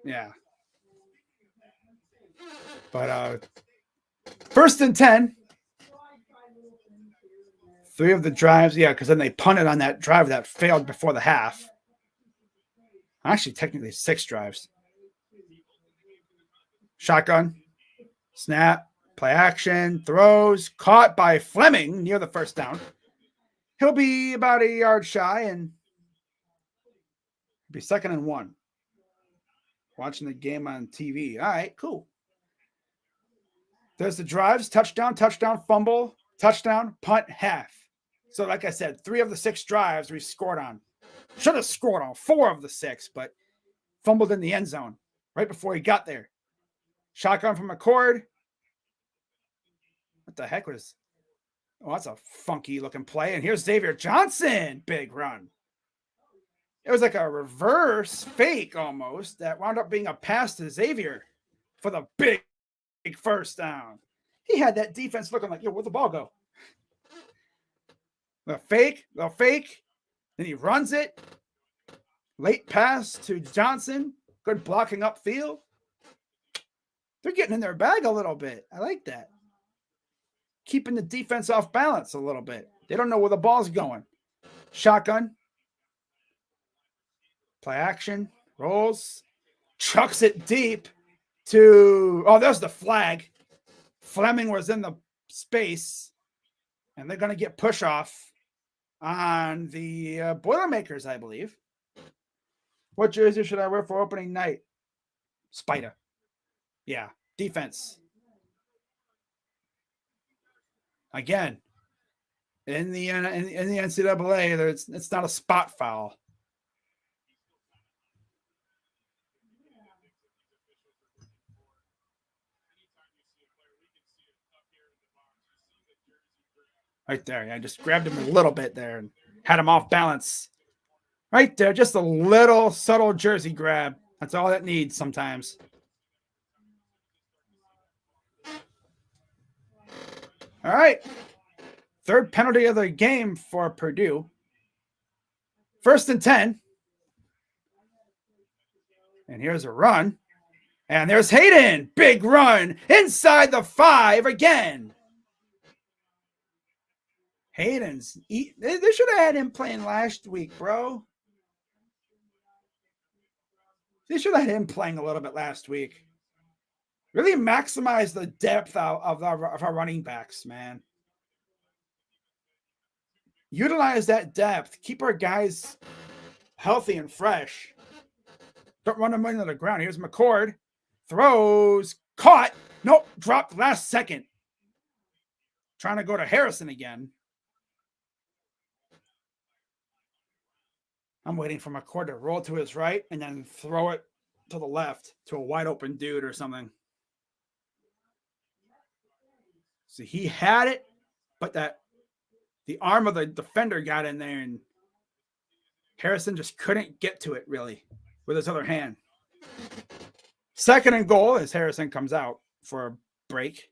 Yeah. But 1st and 10. 3 of the drives, yeah, because then they punted on that drive that failed before the half. Actually, technically 6 drives. Shotgun, snap, play action, throws, caught by Fleming near the first down. He'll be about a yard shy and be 2nd and 1. Watching the game on TV. All right, cool. There's the drives, touchdown, fumble, touchdown, punt, half. So like I said, 3 of the 6 drives we scored on. Should have scored on 4 of the 6, but fumbled in the end zone right before he got there. Shotgun from McCord. What the heck was... Oh, that's a funky looking play. And here's Xavier Johnson. Big run. It was like a reverse fake almost that wound up being a pass to Xavier for the big first down. He had that defense looking like, yo, where'd the ball go? The fake. Then he runs it. Late pass to Johnson. Good blocking upfield. They're getting in their bag a little bit. I like that. Keeping the defense off balance a little bit. They don't know where the ball's going. Shotgun. Play action. Rolls. Chucks it deep to... Oh, there's the flag. Fleming was in the space. And they're going to get push off on the Boilermakers, I believe. What jersey should I wear for opening night? Spider. Yeah, defense. Again, in the NCAA, it's not a spot foul. Right there. I just grabbed him a little bit there and had him off balance. Right there. Just a little subtle jersey grab. That's all it needs sometimes. All right. 3rd penalty of the game for Purdue. 1st and 10. And here's a run. And there's Hayden. Big run inside the 5 again. Hayden's... They should have had him playing last week, bro. They should have had him playing a little bit last week. Really maximize the depth of our running backs, man. Utilize that depth. Keep our guys healthy and fresh. Don't run them into the ground. Here's McCord. Throws. Caught. Nope. Dropped last second. Trying to go to Harrison again. I'm waiting for McCord to roll to his right and then throw it to the left to a wide open dude or something. So he had it, but the arm of the defender got in there and Harrison just couldn't get to it really with his other hand. 2nd and goal as Harrison comes out for a break.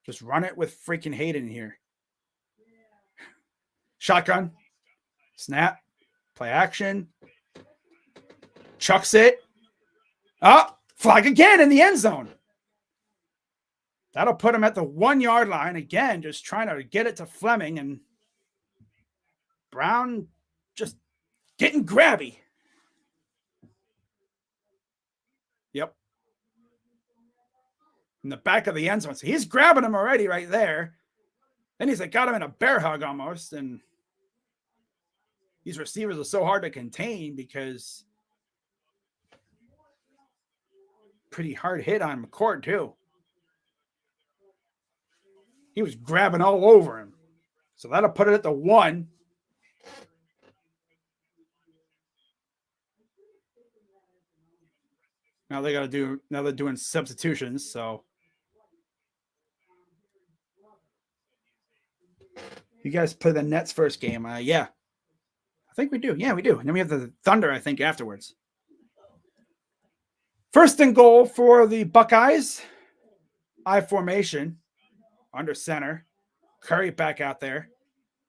Just run it with freaking Hayden here. Shotgun. Snap. Play action. Chucks it. Oh, flag again in the end zone. That'll put him at the 1 yard line again, just trying to get it to Fleming, and Brown just getting grabby. Yep. In the back of the end zone. So he's grabbing him already right there. Then he's like got him in a bear hug almost. And these receivers are so hard to contain because pretty hard hit on McCord too. He was grabbing all over him. So that'll put it at the 1. Now they're doing substitutions, so you guys play the Nets first game. Yeah. I think we do. Yeah, we do. And then we have the Thunder, I think, afterwards. First and goal for the Buckeyes. I formation under center. Curry back out there.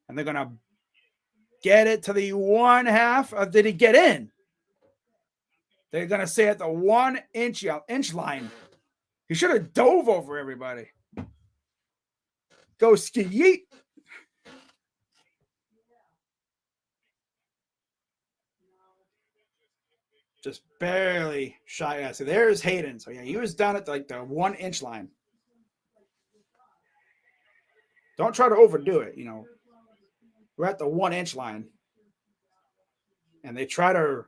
And they're going to get it to the 1/2. Did he get in? They're going to say at the 1 inch line. He should have dove over everybody. Go ski yeet. Just barely shy. Yeah, so there's Hayden. So yeah, he was down at like the 1 inch line. Don't try to overdo it. We're at the 1 inch line. And they try to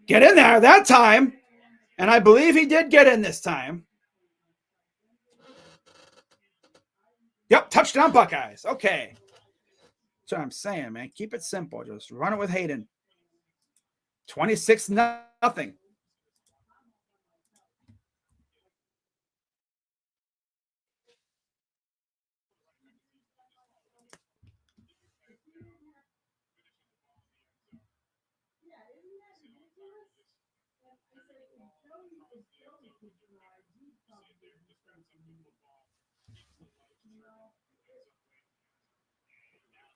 get in there that time. And I believe he did get in this time. Yep, touchdown Buckeyes. Okay. That's what I'm saying, man. Keep it simple. Just run it with Hayden. 26-0.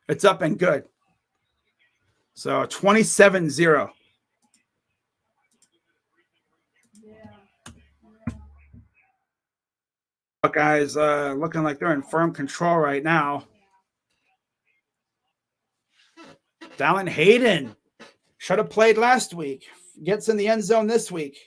It's up and good. So 27-0. Buckeyes looking like they're in firm control right now. Dallin Hayden should have played last week. Gets in the end zone this week.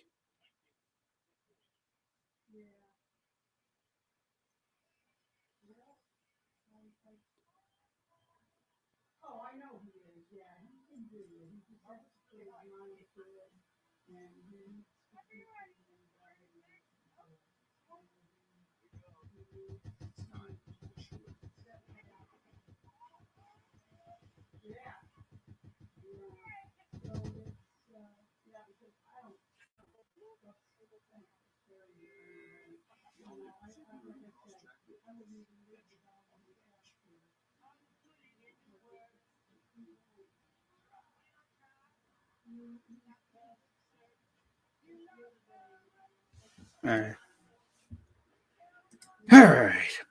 All right.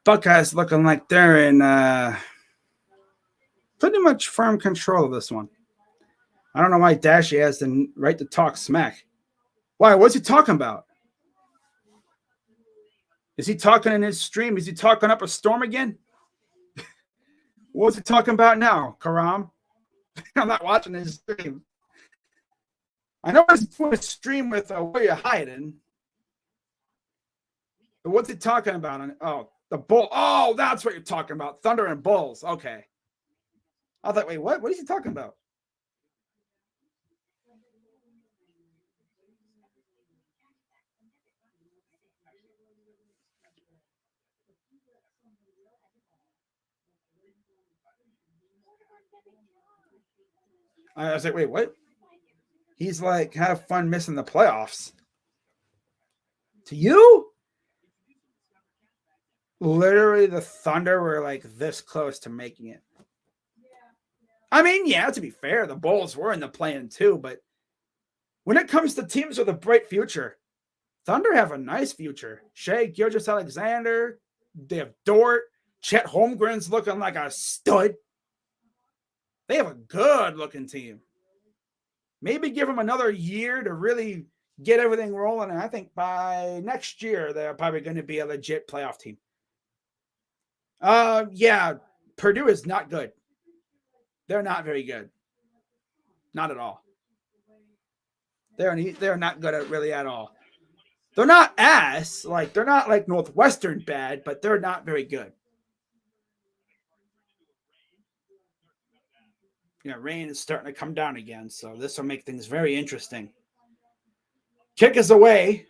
Buckeyes looking like they're in pretty much firm control of this one. I don't know why Dashy has the right to talk smack. Why? What's he talking about? Is he talking in his stream? Is he talking up a storm again? What's he talking about now, Karam? I'm not watching his stream. I know he's doing a stream with Where You Hiding. But what's he talking about? Oh, the bull. Oh, that's what you're talking about. Thunder and Bulls. Okay. I thought, wait, what? What is he talking about? I was like, wait, what? He's like, have fun missing the playoffs. To you? Literally, the Thunder were like this close to making it. I mean, yeah, to be fair, the Bulls were in the play-in too, but when it comes to teams with a bright future, Thunder have a nice future. Shea Gilgeous-Alexander, they have Dort, Chet Holmgren's looking like a stud. They have a good-looking team. Maybe give them another year to really get everything rolling. And I think by next year, they're probably going to be a legit playoff team. Yeah, Purdue is not good. They're not very good. Not at all. They're not good at really at all. They're not they're not like Northwestern bad, but they're not very good. Yeah, rain is starting to come down again, so this will make things very interesting. Kick is away,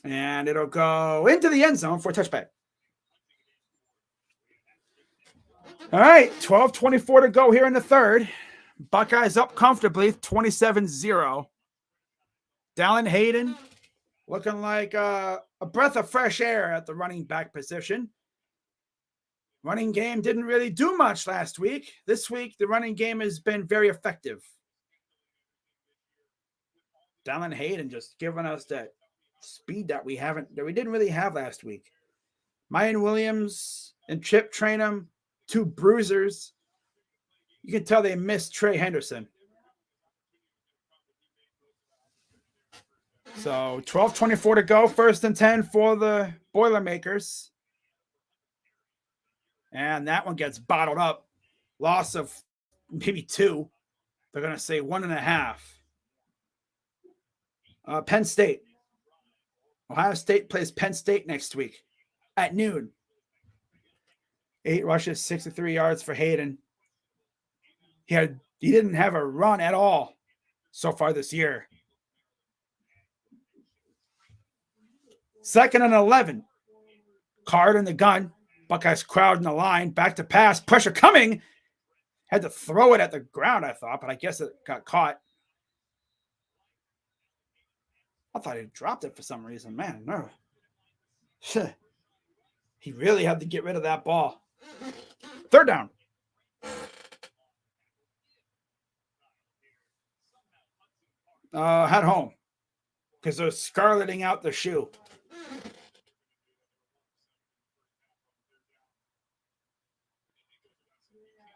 and it'll go into the end zone for a touchback. All right, 12:24 to go here in the third. Buckeyes up comfortably, 27-0. Dallin Hayden looking like a breath of fresh air at the running back position. Running game didn't really do much last week. This week, the running game has been very effective. Dallin Hayden just giving us that speed that we didn't really have last week. Mayan Williams and Chip Trainum, two bruisers. You can tell they missed Trey Henderson. So 12:24 to go, 1st and 10 for the Boilermakers. And that one gets bottled up. Loss of maybe 2. They're going to say 1.5. Penn State. Ohio State plays Penn State next week at noon. 8 rushes, 63 yards for Hayden. He didn't have a run at all so far this year. 2nd and 11. Card in the gun. Buckeyes crowd in the line. Back to pass. Pressure coming. Had to throw it at the ground, I thought, but I guess it got caught. I thought he dropped it for some reason. Man, no. He really had to get rid of that ball. 3rd down. Head home. Because they're scarleting out the shoe.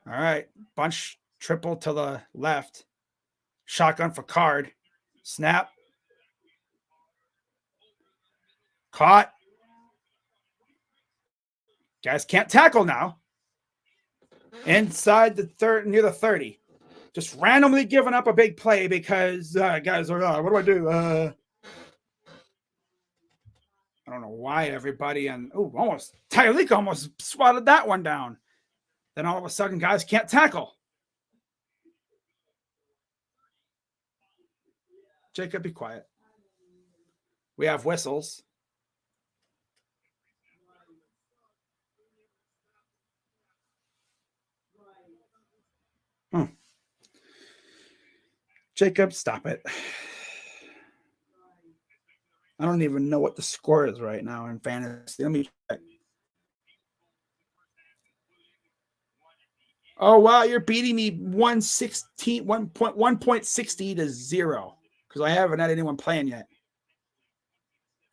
All right. Bunch triple to the left. Shotgun for Card. Snap. Caught. Guys can't tackle now. Inside the near the 30. Just randomly giving up a big play because guys are, what do I do? I don't know why everybody Tyreek almost swatted that one down. Then all of a sudden, guys can't tackle. Jacob, be quiet. We have whistles. Jacob, stop it. I don't even know what the score is right now in fantasy. Let me check. Oh, wow, you're beating me 1.60 to 0 because I haven't had anyone playing yet.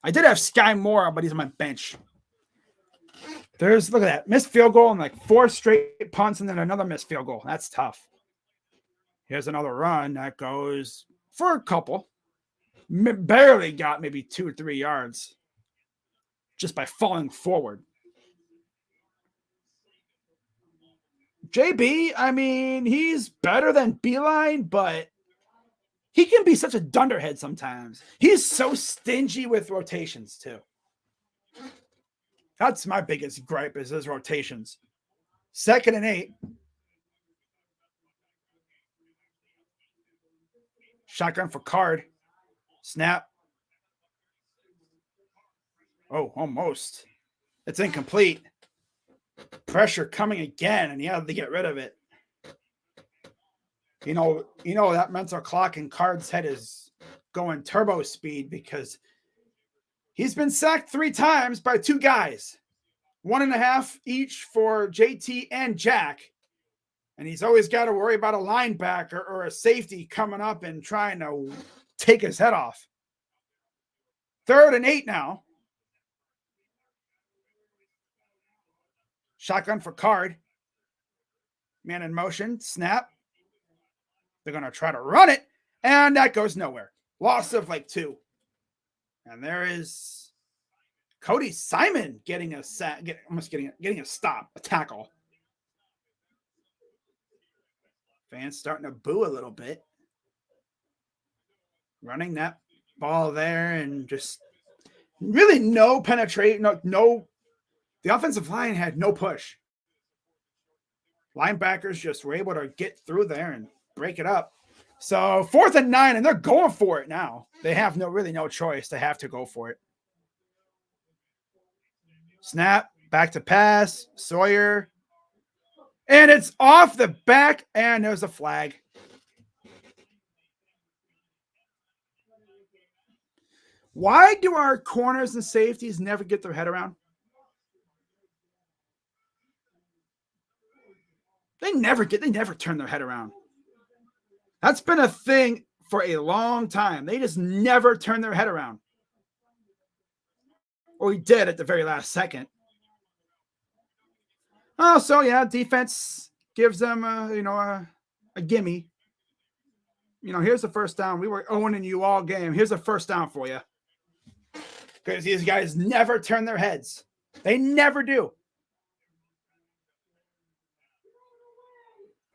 I did have Sky Moore, but he's on my bench. Look at that. Missed field goal and like 4 straight punts and then another missed field goal. That's tough. Here's another run that goes for a couple. Barely got maybe 2 or 3 yards just by falling forward. JB, I mean, he's better than Beeline, but he can be such a dunderhead sometimes. He's so stingy with rotations, too. That's my biggest gripe is his rotations. 2nd and 8. Shotgun for Card. Snap. Oh, almost. It's incomplete. Pressure coming again, and he had to get rid of it. You know that mental clock in Card's head is going turbo speed because he's been sacked 3 times by 2 guys. 1.5 each for JT and Jack. And he's always got to worry about a linebacker or a safety coming up and trying to take his head off. 3rd and 8 now. Shotgun for Card. Man in motion. Snap. They're going to try to run it. And that goes nowhere. Loss of like 2. And there is Cody Simon getting a getting a stop, a tackle. Fans starting to boo a little bit. Running that ball there and just really no penetration. No. The offensive line had no push. Linebackers just were able to get through there and break it up. So 4th and 9, and they're going for it now. They have no choice. They have to go for it. Snap, back to pass, Sawyer. And it's off the back, and there's a flag. Why do our corners and safeties never get their head around? They never turn their head around. That's been a thing for a long time. They just never turn their head around. Or he did at the very last second. Oh, so yeah, defense gives them a gimme. Here's the first down. We were owning you all game. Here's a first down for you. Because these guys never turn their heads. They never do.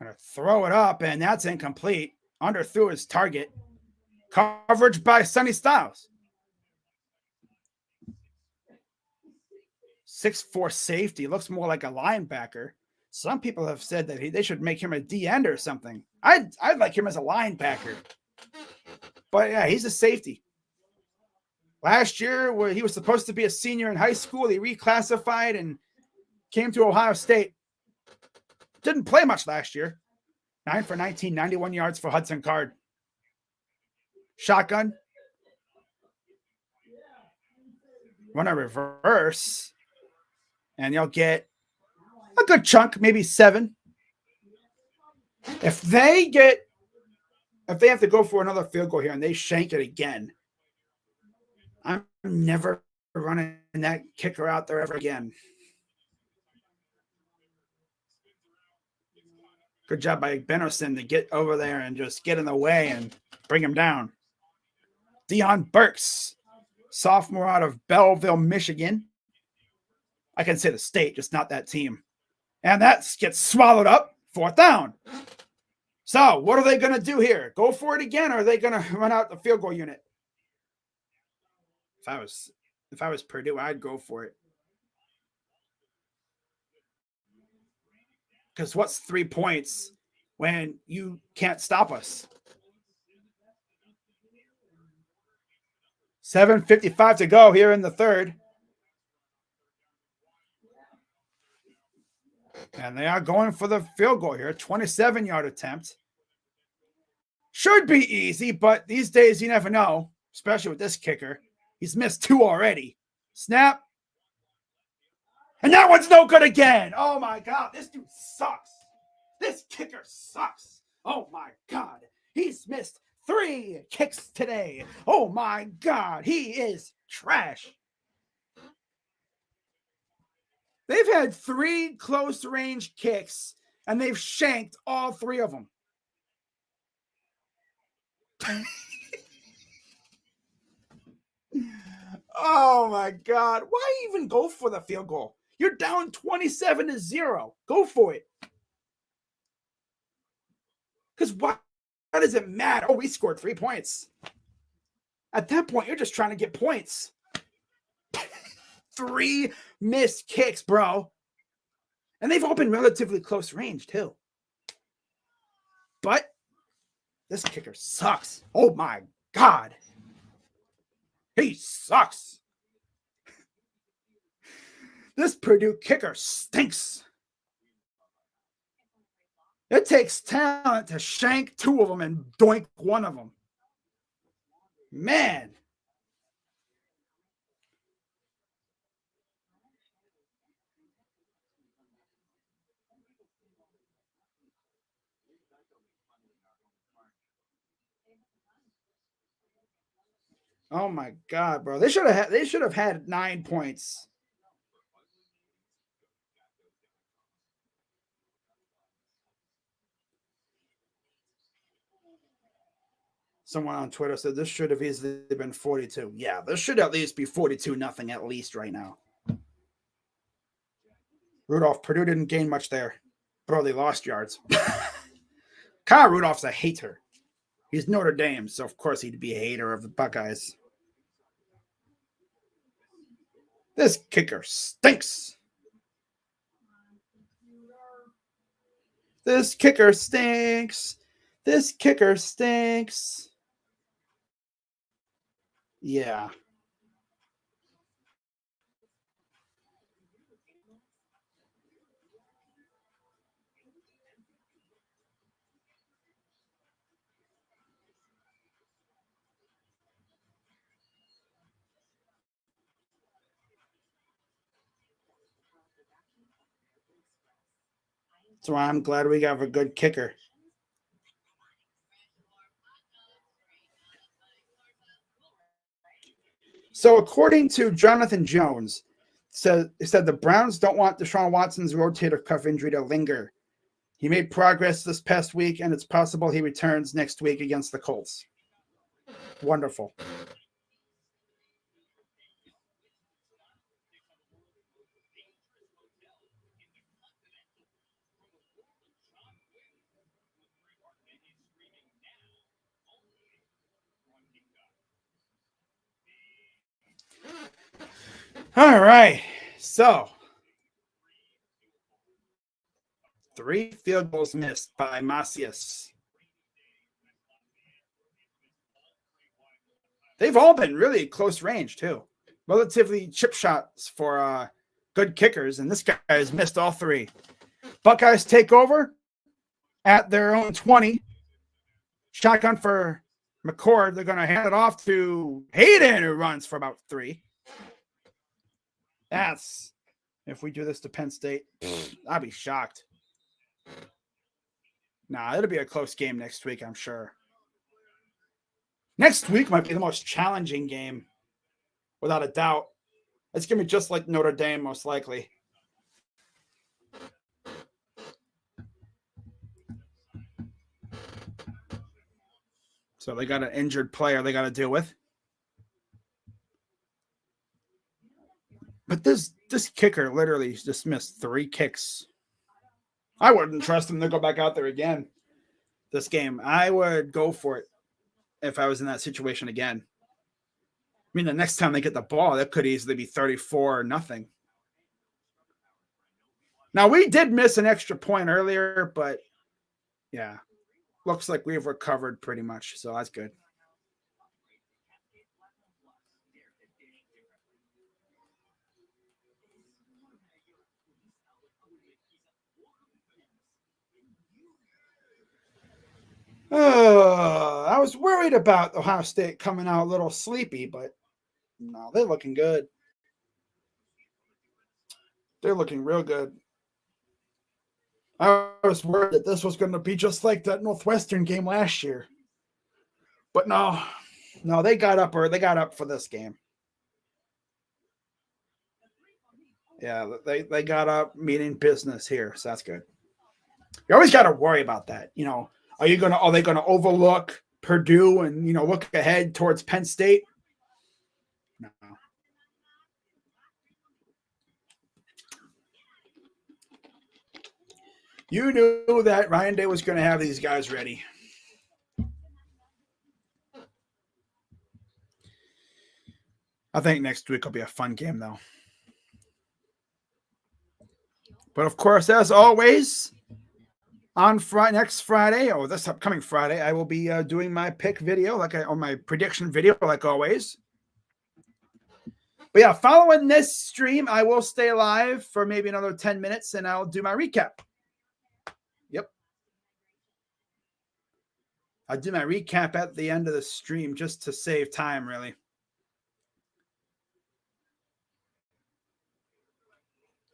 Gonna throw it up, and that's incomplete. Underthrew his target. Coverage by Sonny Styles. 6'4" safety. Looks more like a linebacker. Some people have said that they should make him a D-end or something. I'd like him as a linebacker. But yeah, he's a safety. Last year, where he was supposed to be a senior in high school, he reclassified and came to Ohio State. Didn't play much last year. 9 for 19, 91 yards for Hudson Card. Shotgun. Run a reverse. And you'll get a good chunk, maybe 7. If they have to go for another field goal here and they shank it again, I'm never running that kicker out there ever again. Good job by Bennerson to get over there and just get in the way and bring him down. Dion Burks, sophomore out of Belleville, Michigan. I can say the state, just not that team. And that gets swallowed up. 4th down. So what are they going to do here? Go for it again, or are they going to run out the field goal unit? If I was Purdue, I'd go for it. Because what's 3 points when you can't stop us? 7:55 to go here in the third. And they are going for the field goal here. 27-yard attempt. Should be easy, but these days you never know, especially with this kicker. He's missed 2 already. Snap. And that one's no good again. Oh, my God. This dude sucks. This kicker sucks. Oh, my God. He's missed 3 kicks today. Oh, my God. He is trash. They've had 3 close-range kicks, and they've shanked all 3 of them. Oh, my God. Why even go for the field goal? You're down 27-0. Go for it. Because why does it matter? Oh, we scored 3 points. At that point, you're just trying to get points. 3 missed kicks, bro. And they've all been relatively close range, too. But this kicker sucks. Oh, my God. He sucks. This Purdue kicker stinks. It takes talent to shank 2 of them and doink 1 of them. Man. Oh my God, bro. They should have had 9 points. Someone on Twitter said this should have easily been 42. Yeah, this should at least be 42-0 at least right now. Rudolph, Purdue didn't gain much there. Bro, they lost yards. Kyle Rudolph's a hater. He's Notre Dame, so of course he'd be a hater of the Buckeyes. This kicker stinks. This kicker stinks. This kicker stinks. Yeah. So I'm glad we have a good kicker. So according to Jonathan Jones, said the Browns don't want Deshaun Watson's rotator cuff injury to linger. He made progress this past week, and it's possible he returns next week against the Colts. Wonderful. All right. So 3 field goals missed by Macias. They've all been really close range, too. Relatively chip shots for good kickers, and this guy has missed all 3. Buckeyes take over at their own 20. Shotgun for McCord. They're going to hand it off to Hayden, who runs for about 3. That's, if we do this to Penn State, I'd be shocked. Nah, it'll be a close game next week, I'm sure. Next week might be the most challenging game, without a doubt. It's going to be just like Notre Dame, most likely. So they got an injured player they got to deal with. But this kicker literally just missed 3 kicks. I wouldn't trust him to go back out there again this game. I would go for it if I was in that situation again. I mean, the next time they get the ball, that could easily be 34-0. Now, we did miss an extra point earlier, but yeah, looks like we've recovered pretty much, so that's good. I was worried about Ohio State coming out a little sleepy, but no, they're looking good. They're looking real good. I was worried that this was going to be just like that Northwestern game last year. But no, they got up for this game. Yeah, they got up meeting business here, so that's good. You always got to worry about that. You know, are they going to overlook Purdue and, look ahead towards Penn State? No. You knew that Ryan Day was going to have these guys ready. I think next week will be a fun game, though. But, of course, as always, on next Friday, or this upcoming Friday, I will be doing my pick video, or my prediction video, like always. But, yeah, following this stream, I will stay live for maybe another 10 minutes, and I'll do my recap. Yep. I'll do my recap at the end of the stream just to save time, really.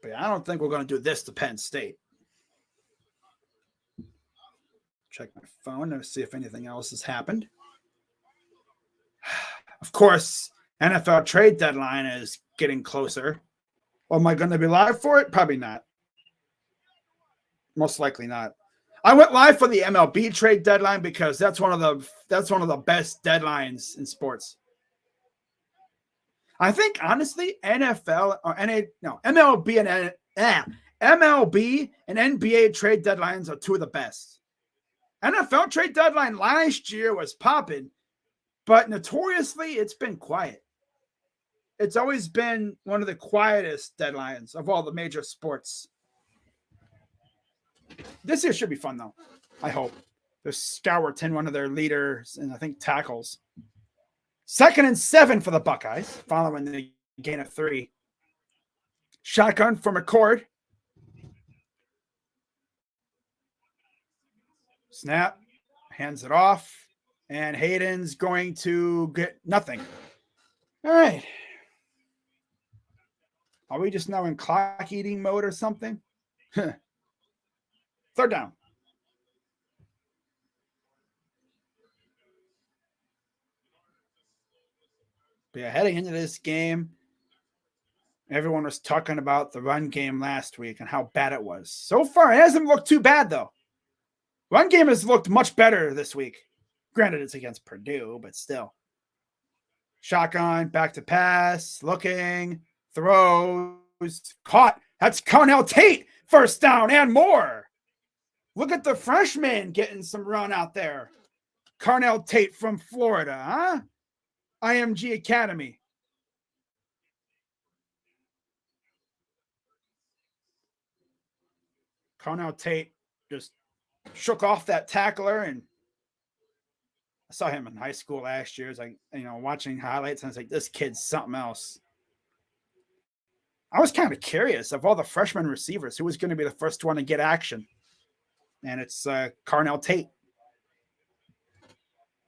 But yeah, I don't think we're going to do this to Penn State. Check my phone to see if anything else has happened. Of course, NFL trade deadline is getting closer. Well, am I going to be live for it? Probably not. Most likely not. I went live for the MLB trade deadline because that's one of the best deadlines in sports. I think honestly, NFL or MLB and NBA trade deadlines are two of the best. NFL trade deadline last year was popping, but notoriously it's been quiet. It's always been one of the quietest deadlines of all the major sports. This year should be fun though. I hope. There's Scourton, one of their leaders, and I think tackles. 2nd and 7 for the Buckeyes, following the gain of 3. Shotgun from McCord. Snap. Hands it off. And Hayden's going to get nothing. All right. Are we just now in clock eating mode or something? 3rd down. But yeah, heading into this game, everyone was talking about the run game last week and how bad it was. So far, it hasn't looked too bad, though. Run game has looked much better this week. Granted, it's against Purdue, but still. Shotgun, back to pass, looking, throws, caught. That's Carnell Tate, 1st down and more. Look at the freshman getting some run out there. Carnell Tate from Florida, huh? IMG Academy. Carnell Tate just shook off that tackler, and I saw him in high school last year. It's like, watching highlights, and it's like, this kid's something else. I was kind of curious of all the freshman receivers, who was going to be the first one to get action. And it's Carnell Tate.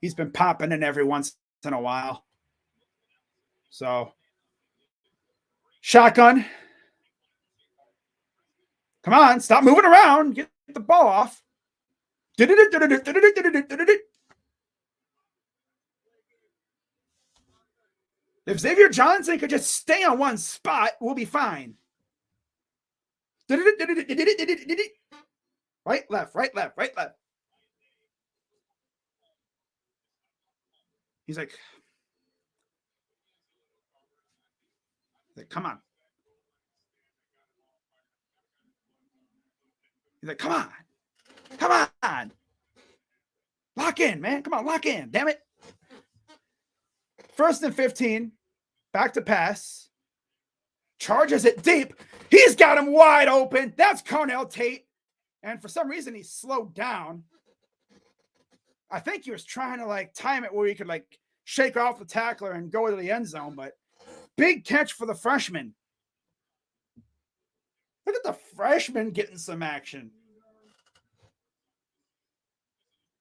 He's been popping in every once in a while. So, shotgun. Come on, stop moving around. Get the ball off. If Xavier Johnson could just stay on one spot, we'll be fine. Right, left, right, left, right, left. He's like, come on. He's like, come on. Come on. Lock in, man. Come on, lock in. Damn it. 1st and 15. Back to pass. Charges it deep. He's got him wide open. That's Carnell Tate. And for some reason, he slowed down. I think he was trying to time it where he could shake off the tackler and go to the end zone. But big catch for the freshman. Look at the freshman getting some action.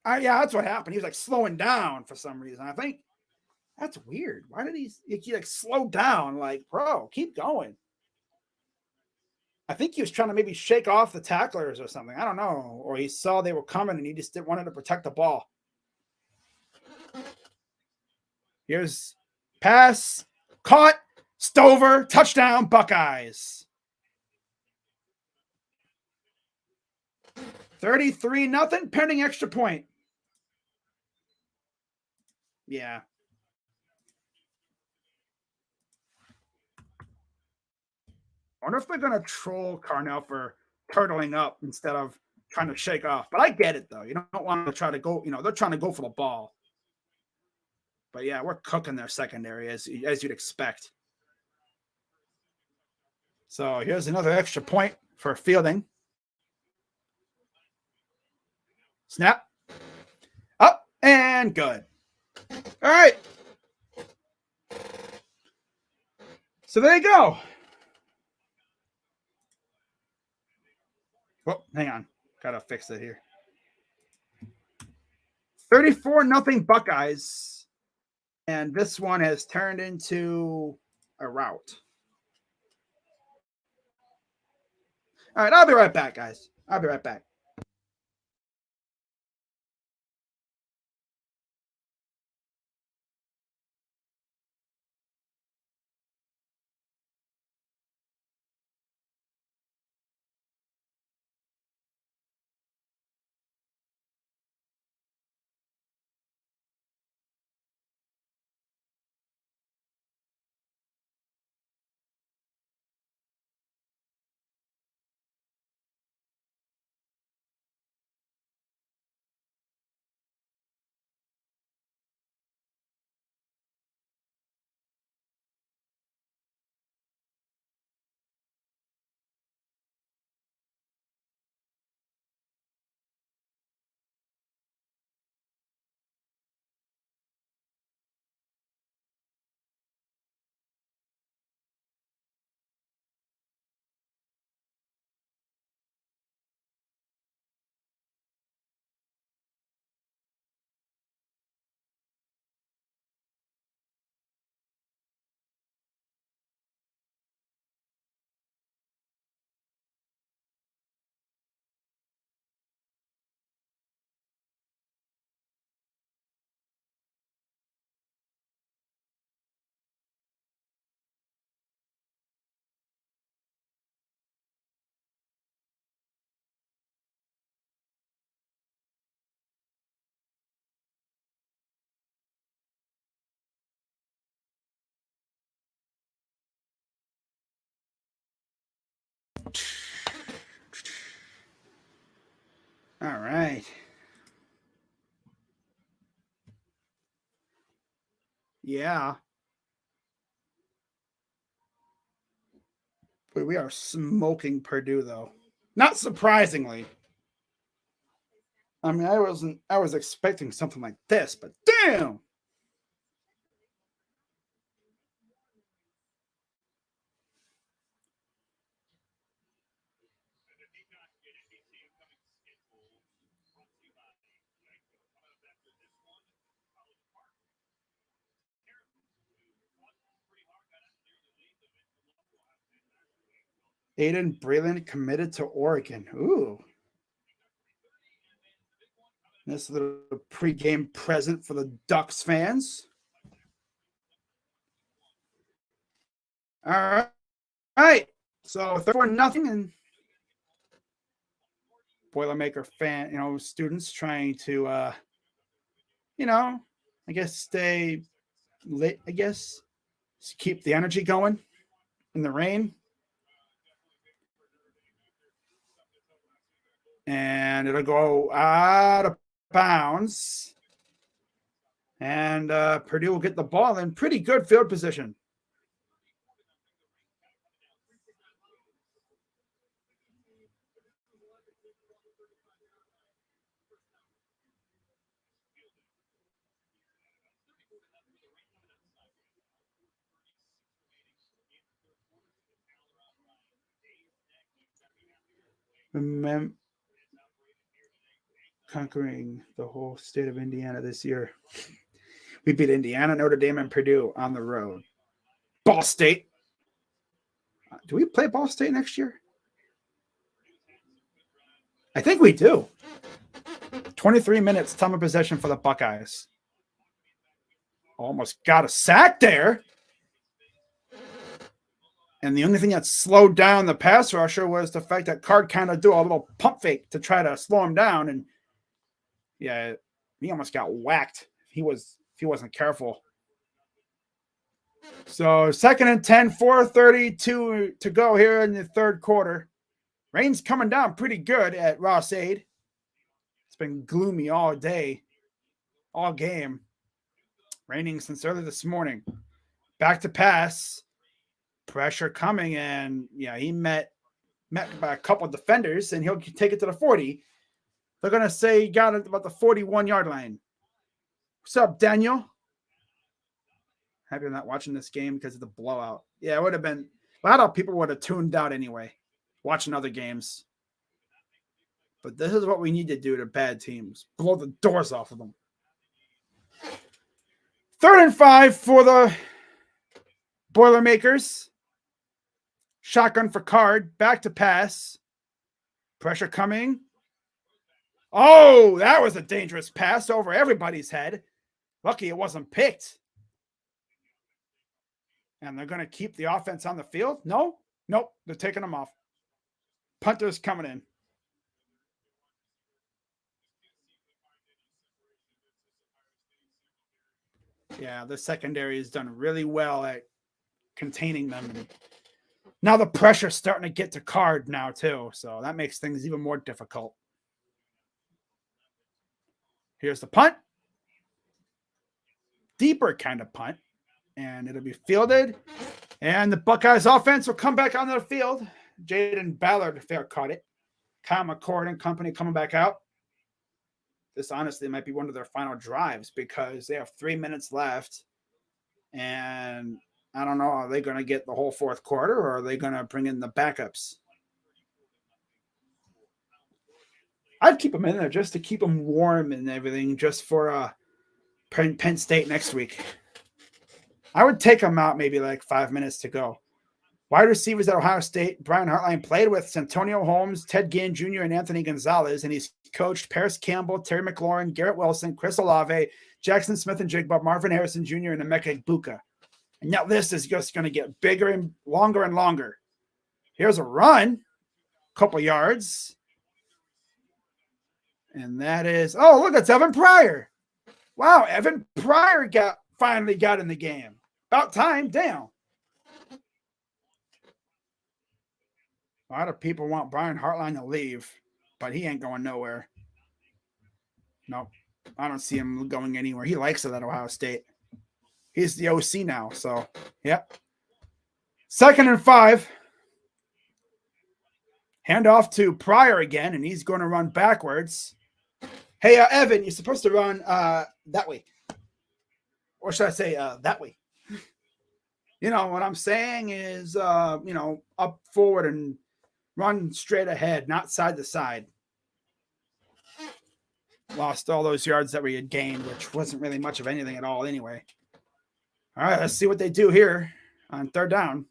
Yeah, that's what happened. He was slowing down for some reason. I think that's weird. Why did he slow down? Bro, keep going. I think he was trying to maybe shake off the tacklers or something. I don't know. Or he saw they were coming and he just didn't want to protect the ball. Here's pass, caught, Stover, touchdown, Buckeyes. 33-0, pending extra point. Yeah. I wonder if they're going to troll Carnell for turtling up instead of trying to shake off. But I get it, though. You don't want to try to go, they're trying to go for the ball. But, yeah, we're cooking their secondary as you'd expect. So here's another extra point for fielding. Snap. Up and good. All right. So there you go. Oh, hang on. Gotta fix it here. 34-0 Buckeyes. And this one has turned into a rout. All right, I'll be right back, guys. I'll be right back. All right. Yeah. But we are smoking Purdue, though. Not surprisingly. I mean, I was expecting something like this, but damn. Aiden Breland committed to Oregon. Ooh. This little pregame present for the Ducks fans. All right. So 34-0, and Boilermaker fan, students trying to, I guess stay lit. I guess just keep the energy going in the rain. And it'll go out of bounds. And Purdue will get the ball in pretty good field position. Conquering the whole state of Indiana this year. We beat Indiana, Notre Dame, and Purdue on the road. Ball State. Do we play Ball State next year? I think we do. 23 minutes time of possession for the Buckeyes. Almost got a sack there. And the only thing that slowed down the pass rusher was the fact that Card kind of do a little pump fake to try to slow him down. And yeah, he almost got whacked. If he wasn't careful. So 2nd and 10, 4:32 to go here in the third quarter. Rain's coming down pretty good at Ross-Ade. It's been gloomy all day, all game. Raining since early this morning. Back to pass. Pressure coming, and yeah, he met by a couple of defenders, and he'll take it to the 40. They're going to say he got it about the 41-yard line. What's up, Daniel? Happy I'm not watching this game because of the blowout. Yeah, it would have been – a lot of people would have tuned out anyway, watching other games. But this is what we need to do to bad teams. Blow the doors off of them. 3rd and 5 for the Boilermakers. Shotgun for Card. Back to pass. Pressure coming. Oh, that was a dangerous pass over everybody's head. Lucky it wasn't picked. And they're going to keep the offense on the field? No? Nope. They're taking them off. Punter's coming in. Yeah, the secondary has done really well at containing them. Now the pressure's starting to get to Card now, too. So that makes things even more difficult. Here's the punt. Deeper kind of punt. And it'll be fielded. And the Buckeyes offense will come back onto the field. Jaden Ballard fair caught it. Kyle McCord and company coming back out. This honestly might be one of their final drives because they have 3 minutes left. And I don't know, are they going to get the whole fourth quarter or are they going to bring in the backups? I'd keep them in there just to keep them warm and everything, just for Penn State next week. I would take them out maybe like 5 minutes to go. Wide receivers at Ohio State, Brian Hartline played with Santonio Holmes, Ted Ginn Jr., and Anthony Gonzalez, and he's coached Paris Campbell, Terry McLaurin, Garrett Wilson, Chris Olave, Jackson Smith and Jigba, Marvin Harrison Jr., and Emeka Egbuka. And now this is just going to get bigger and longer. Here's a run, couple yards. And that is, oh, look, it's Evan Pryor. Wow, Evan Pryor finally got in the game. About time, damn. A lot of people want Brian Hartline to leave, but he ain't going nowhere. Nope. I don't see him going anywhere. He likes it at Ohio State. He's the OC now. So, yep. 2nd and 5. Hand off to Pryor again, and he's going to run backwards. Hey, Evan, you're supposed to run that way. Or should I say that way? You know, what I'm saying is, up forward and run straight ahead, not side to side. Lost all those yards that we had gained, which wasn't really much of anything at all anyway. All right, let's see what they do here on 3rd down.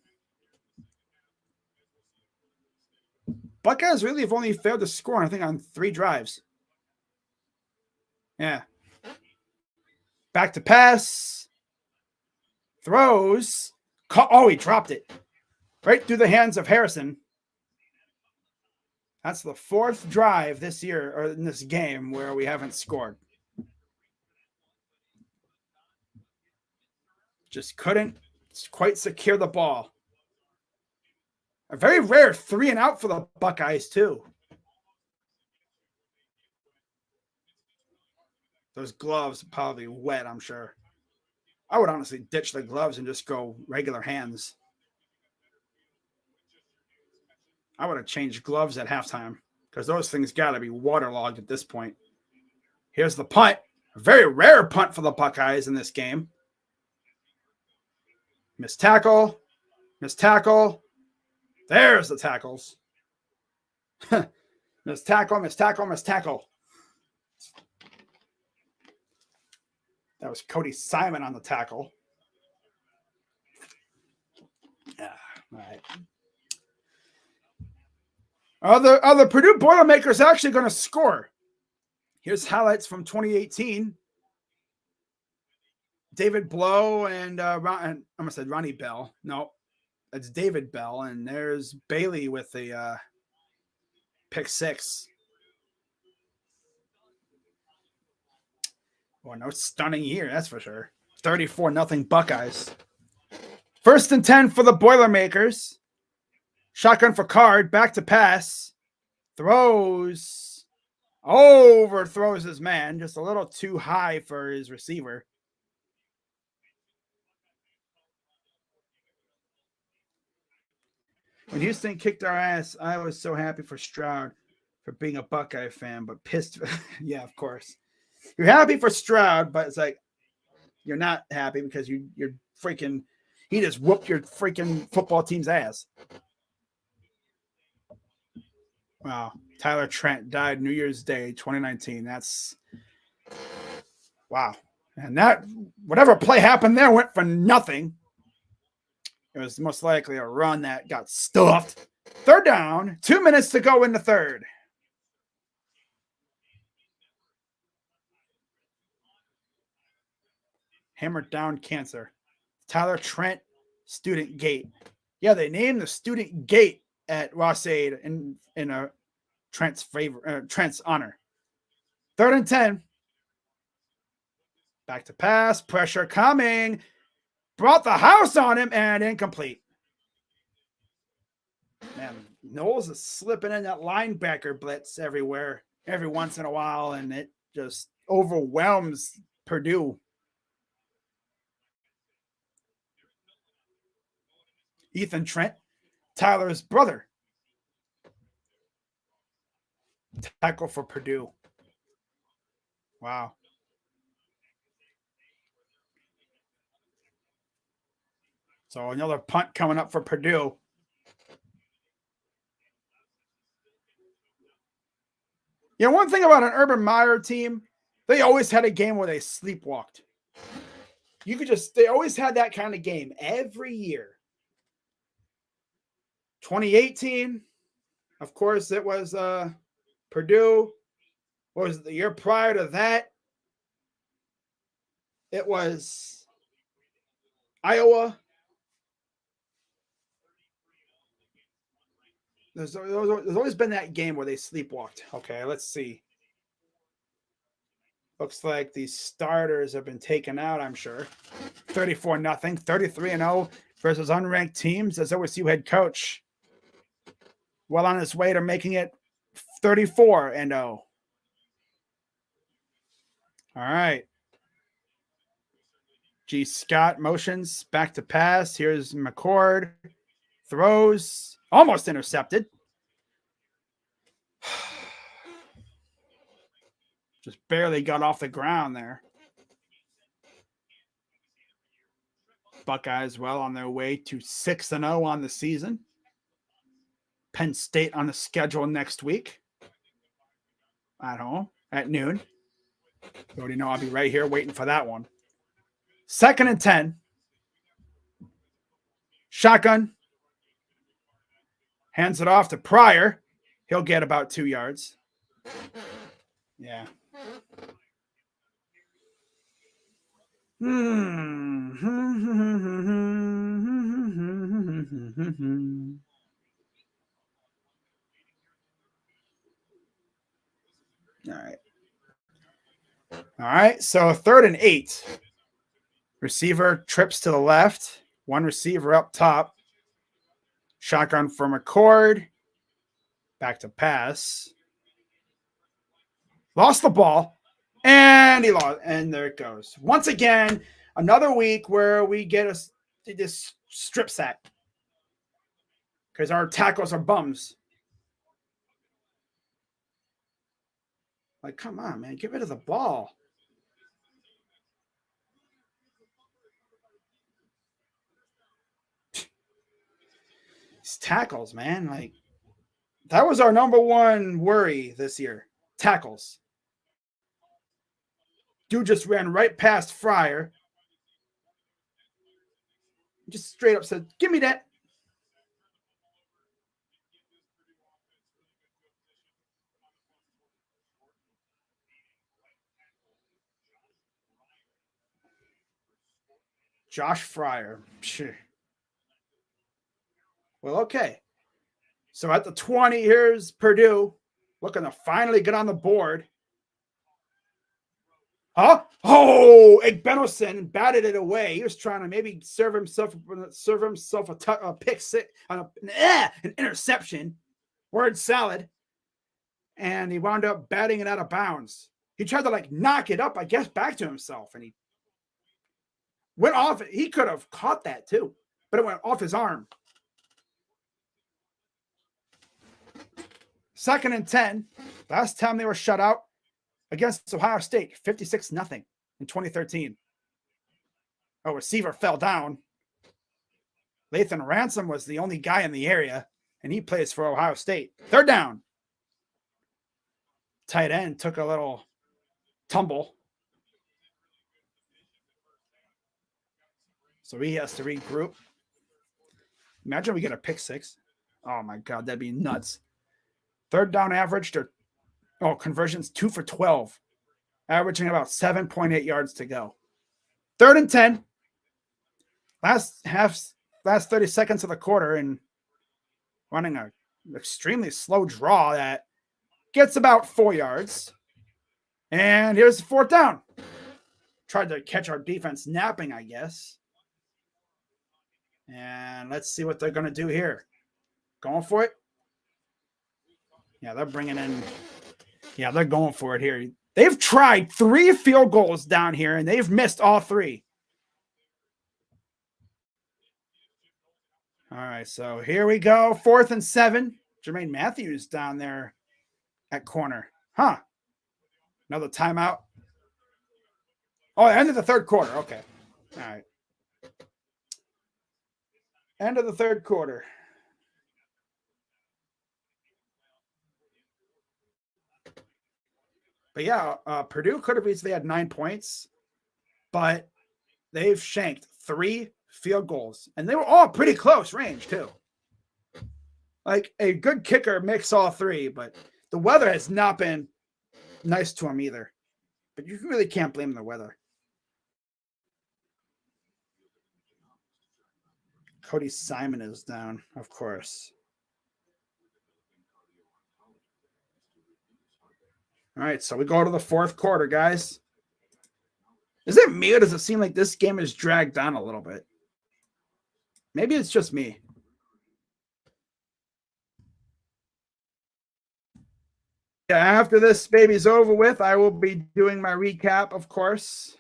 Buckeyes really have only failed to score, I think, on 3 drives. Yeah. Back to pass. Throws. Oh, he dropped it. Right through the hands of Harrison. That's the 4th drive this year, or in this game, where we haven't scored. Just couldn't quite secure the ball. A very rare 3 and out for the Buckeyes, too. Those gloves are probably wet, I'm sure. I would honestly ditch the gloves and just go regular hands. I would have changed gloves at halftime because those things got to be waterlogged at this point. Here's the punt. A very rare punt for the Buckeyes in this game. Missed tackle. Missed tackle. There's the tackles. Missed tackle, missed tackle, missed tackle. That was Cody Simon on the tackle. Yeah, all right. Are the Purdue Boilermakers actually going to score? Here's highlights from 2018. David Blow and I almost said Ronnie Bell. No, it's David Bell. And there's Bailey with the pick 6. Well, no stunning year, that's for sure. 34-0 Buckeyes. 1st and 10 for the Boilermakers. Shotgun for Card, back to pass. Throws. Overthrows his man. Just a little too high for his receiver. When Houston kicked our ass, I was so happy for Stroud for being a Buckeye fan, but pissed. Yeah, of course. You're happy for Stroud, but it's like you're not happy because you're freaking – he just whooped your freaking football team's ass. Wow. Tyler Trent died New Year's Day, 2019. That's – wow. And that – whatever play happened there went for nothing. It was most likely a run that got stuffed. 3rd down, 2 minutes to go in the 3rd. Hammered down cancer. Tyler Trent, Student Gate. Yeah, they named the Student Gate at Ross-Ade in a Trent's favor, Trent's honor. 3rd and 10. Back to pass. Pressure coming. Brought the house on him and incomplete. Man, Knowles is slipping in that linebacker blitz everywhere, every once in a while, and it just overwhelms Purdue. Ethan Trent, Tyler's brother. Tackle for Purdue. Wow. So another punt coming up for Purdue. You know, one thing about an Urban Meyer team, they always had a game where they sleepwalked. They always had that kind of game every year. 2018, of course, it was Purdue. What was it, the year prior to that? It was Iowa. There's always been that game where they sleepwalked. Okay, let's see. Looks like these starters have been taken out, I'm sure. 34-0, 33-0 versus unranked teams as OSU head coach. Well on his way to making it 34-0. All right. G. Scott motions back to pass. Here's McCord. Throws. Almost intercepted. Just barely got off the ground there. Buckeyes well on their way to 6-0 on the season. Penn State on the schedule next week. At home at noon. You already know I'll be right here waiting for that one. 2nd and 10. Shotgun. Hands it off to Pryor. He'll get about 2 yards. Yeah. All right. All right. So 3rd and 8. Receiver trips to the left. One receiver up top. Shotgun for McCord. Back to pass. Lost the ball. And he lost. And there it goes. Once again, another week where we get this strip sack. Because our tackles are bums. Like, come on, man. Get rid of the ball. These tackles, man. Like, that was our number one worry this year. Tackles. Dude just ran right past Fryer. Just straight up said, give me that. Josh Fryer. Phew. Well, okay. So at the 20, here's Purdue looking to finally get on the board. Huh? Oh, Igbenelson batted it away. He was trying to maybe serve himself a pick six, an interception. Word salad. And he wound up batting it out of bounds. He tried to knock it up, I guess, back to himself. And he went off. He could have caught that too, but it went off his arm. 2nd and 10. Last time they were shut out against Ohio State, 56-0 in 2013. A receiver fell down. Lathan Ransom was the only guy in the area, and he plays for Ohio State. 3rd down. Tight end took a little tumble. So he has to regroup. Imagine we get a pick six. Oh, my God, that'd be nuts. 3rd down average conversions 2 for 12, averaging about 7.8 yards to go. 3rd and 10. Last 30 seconds of the quarter, and running an extremely slow draw that gets about 4 yards. And here's the 4th down. Tried to catch our defense napping, I guess. And let's see what they're going to do here. Going for it. Yeah, they're bringing in. Yeah, they're going for it here. They've tried 3 field goals down here, and they've missed all 3. All right, so here we go. 4th and 7. Jermaine Matthews down there at corner. Huh. Another timeout. Oh, end of the 3rd quarter. Okay. All right. End of the 3rd quarter. But yeah, Purdue could have easily had 9 points, but they've shanked 3 field goals, and they were all pretty close range too. Like a good kicker makes all 3, but the weather has not been nice to them either. But you really can't blame the weather. Cody Simon is down, of course. All right, so we go to the 4th quarter, guys. Is it me or does it seem like this game is dragged down a little bit? Maybe it's just me. after this baby's over with, I will be doing my recap, of course.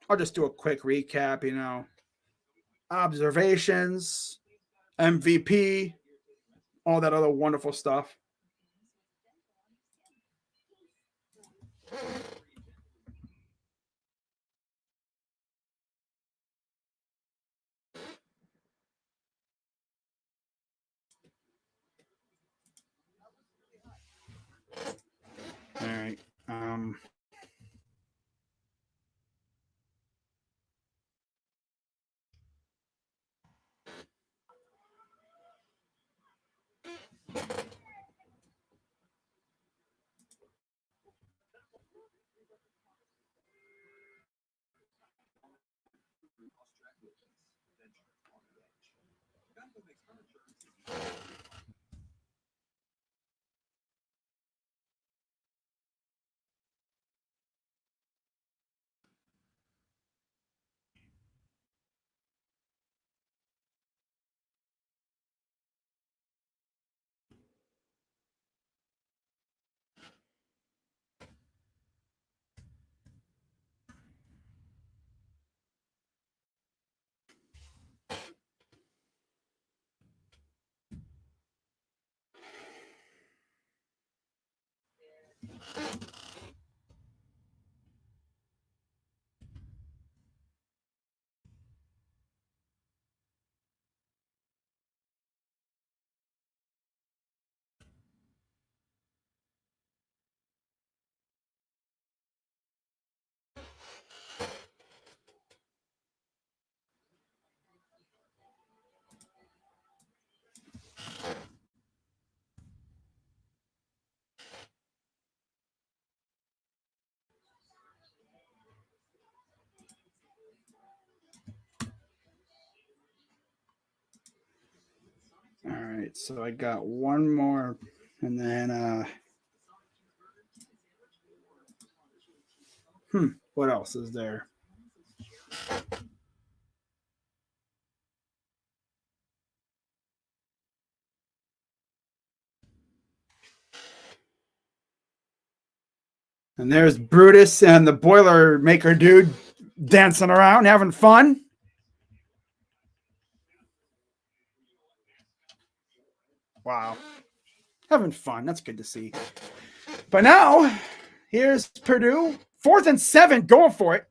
I'll just do a quick recap, you know. Observations, MVP, all that other wonderful stuff. All right. All right, so I got one more, and then what else is there? And there's Brutus and the Boilermaker dude dancing around, having fun. Wow. Having fun. That's good to see. But now, here's Purdue. 4th and 7, going for it.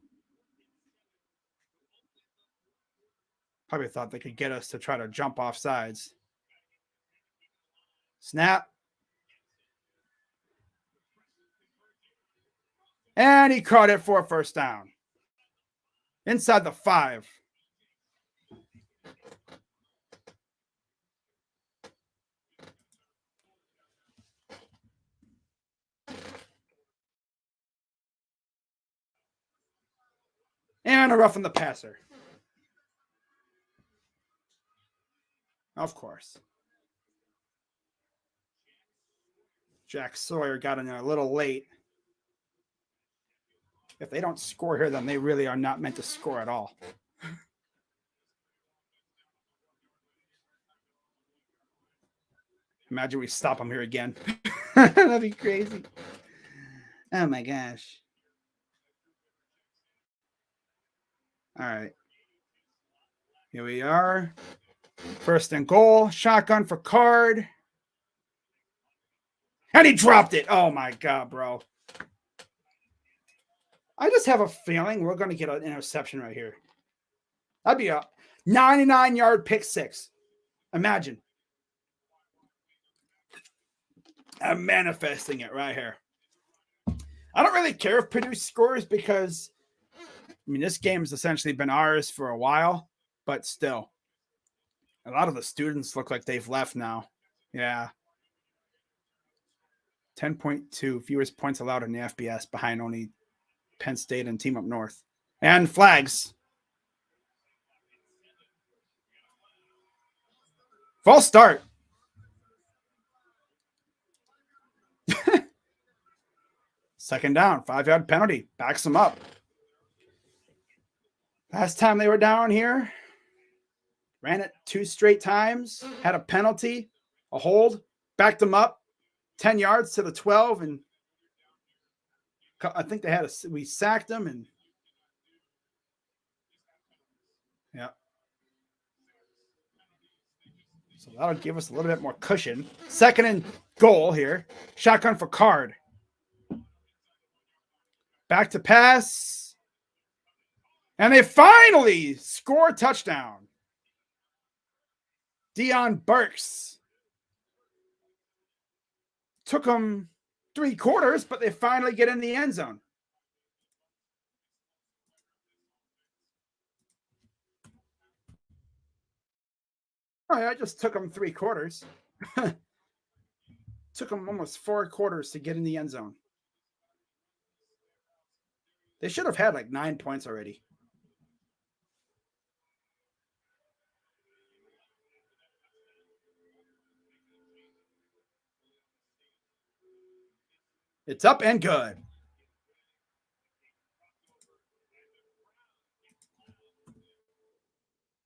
Probably thought they could get us to try to jump off sides. Snap. And he caught it for a first down. Inside the 5. And a roughing the passer. Of course. Jack Sawyer got in there a little late. If they don't score here, then they really are not meant to score at all. Imagine we stop them here again. That'd be crazy. Oh my gosh. All right. Here we are. 1st and goal. Shotgun for Card. And he dropped it. Oh my God, bro. I just have a feeling we're going to get an interception right here. That'd be a 99-yard pick 6. Imagine. I'm manifesting it right here. I don't really care if Purdue scores because, I mean, this game has essentially been ours for a while, but still. A lot of the students look like they've left now. Yeah. 10.2 fewest points allowed in the FBS behind only Penn State and Team Up North. And flags. False start. Second down, 5-yard penalty. Backs them up. Last time they were down here, Ran it 2 straight times, had a penalty, a hold, backed them up 10 yards to the 12, and I think we sacked them, and yeah. So that'll give us a little bit more cushion. 2nd and goal here. Shotgun for Card. Back to pass. And they finally score a touchdown. Dion Burks. Took them 3 quarters, but they finally get in the end zone. Oh, yeah, I just took them 3 quarters. Took them almost 4 quarters to get in the end zone. They should have had like 9 points already. It's up and good.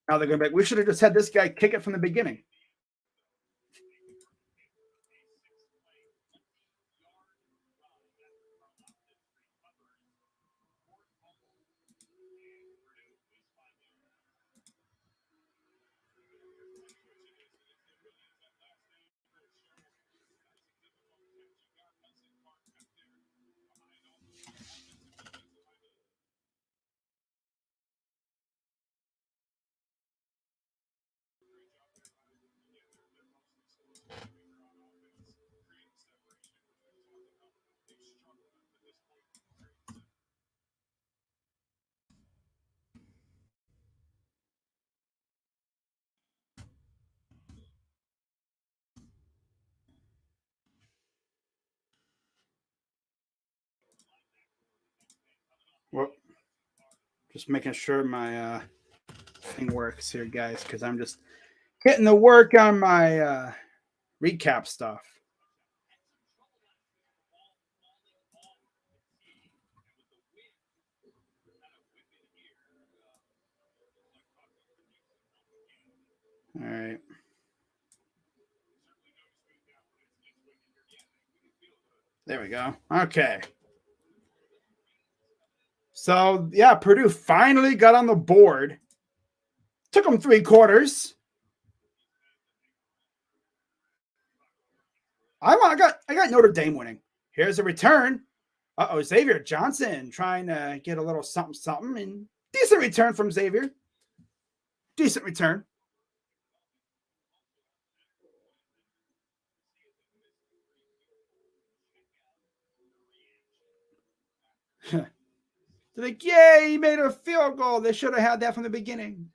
Now they're going to be like, we should have just had this guy kick it from the beginning. Well, just making sure my thing works here, guys, because I'm just getting to work on my recap stuff. All right. There we go. Okay. So, yeah, Purdue finally got on the board. Took them 3 quarters. I got Notre Dame winning. Here's a return. Xavier Johnson trying to get a little something, and decent return from Xavier. Decent return. They're like, yay, he made a field goal. They should have had that from the beginning.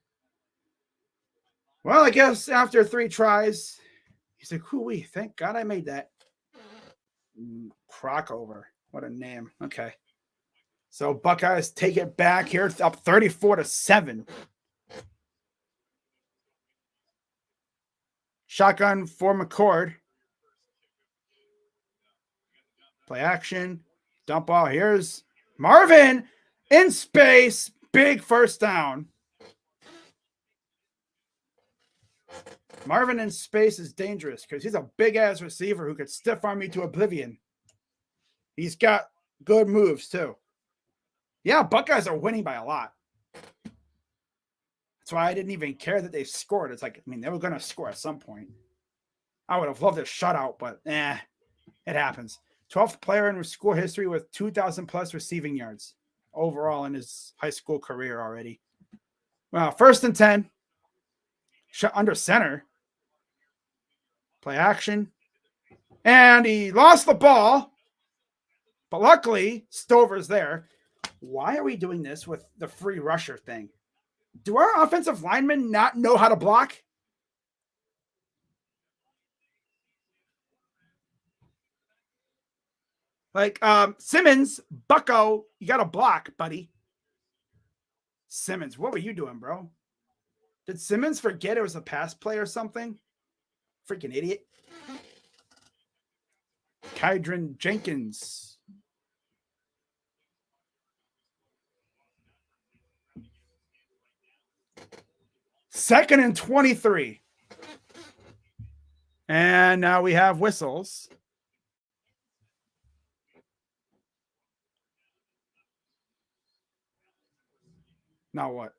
Well, I guess after 3 tries, he's like, hoo-wee, thank God I made that. Crockover. What a name. Okay. So Buckeyes take it back here. It's up 34-7. Shotgun for McCord. Play action. Dump ball. Here's Marvin in space. Big first down. Marvin in space is dangerous because he's a big-ass receiver who could stiff arm me to oblivion. He's got good moves, too. Yeah, Buckeyes are winning by a lot. That's why I didn't even care that they scored. It's like, I mean, they were going to score at some point. I would have loved a shutout, but it happens. 12th player in school history with 2,000-plus receiving yards overall in his high school career already. Well, 1st and 10. Shot under center. Play action. And he lost the ball. But luckily, Stover's there. Why are we doing this with the free rusher thing? Do our offensive linemen not know how to block? Like, Simmons, Bucko, you got to block, buddy. Simmons, what were you doing, bro? Did Simmons forget it was a pass play or something? Freaking idiot. Kydron Jenkins. 2nd and 23. And now we have whistles. Now what?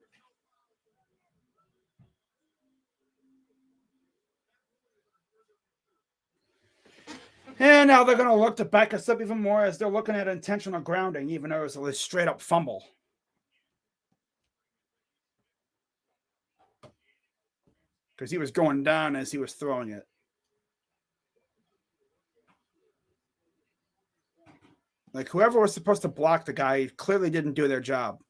And now they're going to look to back us up even more as they're looking at intentional grounding, even though it was a straight up fumble. Because he was going down as he was throwing it. Like whoever was supposed to block the guy clearly didn't do their job.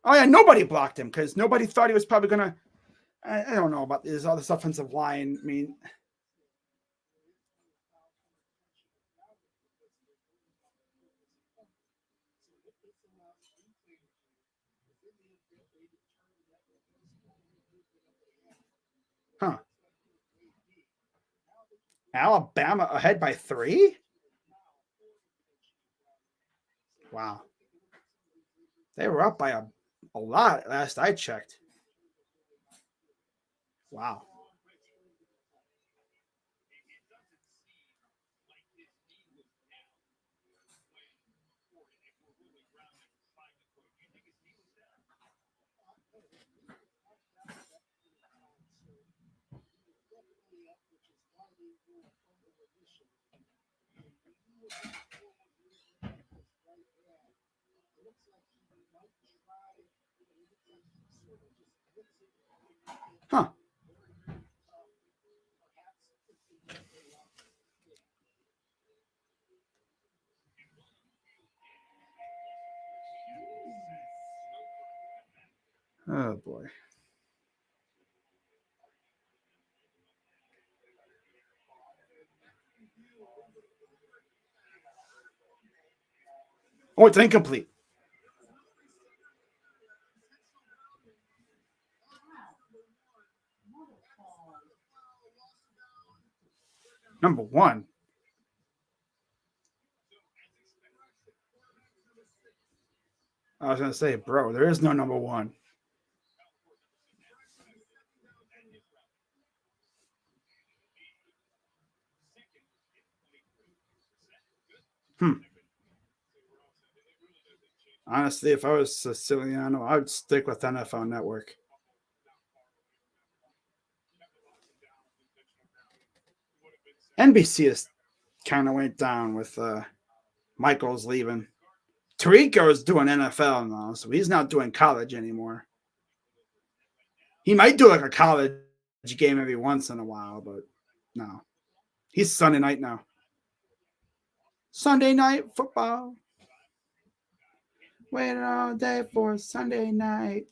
Oh yeah, nobody blocked him because nobody thought he was probably going to. I don't know about this other offensive line. I mean, huh? Alabama ahead by 3? Wow. They were up by a lot last I checked. Wow. Huh. Oh boy. Oh, it's incomplete. Number 1. I was going to say, bro, there is no number 1. Honestly, if I was Siciliano, I would stick with NFL Network. NBC is kind of went down with Michael's leaving. Tirico's doing NFL now, so he's not doing college anymore. He might do like a college game every once in a while, but no. He's Sunday night now. Sunday night football. Waiting all day for Sunday night.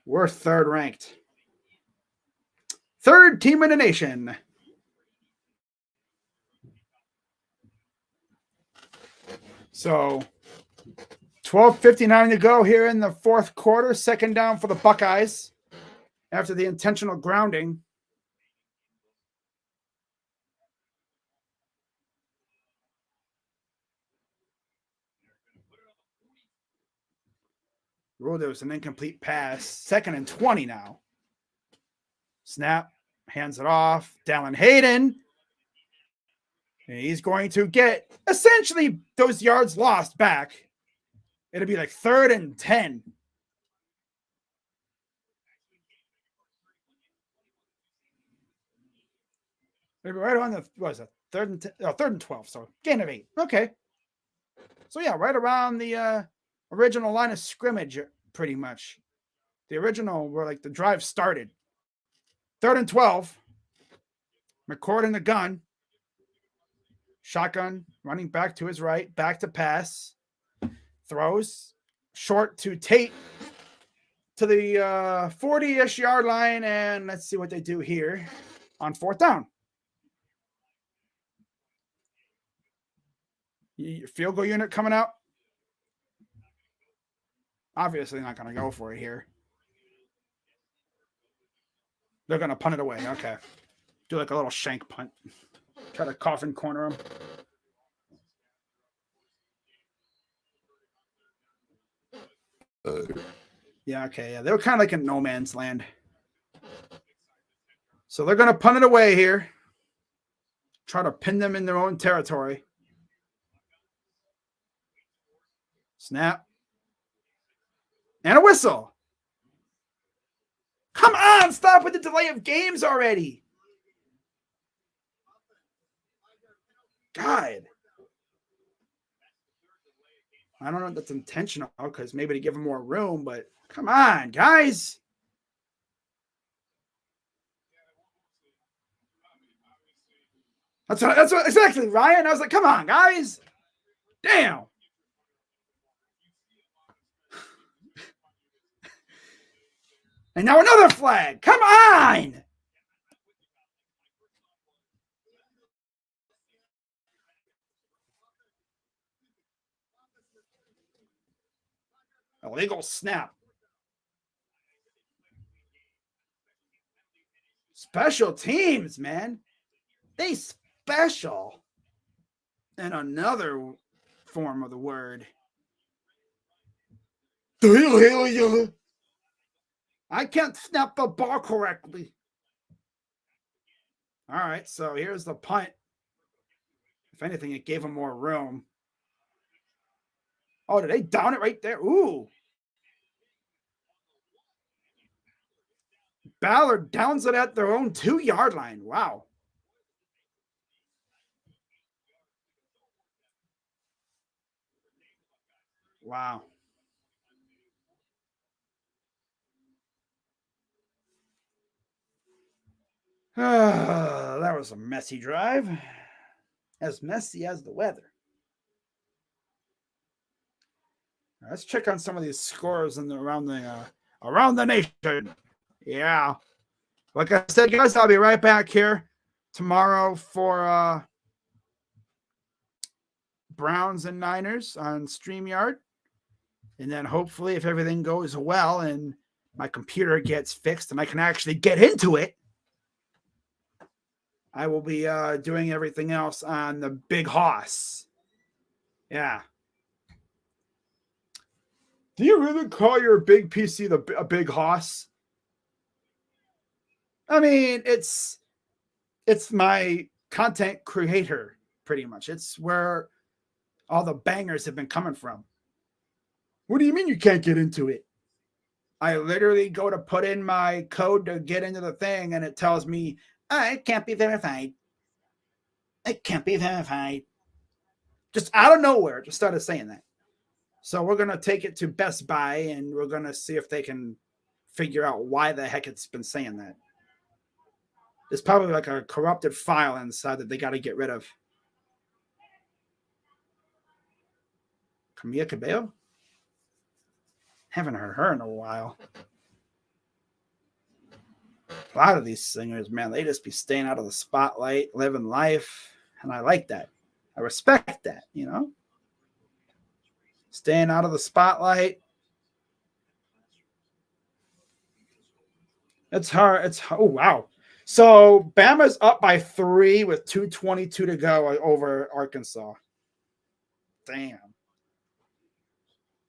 We're 3rd ranked. 3rd team in the nation. So 12:59 to go here in the 4th quarter. 2nd down for the Buckeyes after the intentional grounding. Ruled it was an incomplete pass. 2nd and 20 now. Snap. Hands it off. Dallin Hayden. And he's going to get essentially those yards lost back. It'll be like 3rd and 10. Maybe right on the, what is it? 3rd and 10, 3rd and 12. So gain of 8. Okay. So yeah, right around the original line of scrimmage, pretty much. The original where like the drive started. 3rd and 12. McCord in the gun. Shotgun, running back to his right, back to pass. Throws short to Tate to the 40-ish yard line. And let's see what they do here on 4th down. Field goal unit coming out. Obviously not going to go for it here. They're going to punt it away. Okay. Do like a little shank punt. Try to coffin corner him. Yeah, okay. Yeah, they were kind of like in no man's land. So they're going to punt it away here. Try to pin them in their own territory. Snap. And a whistle. Come on, stop with the delay of games already. God. I don't know if that's intentional because maybe to give them more room, but come on, guys. That's what exactly, Ryan. I was like, come on, guys. Damn. And now another flag. Come on. Illegal snap. Special teams, man. They special. And another form of the word. I can't snap the ball correctly. All right, so here's the punt. If anything, it gave him more room. Oh, did they down it right there? Ooh. Ballard downs it at their own 2-yard line. Wow. Wow. That was a messy drive. As messy as the weather. Let's check on some of these scores around the nation. Yeah. Like I said, guys, I'll be right back here tomorrow for Browns and Niners on StreamYard. And then hopefully if everything goes well and my computer gets fixed and I can actually get into it, I will be doing everything else on the big hoss. Yeah. Do you really call your big PC a big hoss? I mean, it's my content creator, pretty much. It's where all the bangers have been coming from. What do you mean you can't get into it? I literally go to put in my code to get into the thing, and it tells me, it can't be verified. It can't be verified. Just out of nowhere, just started saying that. So we're going to take it to Best Buy, and we're going to see if they can figure out why the heck it's been saying that. There's probably like a corrupted file inside that they got to get rid of. Camilla Cabello? Haven't heard her in a while. A lot of these singers, man, they just be staying out of the spotlight, living life. And I like that. I respect that, you know? Staying out of the spotlight. It's hard. Oh, wow. So Bama's up by 3 with 2:22 to go over Arkansas. Damn.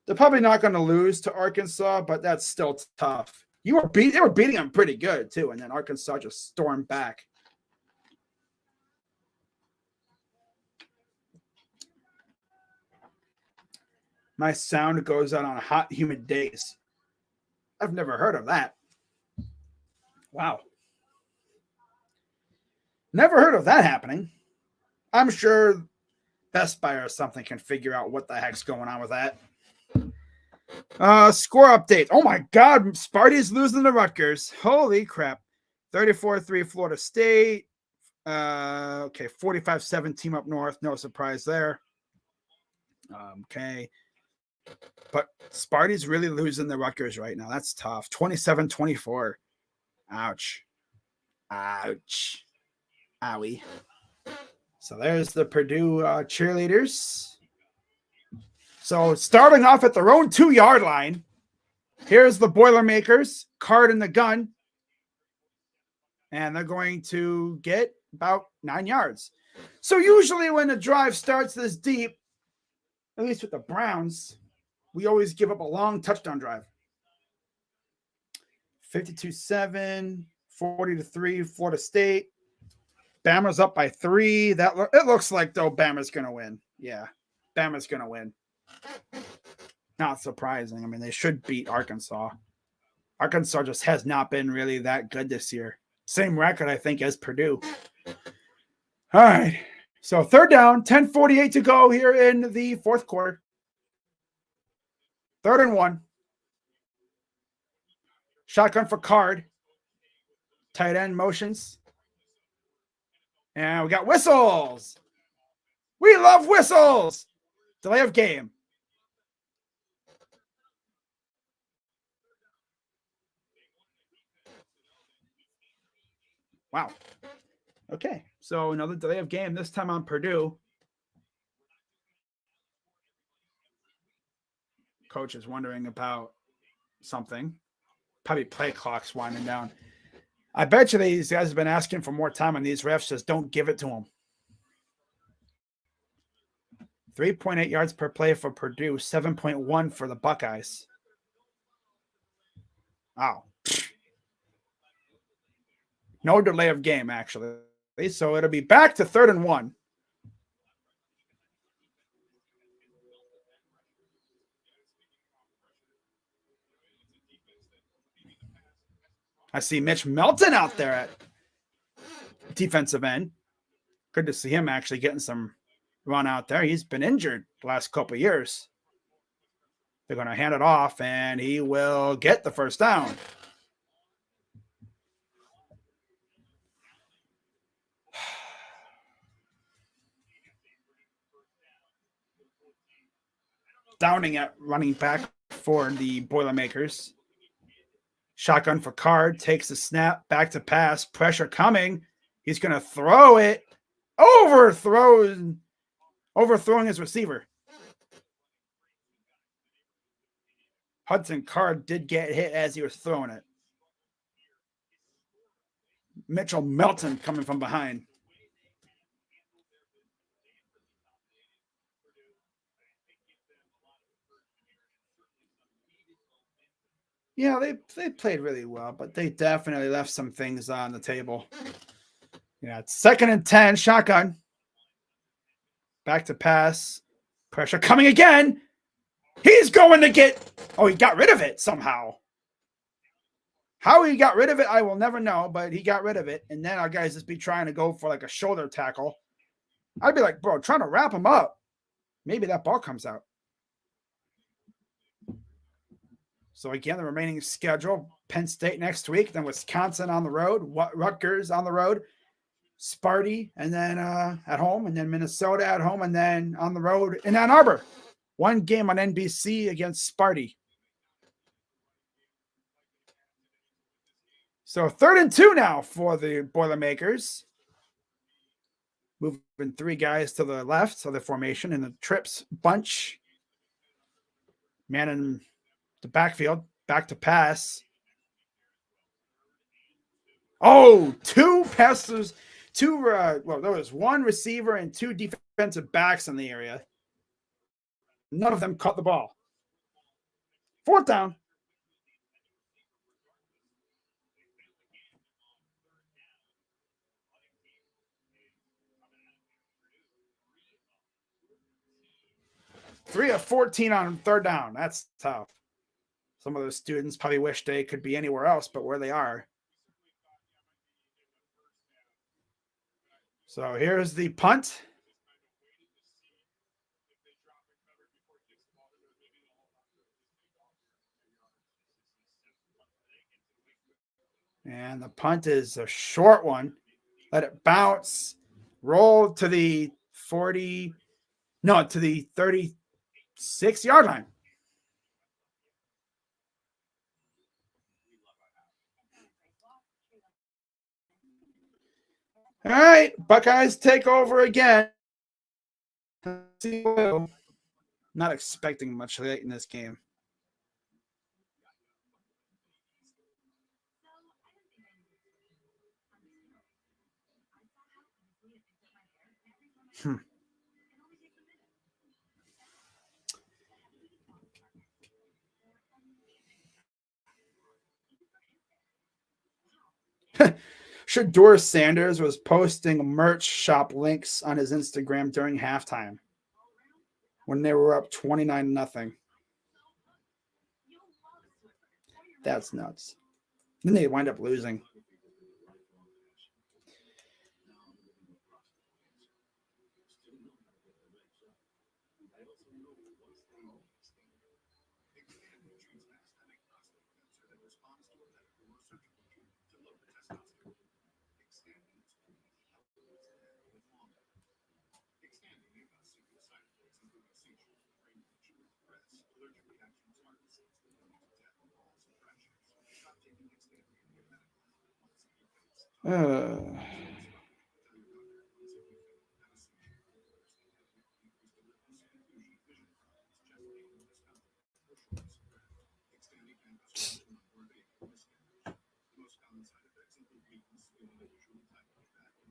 They're probably not going to lose to Arkansas, but that's still tough. They were beating them pretty good, too, and then Arkansas just stormed back. My sound goes out on hot, humid days. I've never heard of that. Wow. Never heard of that happening. I'm sure Best Buy or something can figure out what the heck's going on with that. Score update. Oh my God, Sparty's losing to Rutgers. Holy crap. 34-3 Florida State. Okay, 45-7 team up north. No surprise there. Okay. But Sparty's really losing the Rutgers right now. That's tough. 27-24. Ouch. Ouch. Owie. So there's the Purdue cheerleaders. So starting off at their own 2-yard line, here's the Boilermakers, card in the gun. And they're going to get about 9 yards. So usually when a drive starts this deep, at least with the Browns, We always give up a long touchdown drive. 52-7, 40-3, Florida State. Bama's up by 3. It looks like, though, Bama's going to win. Yeah, Bama's going to win. Not surprising. I mean, they should beat Arkansas. Arkansas just has not been really that good this year. Same record, I think, as Purdue. All right. So 3rd down, 10:48 to go here in the 4th quarter. 3rd and 1. Shotgun for Card. Tight end motions. And we got whistles. We love whistles. Delay of game. Wow. Okay. So another delay of game, this time on Purdue. Coach is wondering about something. Probably play clock's winding down. I bet you these guys have been asking for more time, and these refs just don't give it to them. 3.8 yards per play for Purdue, 7.1 for the Buckeyes. Wow. No delay of game, actually. So it'll be back to 3rd and 1. I see Mitch Melton out there at defensive end. Good to see him actually getting some run out there. He's been injured the last couple of years. They're going to hand it off, and he will get the 1st down. Downing at running back for the Boilermakers. Shotgun for Card, takes the snap, back to pass, pressure coming. He's going to throw it. Overthrowing his receiver. Hudson Card did get hit as he was throwing it. Mitchell Melton coming from behind. Yeah, they played really well, but they definitely left some things on the table. Yeah, it's 2nd and 10, shotgun. Back to pass. Pressure coming again. He's going to get... Oh, he got rid of it somehow. How he got rid of it, I will never know, but he got rid of it. And then our guys just be trying to go for like a shoulder tackle. I'd be like, bro, trying to wrap him up. Maybe that ball comes out. So again, the remaining schedule, Penn State next week, then Wisconsin on the road, Rutgers on the road, Sparty, and then at home, and then Minnesota at home, and then on the road in Ann Arbor. 1 game on NBC against Sparty. So 3rd and 2 now for the Boilermakers. Moving 3 guys to the left of the formation in the trips bunch. Man in the backfield, back to pass. Oh, 2 passes, 2, there was 1 receiver and 2 defensive backs in the area. None of them caught the ball. 4th down. Three of 14 on 3rd down. That's tough. Some of those students probably wish they could be anywhere else but where they are. So here's the punt. And the punt is a short one. Let it bounce. Roll to the 36-yard line. All right, Buckeyes take over again. Not expecting much late in this game. Shador Sanders was posting merch shop links on his Instagram during halftime when they were up 29-0. That's nuts. Then they wind up losing.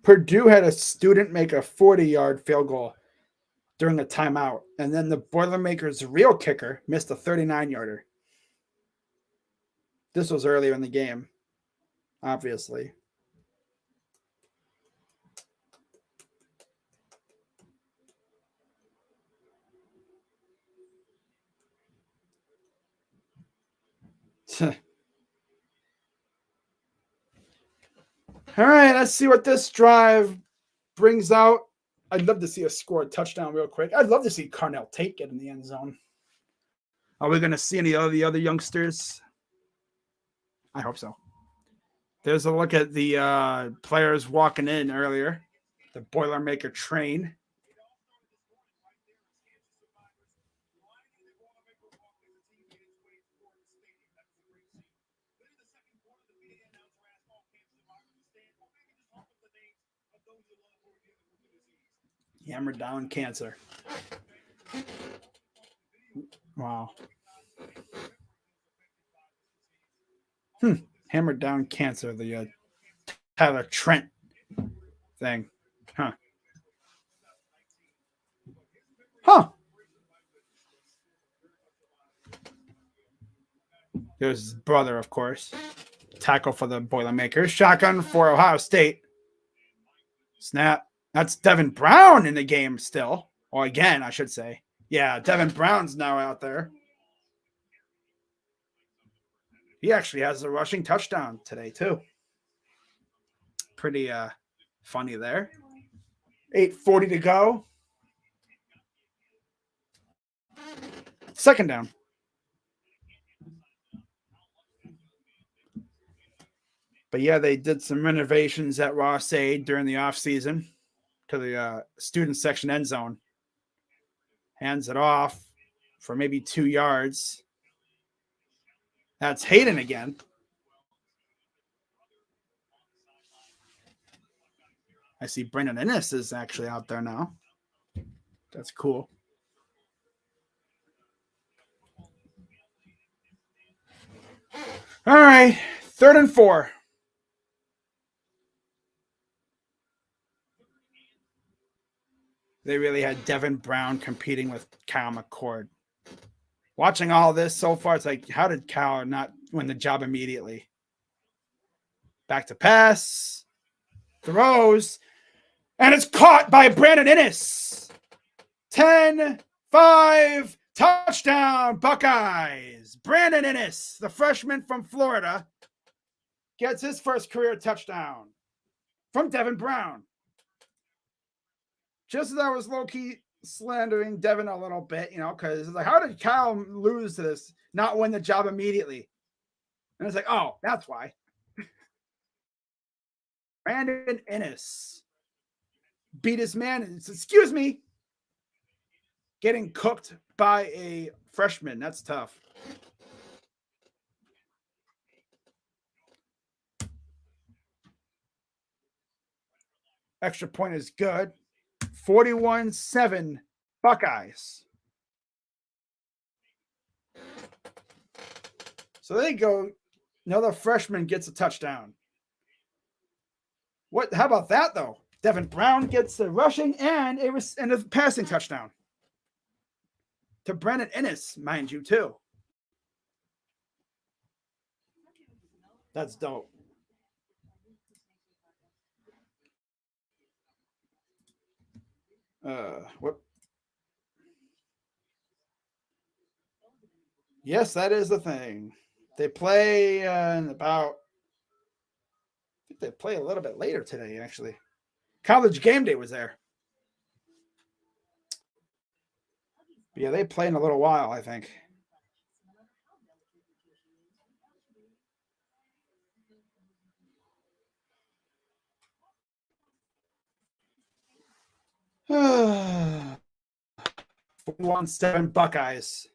Purdue had a student make a 40-yard field goal during a timeout, and then the Boilermakers' real kicker missed a 39-yarder. This was earlier in the game, obviously. All right, let's see what this drive brings out. I'd love to see us score a touchdown real quick. I'd love to see Carnell Tate get in the end zone. Are we going to see any of the other youngsters? I hope so. There's a look at the players walking in earlier. The Boilermaker train. Hammer down cancer. Wow. Hammer down cancer, the Tyler Trent thing. Huh. There's his brother, of course. Tackle for the Boilermakers. Shotgun for Ohio State. Snap. That's Devin Brown in the game still. Or again, I should say. Yeah, Devin Brown's now out there. He actually has a rushing touchdown today, too. Pretty funny there. 8:40 to go. Second down. But yeah, they did some renovations at Ross Aid during the offseason to the student section end zone. Hands it off for maybe 2 yards. That's Hayden again. I see Brendan Ennis is actually out there now. That's cool. All right, 3rd and 4. They really had Devin Brown competing with Kyle McCord. Watching all this so far, it's like, how did Kyle not win the job immediately? Back to pass. Throws. And it's caught by Brandon Ennis. 10-5. Touchdown, Buckeyes. Brandon Ennis, the freshman from Florida, gets his first career touchdown from Devin Brown. Just as I was low-key slandering Devin a little bit, because it's like, how did Kyle lose to this, not win the job immediately? And it's like, oh, that's why. Brandon Ennis beat his man. Excuse me. Getting cooked by a freshman. That's tough. Extra point is good. 41-7 Buckeyes. So there you go. Another freshman gets a touchdown. How about that, though? Devin Brown gets a rushing and a passing touchdown. To Brandon Ennis, mind you, too. That's dope. Whoop. Yes, that is the thing. They play in about. I think they play a little bit later today. Actually, College game day was there. But yeah, they play in a little while. I think. One 7 Buckeyes.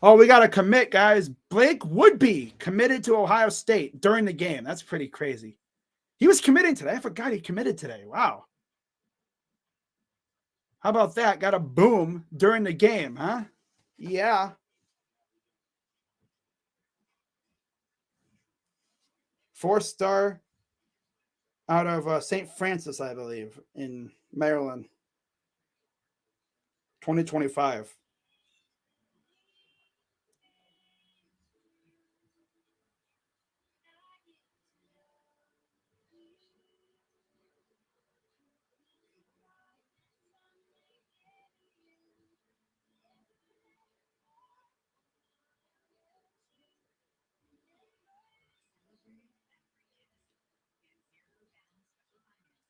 Oh, we got to commit, guys. Blake Woodby committed to Ohio State during the game. That's pretty crazy. He was committing today. I forgot he committed today. Wow. How about that? Got a boom during the game, huh? Yeah. Four-star out of St. Francis, I believe, in Maryland. 2025.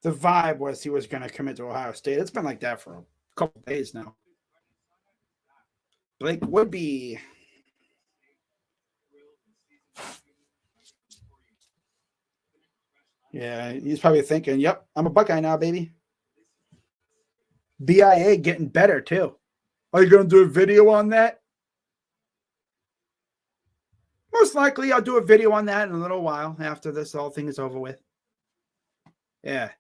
The vibe was he was going to commit to Ohio State. It's been like that for a couple of days now. Blake Woodby. Yeah, he's probably thinking, yep, I'm a Buckeye now, baby. BIA getting better, too. Are you going to do a video on that? Most likely, I'll do a video on that in a little while after this whole thing is over with. Yeah.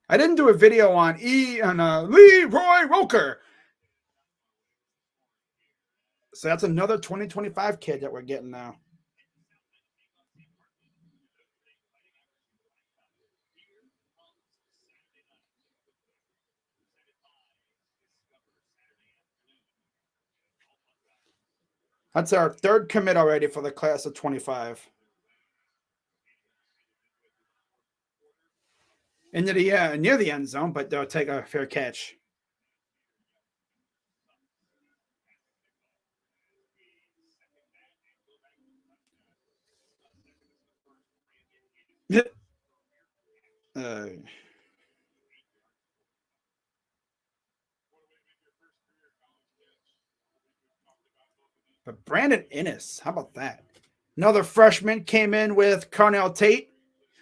I didn't do a video on Leroy Roker. So that's another 2025 kid that we're getting now. That's our third commit already for the class of 25. Into the near the end zone, but they'll take a fair catch. But Brandon Innes, how about that? Another freshman came in with Carnell Tate.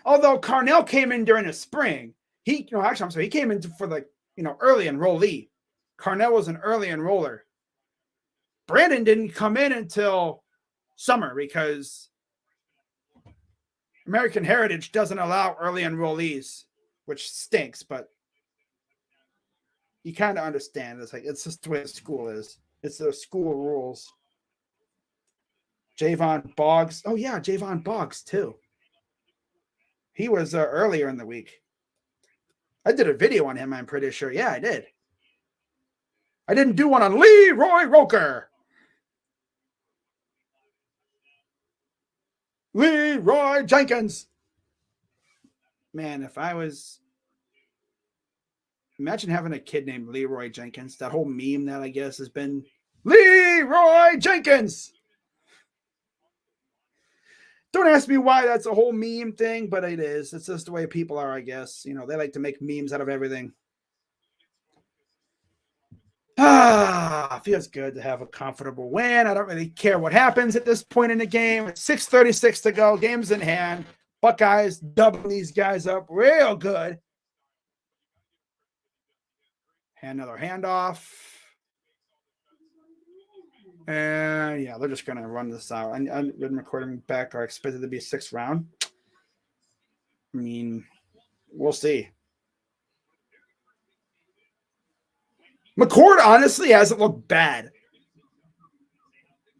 Although Carnell came in during the spring, he came in for the early enrollee. Carnell was an early enroller. Brandon didn't come in until summer because American Heritage doesn't allow early enrollees, which stinks, but you kind of understand. It's just the way the school is. It's the school rules. Javon Boggs. Oh, yeah, Javon Boggs, too. He was earlier in the week. I did a video on him, I'm pretty sure. Yeah, I did. I didn't do one on Leroy Roker. Leroy Jenkins. Man, if I was... Imagine having a kid named Leroy Jenkins. That whole meme that I guess has been Leroy Jenkins. Don't ask me why that's a whole meme thing, but it is. It's just the way people are, I guess. They like to make memes out of everything. Feels good to have a comfortable win. I don't really care what happens at this point in the game. 6:36 to go. Game's in hand. Buckeyes doubling these guys up real good. Another handoff. And yeah, they're just going to run this out. I've been recording back are expected to be 6th round. I mean, we'll see. McCord honestly hasn't looked bad.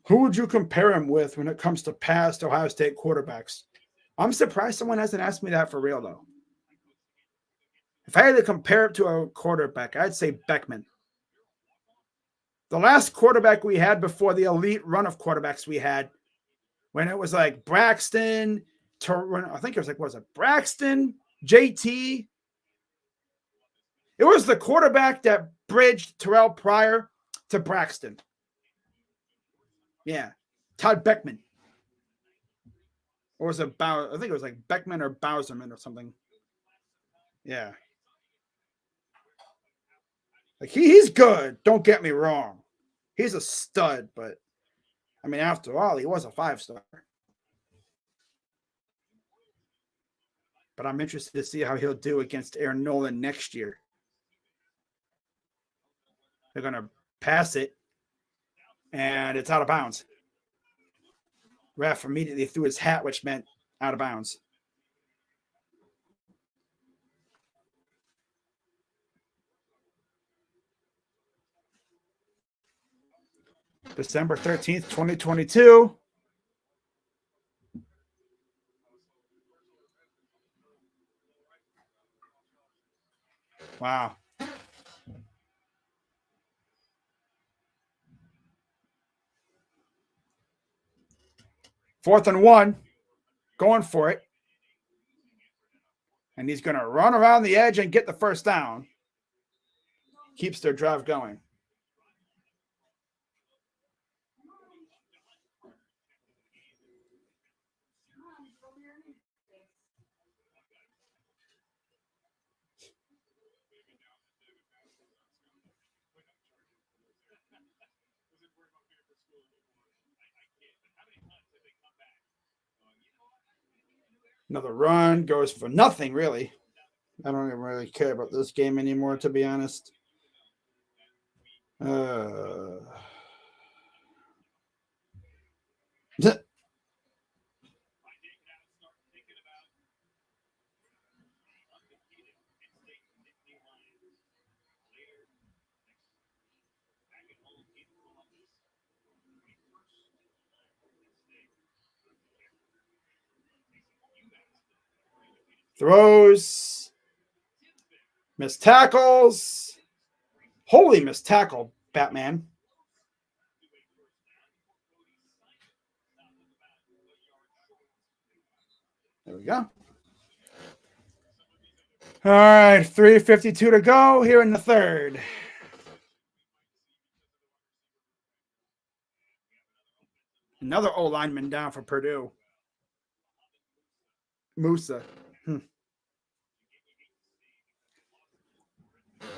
Who would you compare him with when it comes to past Ohio State quarterbacks? I'm surprised someone hasn't asked me that for real, though. If I had to compare it to a quarterback, I'd say Beckman. The last quarterback we had before the elite run of quarterbacks we had, when it was like Braxton, I think it was like, what was it? Braxton, JT. It was the quarterback that bridged Terrell Pryor to Braxton. Yeah. Todd Beckman. Or was it I think it was like Beckman or Bowserman or something. Yeah. Like he's good. Don't get me wrong. He's a stud, but I mean, after all, he was a 5-star. But I'm interested to see how he'll do against Aaron Nolan next year. They're going to pass it, and it's out of bounds. Ref immediately threw his hat, which meant out of bounds. December 13th, 2022. Wow. Fourth and 1. Going for it. And he's going to run around the edge and get the first down. Keeps their drive going. Another run goes for nothing, really. I don't even really care about this game anymore, to be honest. Throws. Missed tackles. Holy missed tackle, Batman. There we go. All right, 3:52 to go here in the third. Another O lineman down for Purdue. Musa.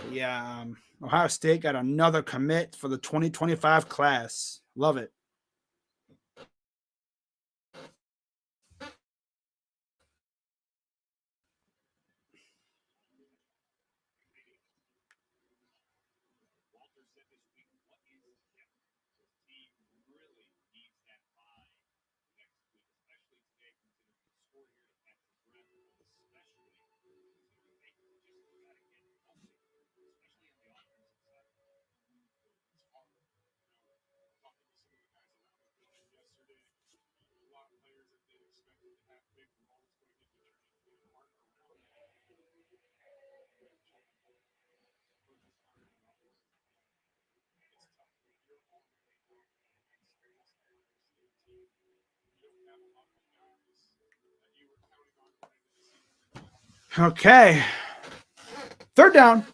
Yeah, Ohio State got another commit for the 2025 class. Love it. Okay. Third down.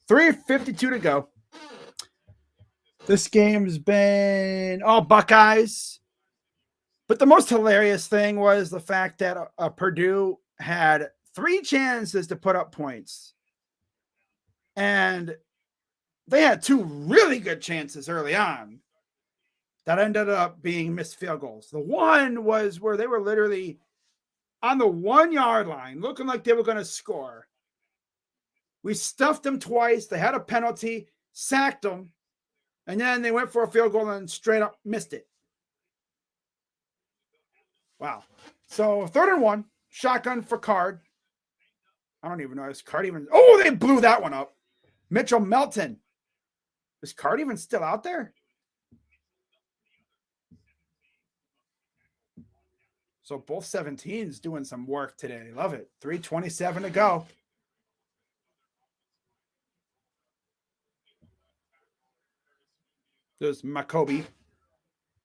3:52 to go. This game's been all Buckeyes. But the most hilarious thing was the fact that Purdue had 3 chances to put up points. And they had 2 really good chances early on that ended up being missed field goals. The one was where they were literally on the 1-yard line, looking like they were going to score. We stuffed them twice. They had a penalty, sacked them, and then they went for a field goal and straight up missed it. Wow. So 3rd and 1, shotgun for Card. I don't even know. Is Card even? Oh, they blew that one up. Mitchell Melton Is Card even still out there? So both 17s doing some work today. Love it. 3:27 to go. There's Makobi.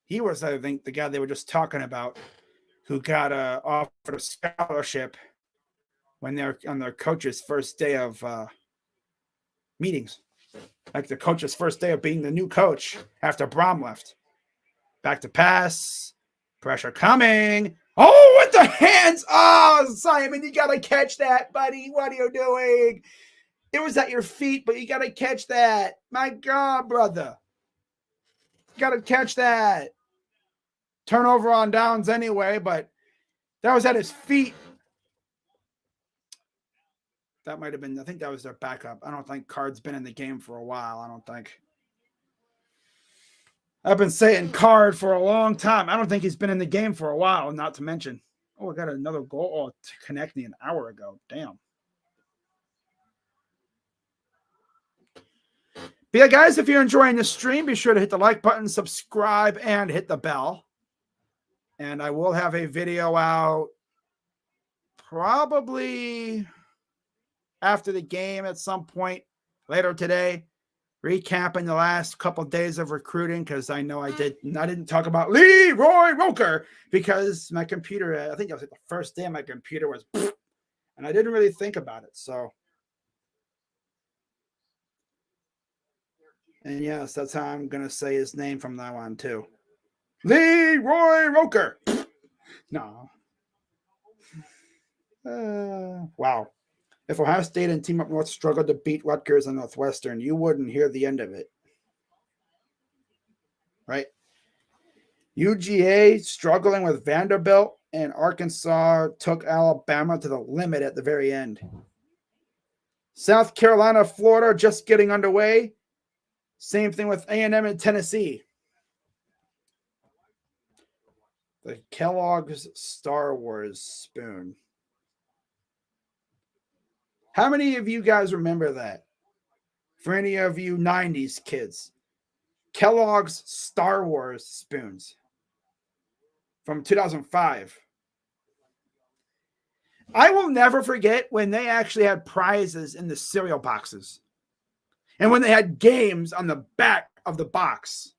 He was, I think, the guy they were just talking about who got offered a scholarship when they're on their coach's first day of meetings. Like the coach's first day of being the new coach after Brom left. Back to pass. Pressure coming. Oh, with the hands. Oh, Simon, you got to catch that, buddy. What are you doing? It was at your feet, but you got to catch that. My God, brother. You got to catch that. Turnover on downs anyway, but that was at his feet. That might have been, I think that was their backup. I don't think Card's been in the game for a while. I don't think. I've been saying Card for a long time. I don't think he's been in the game for a while, not to mention. Oh, I got another goal to connect me an hour ago. Damn. But yeah, guys, if you're enjoying the stream, be sure to hit the like button, subscribe, and hit the bell. And I will have a video out probably after the game at some point later today, recapping the last couple of days of recruiting, because I know I didn't talk about Leroy Roker because my computer, I think it was like the first day my computer was, and I didn't really think about it. So, and yes, that's how I'm going to say his name from now on too. Leroy Roker. No. Wow. If Ohio State and Team Up North struggled to beat Rutgers and Northwestern, you wouldn't hear the end of it. Right? UGA struggling with Vanderbilt, and Arkansas took Alabama to the limit at the very end. South Carolina, Florida just getting underway. Same thing with A&M and Tennessee. The Kellogg's Star Wars spoon. How many of you guys remember that? For any of you 90s kids. Kellogg's Star Wars spoons from 2005. I will never forget when they actually had prizes in the cereal boxes. And when they had games on the back of the box.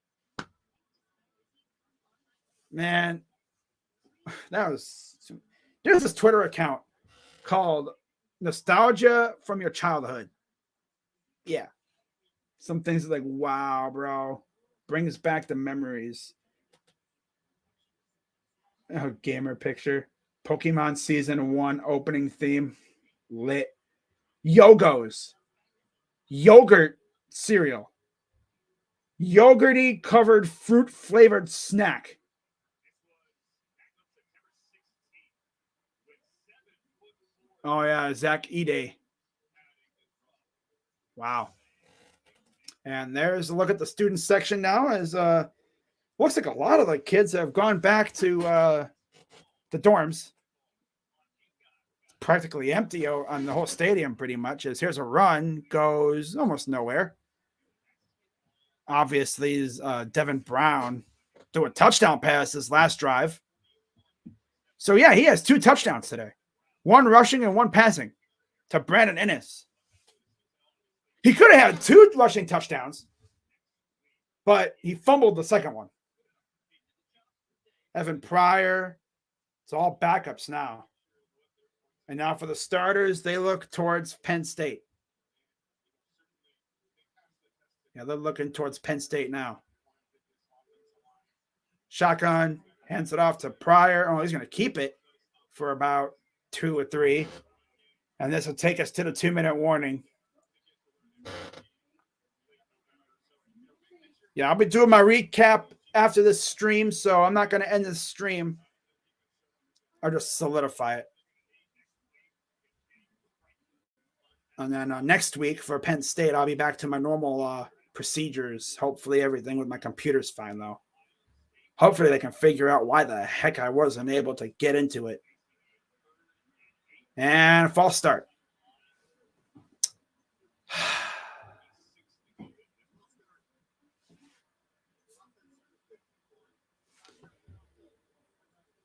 Man, there's this Twitter account called Nostalgia from Your Childhood. Yeah. Some things are like, wow, bro. Brings back the memories. Oh, gamer picture. Pokemon Season 1 opening theme. Lit. Yogos. Yogurt cereal. Yogurty covered fruit flavored snack. Oh, yeah. Zach Ide. Wow. And there's a look at the student section now. As looks like a lot of the kids have gone back to the dorms. Practically empty on the whole stadium, pretty much. As here's a run, goes almost nowhere. Obviously, is Devin Brown do a touchdown pass his last drive. So yeah, he has 2 touchdowns today, 1 rushing and 1 passing to Brandon Ennis. He could have had 2 rushing touchdowns, but he fumbled the second one. Evan Pryor, it's all backups now. And now for the starters, they look towards Penn State. Yeah, they're looking towards Penn State now. Shotgun, hands it off to Pryor. Oh, he's going to keep it for about 2 or 3. And this will take us to the 2-minute warning. Yeah, I'll be doing my recap after this stream, so I'm not going to end this stream. I'll just solidify it. And then next week for Penn State, I'll be back to my normal procedures. Hopefully everything with my computer's fine, though. Hopefully they can figure out why the heck I wasn't able to get into it. And false start.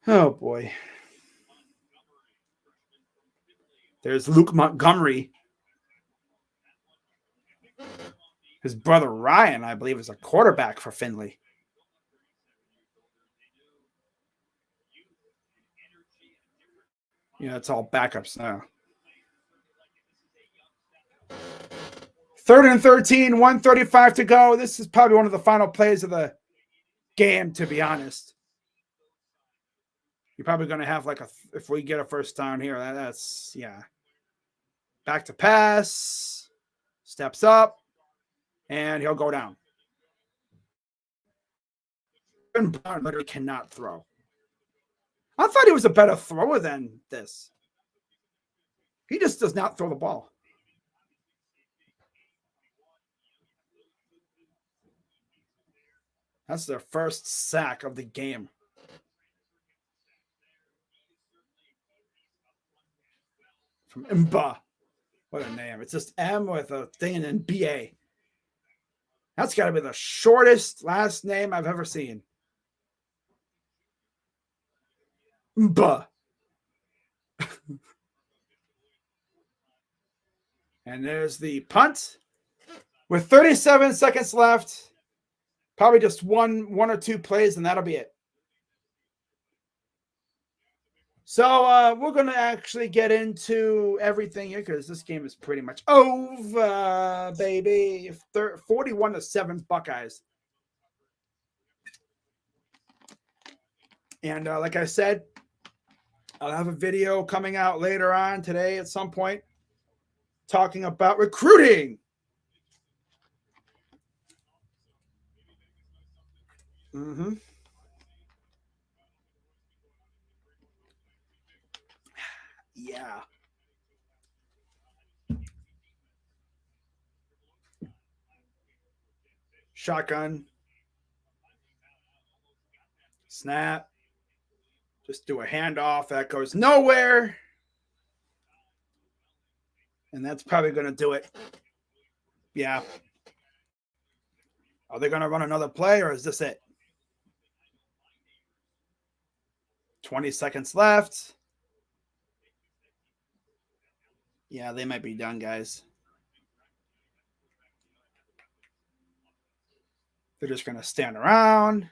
Oh, boy. There's Luke Montgomery. His brother Ryan, I believe, is a quarterback for Findlay. Yeah, it's all backups now. 3rd and 13, 1:35 to go. This is probably one of the final plays of the game, to be honest. You're probably going to have if we get a first down here, that's, yeah. Back to pass, steps up, and he'll go down. Devin Brown literally cannot throw. I thought he was a better thrower than this. He just does not throw the ball. That's their first sack of the game. From Mba. What a name. It's just M with a thing and then B-A. That's got to be the shortest last name I've ever seen. Mba. And there's the punt. With 37 seconds left, probably just one or two plays, and that'll be it. So we're going to actually get into everything here because this game is pretty much over, baby. 41-7 Buckeyes. And like I said, I'll have a video coming out later on today at some point talking about recruiting. Yeah. Shotgun. Snap. Just do a handoff. That goes nowhere. And that's probably going to do it. Yeah. Are they going to run another play or is this it? 20 seconds left. Yeah, they might be done, guys. They're just going to stand around.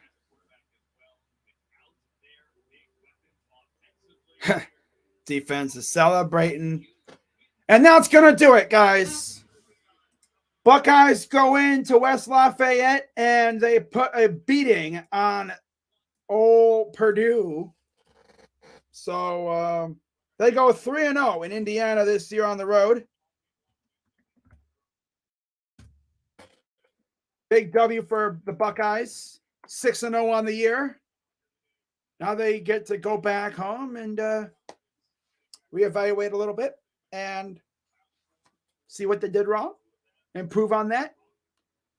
Defense is celebrating. And that's going to do it, guys. Buckeyes go into West Lafayette, and they put a beating on old Purdue. So they go 3-0 in Indiana this year on the road. Big W for the Buckeyes. 6-0 on the year. Now they get to go back home and reevaluate a little bit and see what they did wrong, improve on that,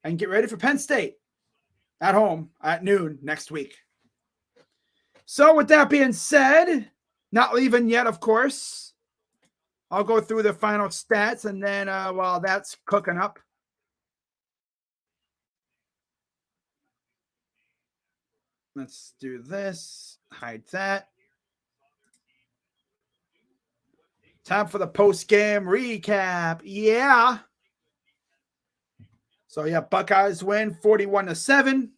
and get ready for Penn State at home at noon next week. So with that being said, not leaving yet, of course, I'll go through the final stats, and then while that's cooking up, let's do this, hide that. Time for the post-game recap. Yeah. So, yeah, Buckeyes win 41-7.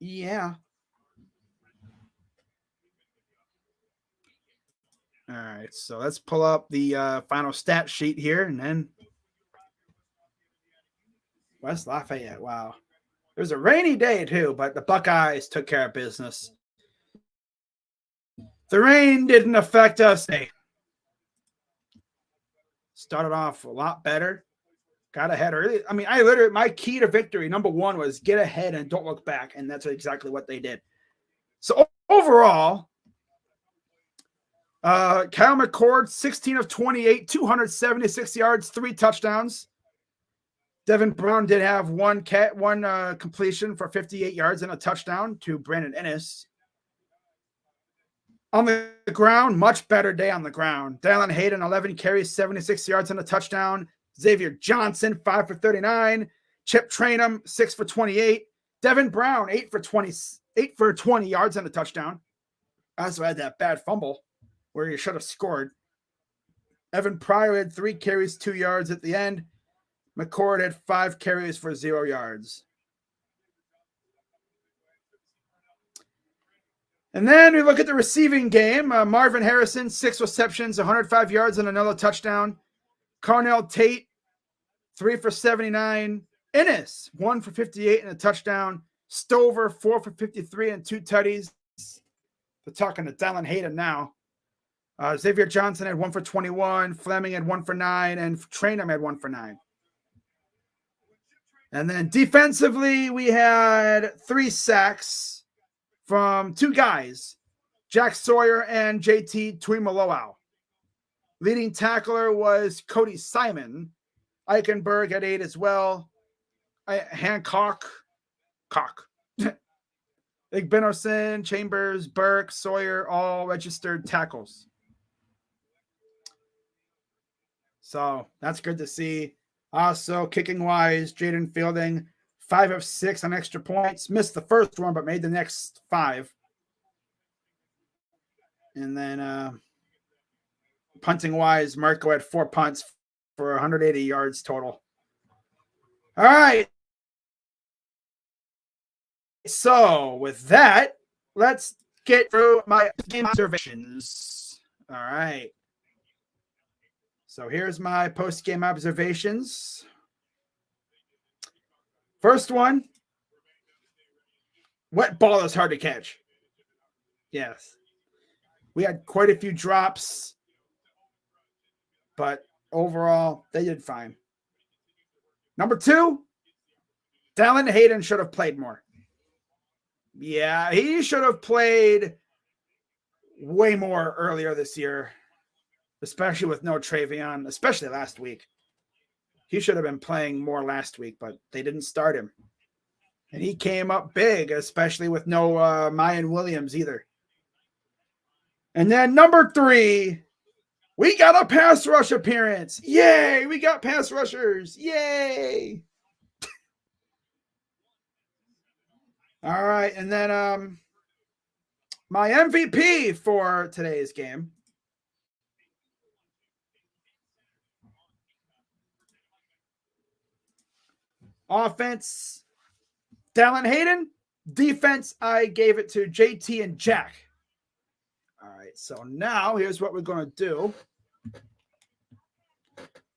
Yeah. All right, so let's pull up the final stat sheet here, and then West Lafayette. Wow. It was a rainy day, too, but the Buckeyes took care of business. The rain didn't affect us. They started off a lot better. Got ahead early. I mean, my key to victory, number one, was get ahead and don't look back, and that's exactly what they did. So, overall, Kyle McCord, 16 of 28, 276 yards, 3 touchdowns. Devin Brown did have one completion for 58 yards and a touchdown to Brandon Ennis. On the ground, much better day on the ground. Dallin Hayden, 11 carries, 76 yards and a touchdown. Xavier Johnson, 5 for 39. Chip Trainum, 6 for 28. Devin Brown, 8 for 20 yards and a touchdown. Also had that bad fumble where he should have scored. Evan Pryor had 3 carries, 2 yards at the end. McCord had 5 carries for 0 yards. And then we look at the receiving game. Marvin Harrison, 6 receptions, 105 yards and another touchdown. Carnell Tate, 3 for 79. Ennis, 1 for 58 and a touchdown. Stover, 4 for 53 and 2 tutties. We're talking to Dallin Hayden now. Xavier Johnson had 1 for 21. Fleming had 1 for 9. And Trainum had 1 for 9. And then defensively, we had 3 sacks from 2 guys, Jack Sawyer and JT Tuimoloau. Leading tackler was Cody Simon. Eichenberg had 8 as well. Hancock. Igbenosin, Chambers, Burke, Sawyer, all registered tackles. So that's good to see. Also, kicking-wise, Jaden Fielding, 5 of 6 on extra points. Missed the first one, but made the next 5. And then punting-wise, Marco had 4 punts for 180 yards total. All right. So with that, let's get through my game observations. All right. So here's my post-game observations. First one, wet ball is hard to catch. Yes. We had quite a few drops, but overall, they did fine. Number 2, Dallin Hayden should have played more. Yeah, he should have played way more earlier this year, especially with no Travion, especially last week. He should have been playing more last week, but they didn't start him. And he came up big, especially with no Mayan Williams either. And then number 3, we got a pass rush appearance. Yay, we got pass rushers. Yay. All right, and then my MVP for today's game. Offense, Dallin Hayden. Defense, I gave it to JT and Jack. All right, so now here's what we're going to do.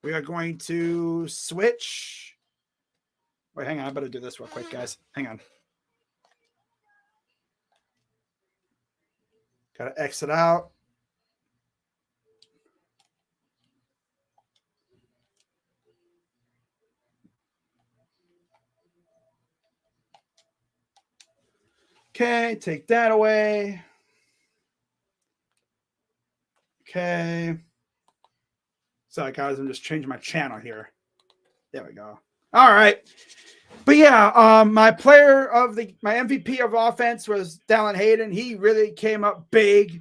We are going to switch. Wait, hang on. I better do this real quick, guys. Hang on. Got to exit out. Okay, take that away. Okay. Sorry, guys, I'm just changing my channel here. There we go. All right. But yeah, my MVP of offense was Dallin Hayden. He really came up big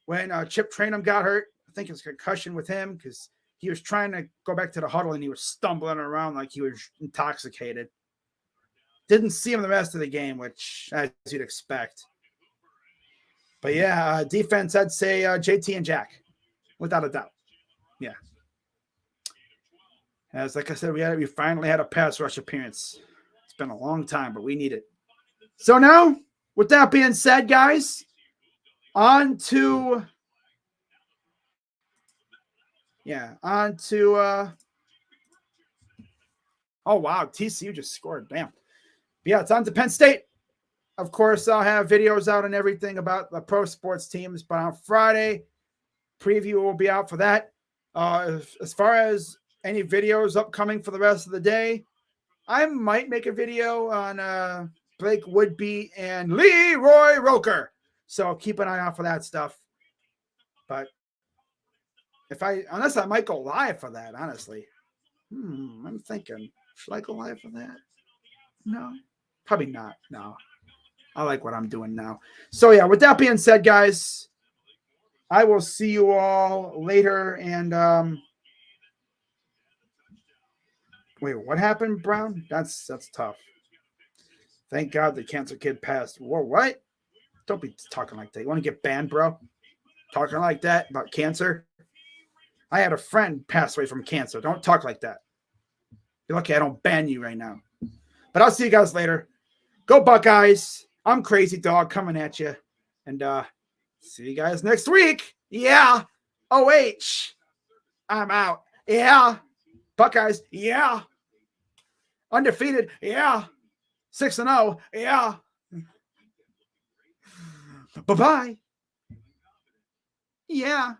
when Chip Trainum got hurt. I think it's concussion with him because he was trying to go back to the huddle and he was stumbling around like he was intoxicated. Didn't see him the rest of the game, which as you'd expect. But yeah, defense, I'd say JT and Jack, without a doubt. Yeah. As like I said, we finally had a pass rush appearance. It's been a long time, but we need it. So now, with that being said, guys, on to oh wow, TCU just scored. Damn. But yeah, it's on to Penn State. Of course, I'll have videos out and everything about the pro sports teams, but on Friday, preview will be out for that. As far as any videos upcoming for the rest of the day, I might make a video on Blake Woodby and Leroy Roker. So keep an eye out for that stuff. But unless I might go live for that, honestly. I'm thinking, should I go live for that? No, probably not. No, I like what I'm doing now. So yeah, with that being said, guys, I will see you all later. And Wait, what happened, Brown? That's tough. Thank God the cancer kid passed. Whoa, what? Don't be talking like that. You want to get banned, bro? Talking like that about cancer? I had a friend pass away from cancer. Don't talk like that. You're lucky I don't ban you right now. But I'll see you guys later. Go Buckeyes. I'm Crazy Dog coming at you. And see you guys next week. Yeah. OH. I'm out. Yeah. Buckeyes. Yeah. Undefeated. Yeah. 6-0. Yeah. Bye-bye. Yeah.